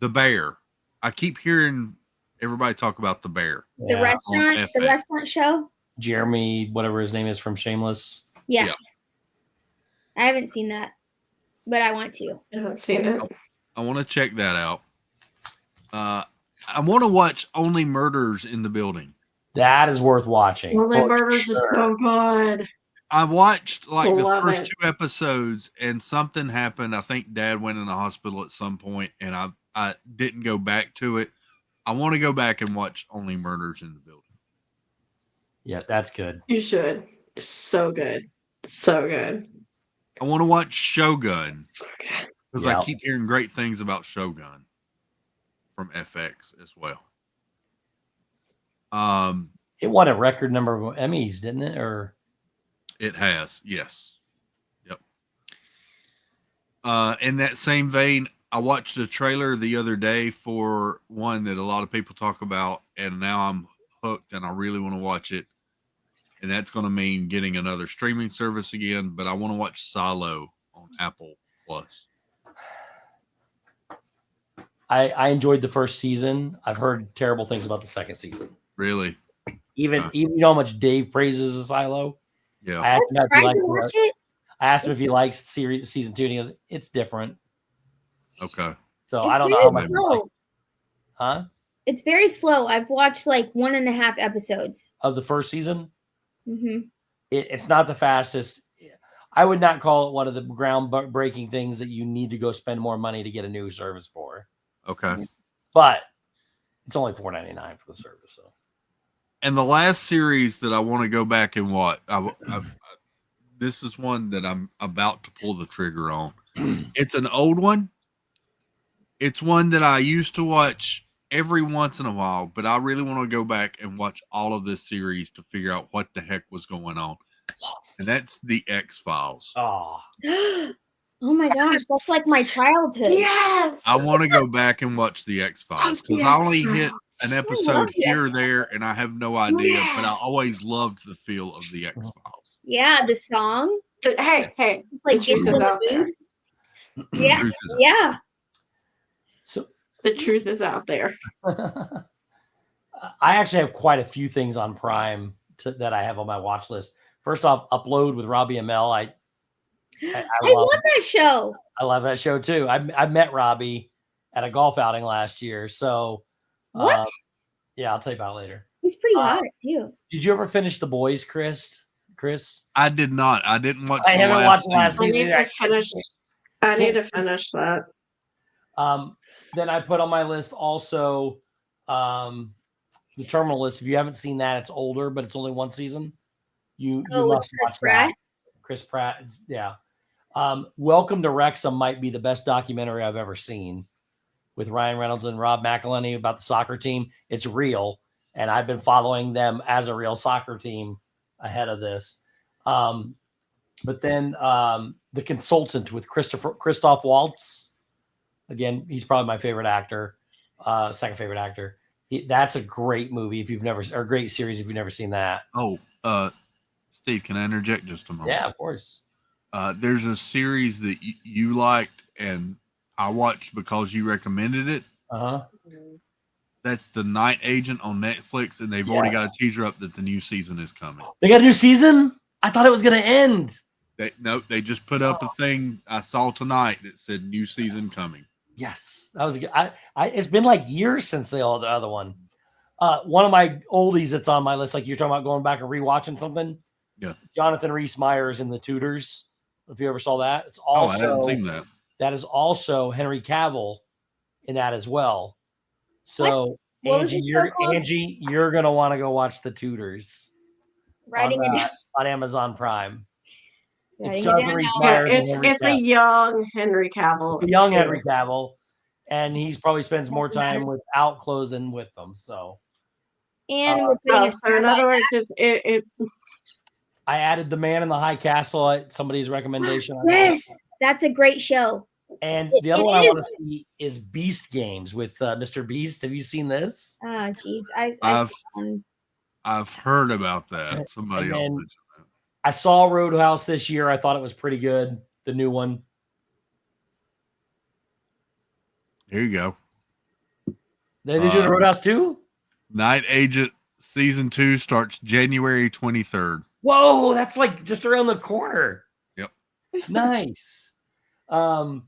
The Bear. I keep hearing everybody talk about The Bear. The restaurant show? Jeremy, whatever his name is from Shameless. Yeah. I haven't seen that, but I want to. I haven't seen it. I want to check that out. I want to watch Only Murders in the Building. That is worth watching. Only Murders is so good. I watched like the Love first it. 2 episodes and something happened. I think Dad went in the hospital at some point and I didn't go back to it. I want to go back and watch Only Murders in the Building. Yeah, that's good. You should. It's so good. So good. I want to watch Shogun because Yeah. I keep hearing great things about Shogun from FX as well. It won a record number of Emmys, didn't it? Or it has, yes. Yep. In that same vein, I watched a trailer the other day for one that a lot of people talk about, and now I'm hooked and I really want to watch it. And that's going to mean getting another streaming service again, but I want to watch Silo on Apple Plus. I enjoyed the first season. I've heard terrible things about the second season. Really? Even you know how much Dave praises the Silo. Yeah. I asked him if he liked watch it. I asked him if he likes season 2, and he goes, "It's different." Okay. So It's I don't know very how much. slow. Huh? It's very slow. I've watched like 1.5 episodes. Of the first season, Mm-hmm. it's not the fastest. I would not call it one of the groundbreaking things that you need to go spend more money to get a new service for. Okay. But it's only $4.99 for the service. So. And the last series that I want to go back and watch, this is one that I'm about to pull the trigger on. It's an old one. It's one that I used to watch every once in a while, but I really want to go back and watch all of this series to figure out what the heck was going on. And that's the X-Files. Oh. Oh my gosh, that's like my childhood. Yes. I want to go back and watch the X-Files because I only hit an episode here or there, and I have no idea, but I always loved the feel of the X-Files. Yeah, the song. Hey, It's like the truth Get is in out the there. Mood. Yeah, Truth is out. yeah. So The truth is out there. I actually have quite a few things on Prime that I have on my watch list. First off, Upload with Robbie Amell. I love that show. I love that show too. I met Robbie at a golf outing last year. So What? Yeah, I'll tell you about it later. He's pretty hot too. Did you ever finish The Boys, Chris? I did not. I didn't watch. I haven't watched the last I season. need to finish. I need to finish that. Then I put on my list also the Terminal List. If you haven't seen that, it's older, but it's only one season. You must watch that. Chris Pratt. Yeah. Welcome to Wrexham might be the best documentary I've ever seen, with Ryan Reynolds and Rob McElhenney about the soccer team. It's real, and I've been following them as a real soccer team ahead of this. But then The Consultant with Christoph Waltz. Again, he's probably my favorite actor, second favorite actor. That's a great movie if you've never, or a great series if you've never seen that. Oh, Steve, can I interject just a moment? Yeah, of course. There's a series that you liked and I watched because you recommended it. That's The Night Agent on Netflix, and they've already got a teaser up that the new season is coming. They got a new season? I thought it was going to end. They just put up a thing I saw tonight that said new season coming. Yes, that was good. It's been like years since the other one. One of my oldies that's on my list, like you're talking about going back and rewatching something. Yeah, Jonathan Rhys-Meyers in The Tudors. If you ever saw that, it's also I haven't seen that. That is also Henry Cavill in that as well. So Angie, you're gonna want to go watch The Tudors. Writing it down on Amazon Prime. Writing It's Jonathan Rhys-Meyers. It's a young Henry Cavill. A young Henry Cavill, and he's probably spends more time without clothes than with them. So, and we're putting so in other words, I added The Man in the High Castle at somebody's recommendation. Yes, that's a great show. And the other one I want to see is Beast Games with Mr. Beast. Have you seen this? Oh, geez. I've heard about that. Somebody else mentioned that. I saw Roadhouse this year. I thought it was pretty good. The new one. Here you go. They do Roadhouse too? Night Agent season 2 starts January 23rd. Whoa, that's like just around the corner. Yep. Nice. I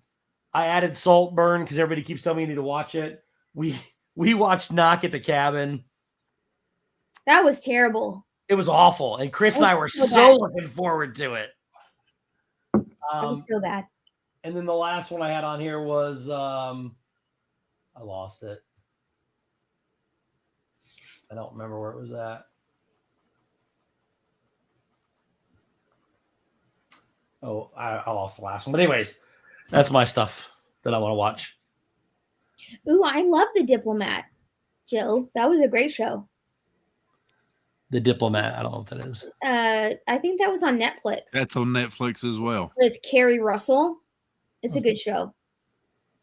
added Saltburn because everybody keeps telling me you need to watch it. We watched Knock at the Cabin. That was terrible. It was awful. And Chris and I were so looking forward to it. It was so bad. And then the last one I had on here was I lost it. I don't remember where it was at. Oh, I lost the last one. But anyways, that's my stuff that I want to watch. Ooh, I love The Diplomat, Jill. That was a great show. The Diplomat. I don't know what that is. I think that was on Netflix. That's on Netflix as well. With Carrie Russell. It's a good show.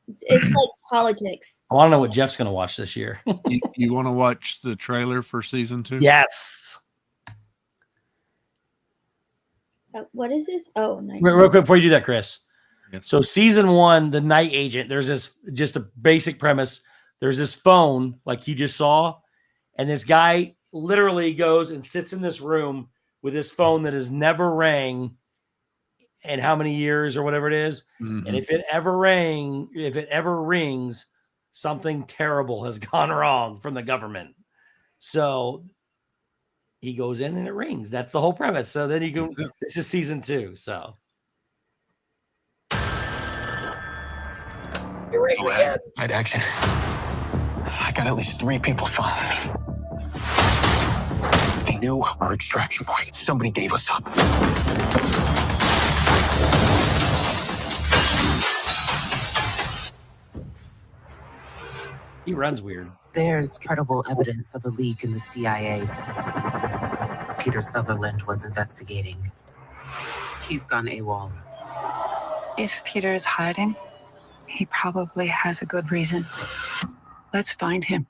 It's like politics. I want to know what Jeff's going to watch this year. you want to watch the trailer for season 2? Yes. What is this? Oh, nice. Real quick before you do that, Chris. Yes. So season 1, The Night Agent, there's this, just a basic premise. There's this phone like you just saw, and this guy literally goes and sits in this room with this phone that has never rang in how many years or whatever it is. Mm-hmm. And if it ever rings, something terrible has gone wrong from the government. So he goes in and it rings. That's the whole premise. So then you go, this is season 2. So Night action. I got at least 3 people following me. They knew our extraction point. Somebody gave us up. He runs weird. There's credible evidence of a leak in the CIA. Peter Sutherland was investigating. He's gone AWOL. If Peter's hiding, he probably has a good reason. Let's find him.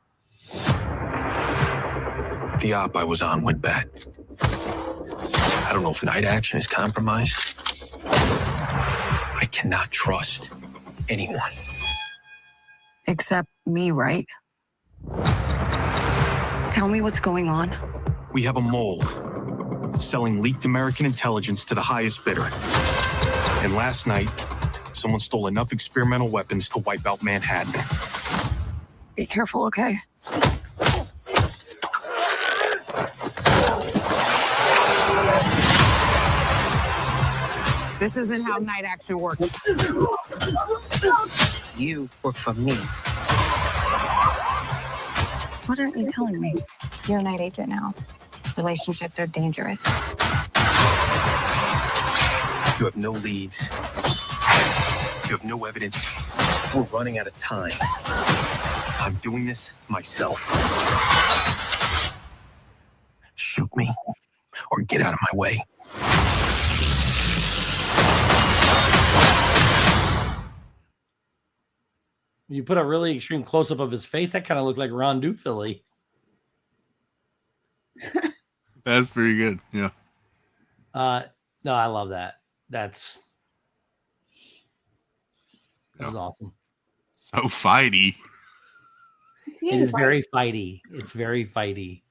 The op I was on went bad. I don't know if night action is compromised. I cannot trust anyone. Except me, right? Tell me what's going on. We have a mole selling leaked American intelligence to the highest bidder. And last night, someone stole enough experimental weapons to wipe out Manhattan. Be careful, okay? This isn't how night action works. You work for me. What aren't you telling me? You're a night agent now. Relationships are dangerous. You have no leads. You have no evidence. We're running out of time. I'm doing this myself. Shoot me or get out of my way. You put a really extreme close up of his face. That kind of looked like Ron Dufilly. That's pretty good. Yeah. No, I love that. That was awesome. So fighty. It is very fighty. It's very fighty.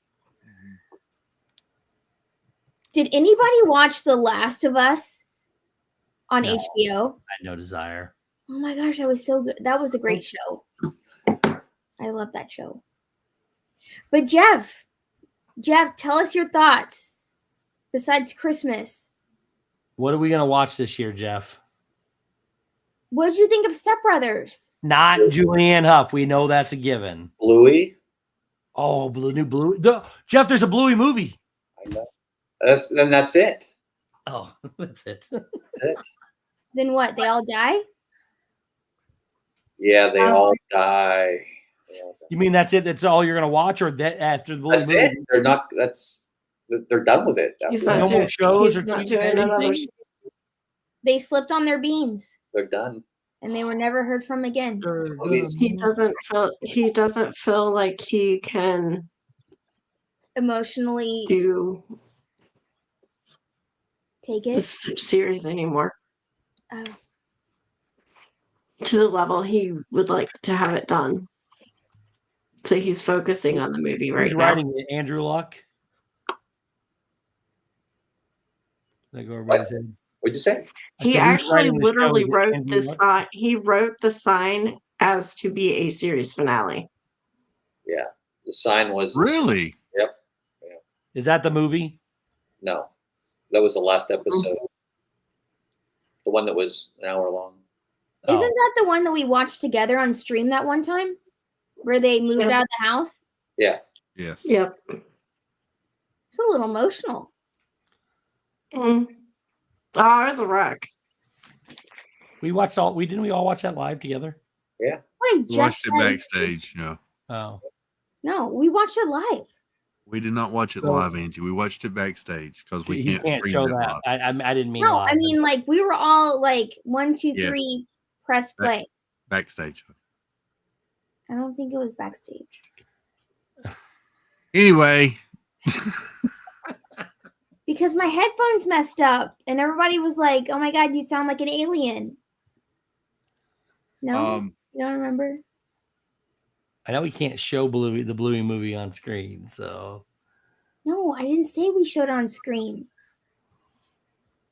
Did anybody watch The Last of Us on No. HBO? I had no desire. Oh my gosh, that was so good. That was a great show. I love that show. But Jeff, tell us your thoughts besides Christmas. What are we going to watch this year, Jeff? What did you think of Step Brothers? Not Julianne Hough. We know that's a given. Bluey. Oh, new Bluey. Jeff, there's a Bluey movie. I know. That's it. Oh, that's it. That's it. Then what? They all die? Yeah, they all die. You mean that's it? That's all you're going to watch, or that after the Bluey That's movie? it. They're not. They're done with it. He's After not No that. more doing, shows he's or not TV doing another. anything? They slipped on their beans They're done. and they were never heard from again. He doesn't feel like he can Emotionally do take this it. series anymore Oh. to the level he would like to have it done. So he's focusing on the movie right Who's now. writing it? Andrew Luck? That go over What? his head. What'd you say? He Who's actually writing the show? literally Is it wrote Andrew the Luck? sign. He wrote the sign as to be a series finale. Yeah, the sign was Really? Yep. Is that the movie? No, that was the last episode. The one that was an hour long. Oh. Isn't that the one that we watched together on stream that one time? Where they moved Yeah. out of the house? Yeah. Yes. Yep. It's a little emotional. Mm. Oh, it was a wreck. We watched all. Didn't we all watch that live together? Yeah. What We did watched it Jeff say? backstage. Yeah. Oh, No, we watched it live. We did not watch it So- live, Angie. We watched it backstage because we he can't, can't stream show that that. live. I didn't mean No, live. I mean like we were all like 1, 2, Yes. 3, press play. Backstage. I don't think it was backstage. Anyway, Because my headphones messed up and everybody was like, oh my God, you sound like an alien. No? You don't remember? I know we can't show the Bluey movie on screen, so No, I didn't say we showed it on screen.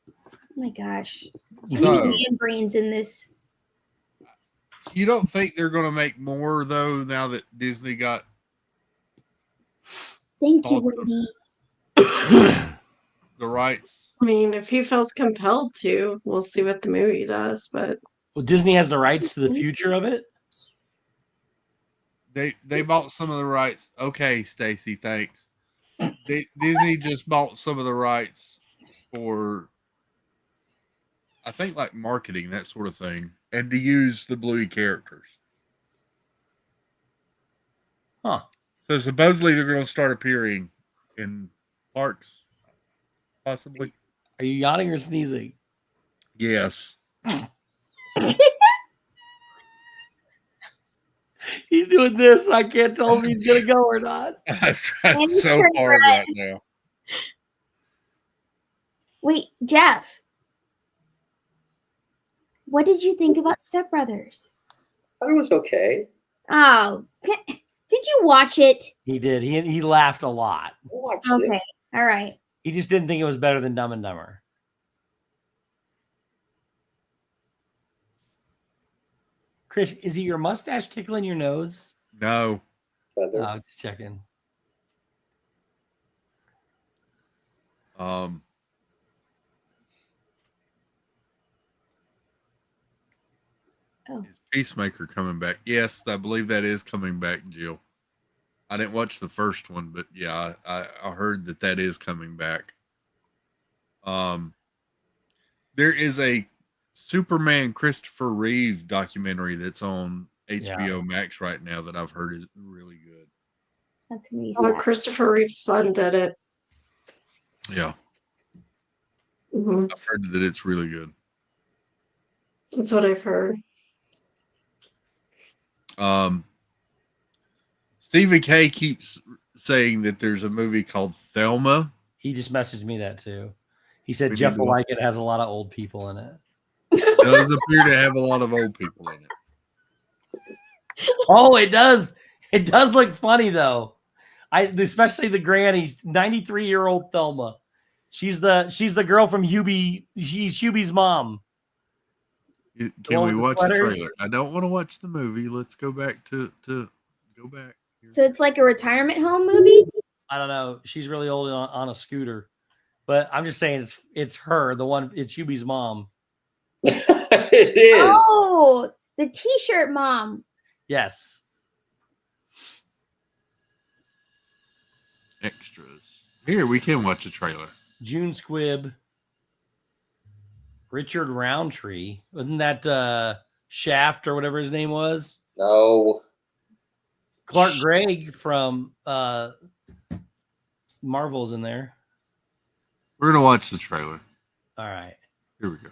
Oh my gosh. Too So- many man brains in this. you don't think they're going to make more though now that Disney got Thank you, Talk- Wendy. the rights? I mean, if he feels compelled to, we'll see what the movie does. But well, Disney has the rights to the future of it. They bought some of the rights. Okay, Stacy, thanks. Disney just bought some of the rights for, I think, like marketing, that sort of thing, and to use the Bluey characters. Huh. So supposedly they're going to start appearing in parks, possibly. Are you yawning or sneezing? Yes. He's doing this. I can't tell if he's gonna go or not. I'm trying so hard right now. Wait, Jeff. What did you think about Step Brothers? I thought it was okay. Oh, did you watch it? He did. He laughed a lot. I watched Okay, it. all right. He just didn't think it was better than Dumb and Dumber. Chris, is it your mustache tickling your nose? No. Oh, just checking. Is Peacemaker coming back? Yes, I believe that is coming back, Jill. I didn't watch the first one, but yeah, I heard that is coming back. There is a Superman Christopher Reeve documentary that's on HBO Max right now that I've heard is really good. That's gonna be Oh, sad. Christopher Reeve's son did it. Yeah. Mhm. I've heard that it's really good. That's what I've heard. Stephen K keeps saying that there's a movie called Thelma. He just messaged me that too. He said We Jeff need to will watch- like it. Has a lot of old people in it. It does appear to have a lot of old people in it. Oh, it does. It does look funny though. Especially the granny, 93-year-old Thelma. She's the girl from Hubie. She's Hubie's mom. Can we watch the sweaters? trailer? I don't want to watch the movie. Let's go back to go back. So it's like a retirement home movie? I don't know. She's really old on a scooter, but I'm just saying it's her, the one. It's Hubie's mom. It is. Oh, the T-shirt mom. Yes. Extras. Here, we can watch a trailer. June Squibb. Richard Roundtree. Wasn't that Shaft or whatever his name was? No. Clark Gregg from Marvel's in there. We're gonna watch the trailer. All right. Here we go.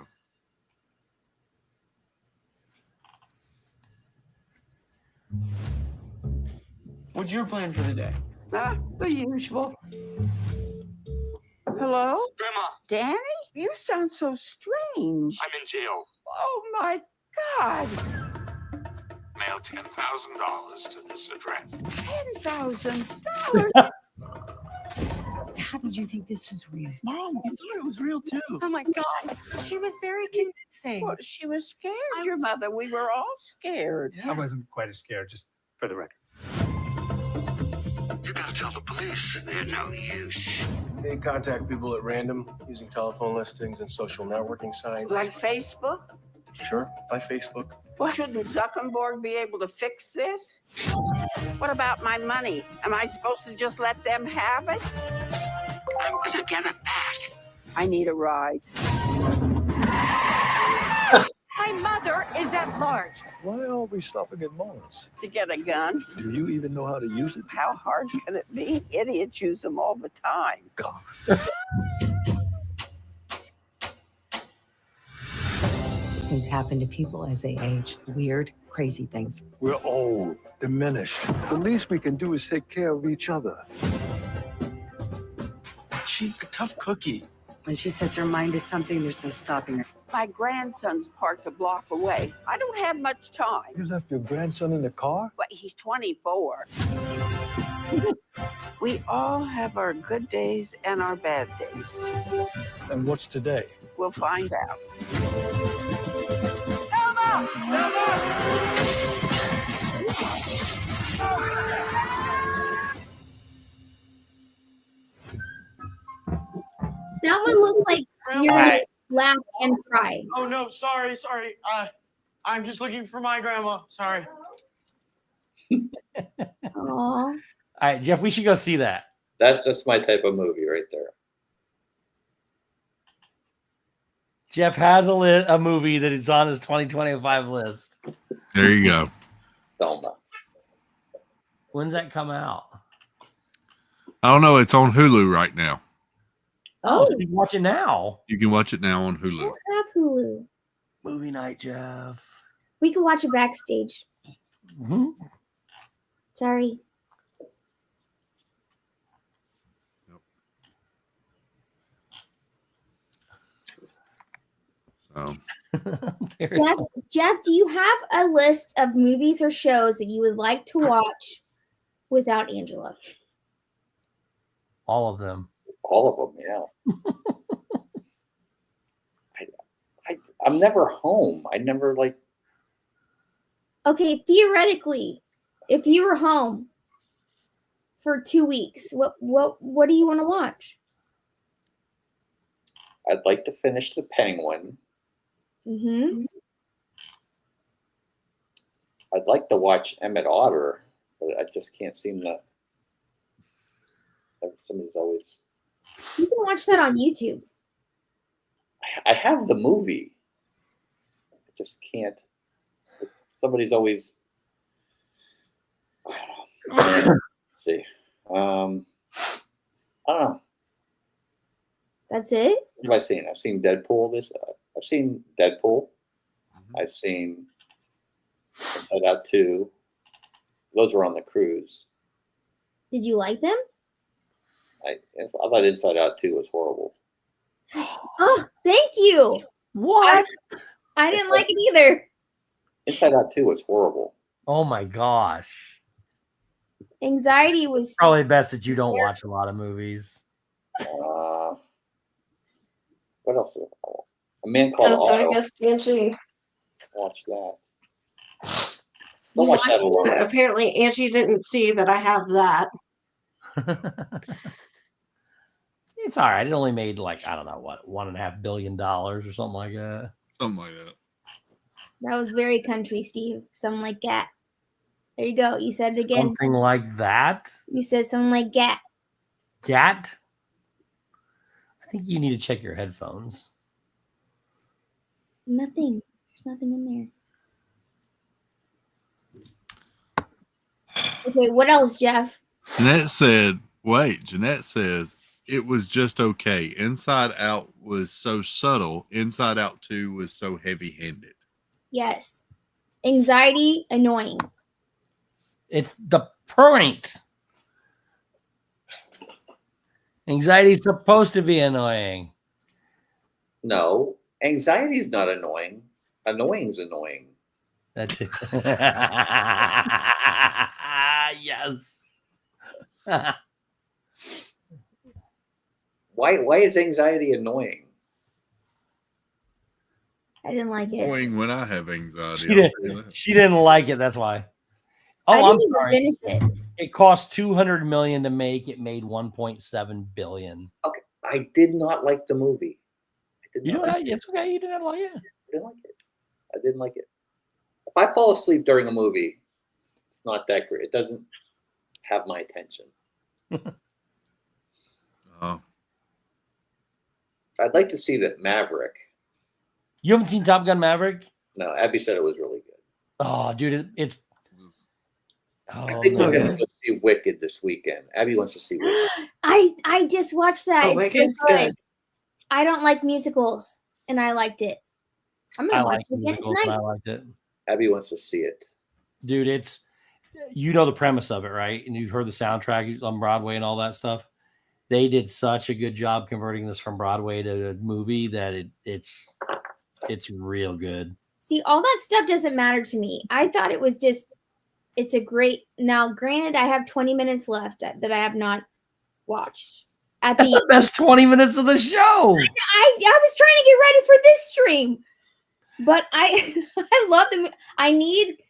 What's your plan for the day? The usual. Hello? Grandma. Danny? You sound so strange. I'm in jail. Oh my God. Mail $10,000 to this address. $10,000? How did you think this was real? Mom, you thought it was real too. Oh my God. She was very convincing. Well, she was scared, your mother. We were all scared. I wasn't quite as scared, just for the record. You gotta tell the police. They're no use. They contact people at random using telephone listings and social networking sites. Like Facebook? Sure, by Facebook. Well, shouldn't Zuckerberg be able to fix this? What about my money? Am I supposed to just let them have it? I'm gonna get it back. I need a ride. My mother is at large. Why are we stopping at malls? To get a gun. Do you even know how to use it? How hard can it be? Idiots use them all the time. Things happen to people as they age. Weird, crazy things. We're old, diminished. The least we can do is take care of each other. She's a tough cookie. When she sets her mind to something, there's no stopping her. My grandson's parked a block away. I don't have much time. You left your grandson in the car? But he's 24. We all have our good days and our bad days. And what's today? We'll find out. That one looks like you're gonna laugh and cry. Oh no, sorry. I'm just looking for my grandma. Sorry. Aww. All right, Jeff, we should go see that. That's my type of movie right there. Jeff has a movie that is on his 2025 list. There you go. Thelma. When's that come out? I don't know. It's on Hulu right now. Oh, so you can watch it now. You can watch it now on I Hulu. don't have Hulu. Movie night, Jeff. We can watch it backstage. Mm-hmm. Sorry. So. Jeff, do you have a list of movies or shows that you would like to watch without Angela? All of them. All of them, yeah. I'm never home. I never like. Okay, theoretically, if you were home for 2 weeks, what do you want to watch? I'd like to finish The Penguin. Mm-hmm. I'd like to watch Emmett Otter, but I just can't seem to. Somebody's always. You can watch that on YouTube. I have the movie. I just can't. Somebody's always. I don't know. Let's see. I don't know. That's it? What have I seen? I've seen Deadpool. I've seen Deadpool. I've seen Inside Out 2. Those were on the cruise. Did you like them? I thought Inside Out 2 was horrible. Oh, thank you. What? I didn't like it either. Inside Out 2 was horrible. Oh my gosh. Anxiety was Probably best that you don't watch a lot of movies. What else? A Man Called Otto. I guess Angie. Watch that. Don't watch that alone. Apparently, Angie didn't see that I have that. It's all right. It only made like, I don't know what, $1.5 billion or something like that. Something like that. That was very country, Steve. Something like that. There you go. You said it again. Something like that. You said something like that. Gat. I think you need to check your headphones. Nothing. There's nothing in there. Okay, what else, Jeff? Jeanette says it was just okay. Inside Out was so subtle. Inside Out 2 was so heavy-handed. Yes. Anxiety, annoying. It's the point. Anxiety is supposed to be annoying. No, anxiety is not annoying. Annoying's annoying. That's it. Yes. Why is anxiety annoying? I didn't like it. Annoying when I have anxiety. She didn't like it. That's why. Oh, I I'm didn't sorry. even finish it. It cost $200 million to make. It made $1.7 billion. Okay, I did not like the movie. You know what? It's okay. You didn't like it. I didn't like it. I didn't like it. If I fall asleep during a movie, it's not that great. It doesn't have my attention. Oh. I'd like to see that Maverick. You haven't seen Top Gun Maverick? No, Abby said it was really good. Oh, dude, it's. I think we're going to go see Wicked this weekend. Abby wants to see Wicked. I just watched that. Oh, It's Wicked's so good. good. I don't like musicals, and I liked it. I'm gonna watch it again musicals, and tonight. I liked it. Abby wants to see it. Dude, it's. You know the premise of it, right? And you've heard the soundtrack on Broadway and all that stuff. They did such a good job converting this from Broadway to a movie that it's real good. See, all that stuff doesn't matter to me. I thought it was just. It's a great. Now, granted, I have 20 minutes left that I have not watched. At That's the best 20 minutes of the show. I was trying to get ready for this stream, but I love them. I need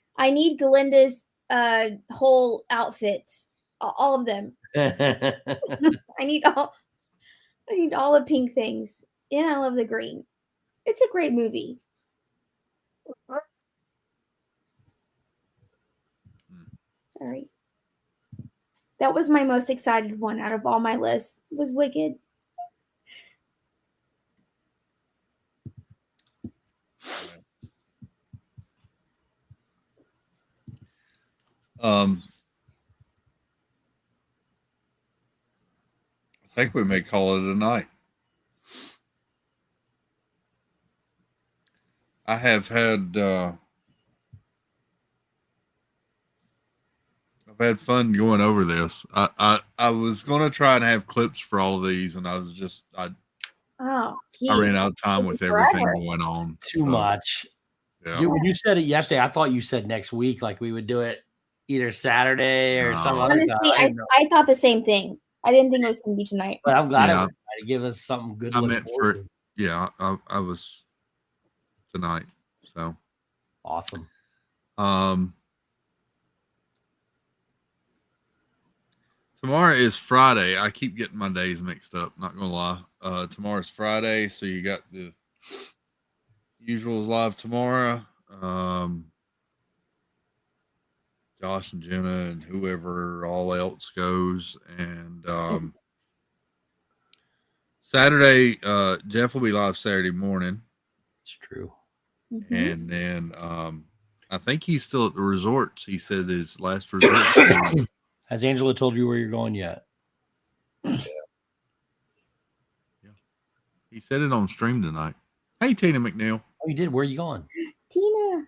Galinda's whole outfits, all of them. I need all the pink things, and I love the green. It's a great movie. Sorry. That was my most excited one out of all my lists. Was Wicked. I think we may call it a night. I have had I've had fun going over this. I was going to try and have clips for all of these, and I was just I ran out of time with everything going on. Too much. Yeah. Dude, when you said it yesterday, I thought you said next week, like we would do it either Saturday or something. Honestly, I thought the same thing. I didn't think it was going to be tonight. But I'm glad Yeah. it was to give us something good. I to look meant forward for to. yeah. I was tonight. So Awesome. Tomorrow is Friday. I keep getting my days mixed up, not gonna lie. Tomorrow's Friday, so you got the usuals live tomorrow. Josh and Jenna and whoever all else goes. And Saturday, Jeff will be live Saturday morning. It's true. Mm-hmm. And then I think he's still at the resorts. He said his last resort. Has Angela told you where you're going yet? He said it on stream tonight. Hey, Tina McNeil. Oh, you did? Where are you going? Tina.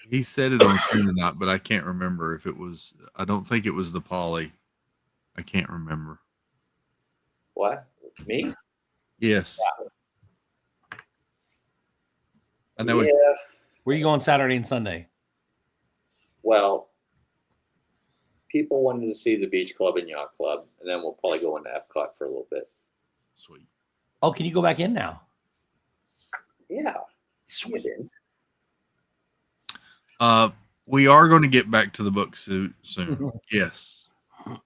He said it on stream tonight, but I can't remember if it was. I don't think it was the Poly. I can't remember. What? Me? Yes. I know. Yeah. Where are you going Saturday and Sunday? Well, people wanted to see the Beach Club and Yacht Club, and then we'll probably go into Epcot for a little bit. Sweet. Oh, can you go back in now? Yeah. Sweet. We are going to get back to the book soon. Yes.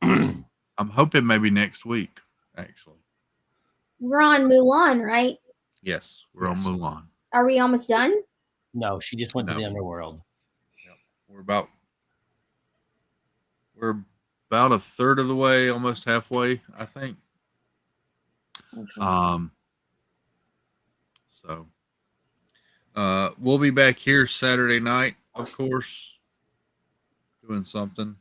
I'm hoping maybe next week, actually. We're on Mulan, right? Yes, we're on Mulan. Are we almost done? No, she just went to the underworld. We're about a third of the way, almost halfway, I think. Okay. So we'll be back here Saturday night, of course, doing something.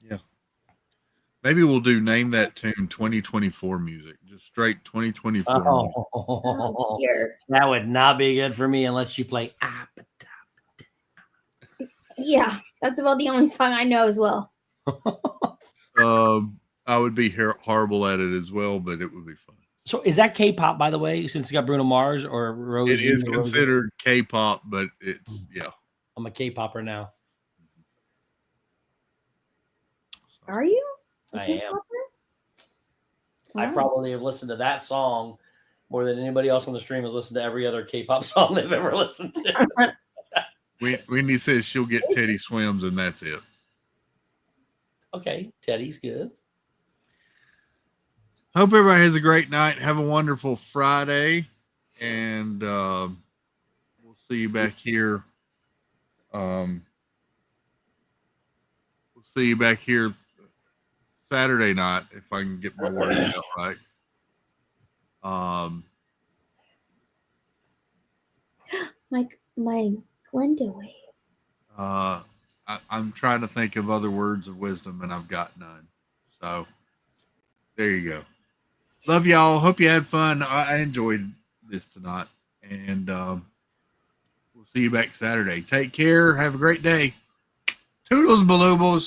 Yeah. Maybe we'll do Name That Tune 2024 music. Just straight 2024 music. Oh, that would not be good for me unless you play. Yeah, that's about the only song I know as well. I would be horrible at it as well, but it would be fun. So is that K-pop, by the way, since it's got Bruno Mars or Rose? It is considered K-pop, but it's, yeah. I'm a K-popper now. Are you? I am. I probably have listened to that song more than anybody else on the stream has listened to every other K-pop song they've ever listened to. Wendy says she'll get Teddy Swims, and that's it. Okay, Teddy's good. Hope everybody has a great night. Have a wonderful Friday, and we'll see you back here. We'll see you back here Saturday night if I can get my words out right. My Glenda wave. I'm trying to think of other words of wisdom, and I've got none. So there you go. Love y'all. Hope you had fun. I enjoyed this tonight, and we'll see you back Saturday. Take care. Have a great day. Toodles, Baloobles.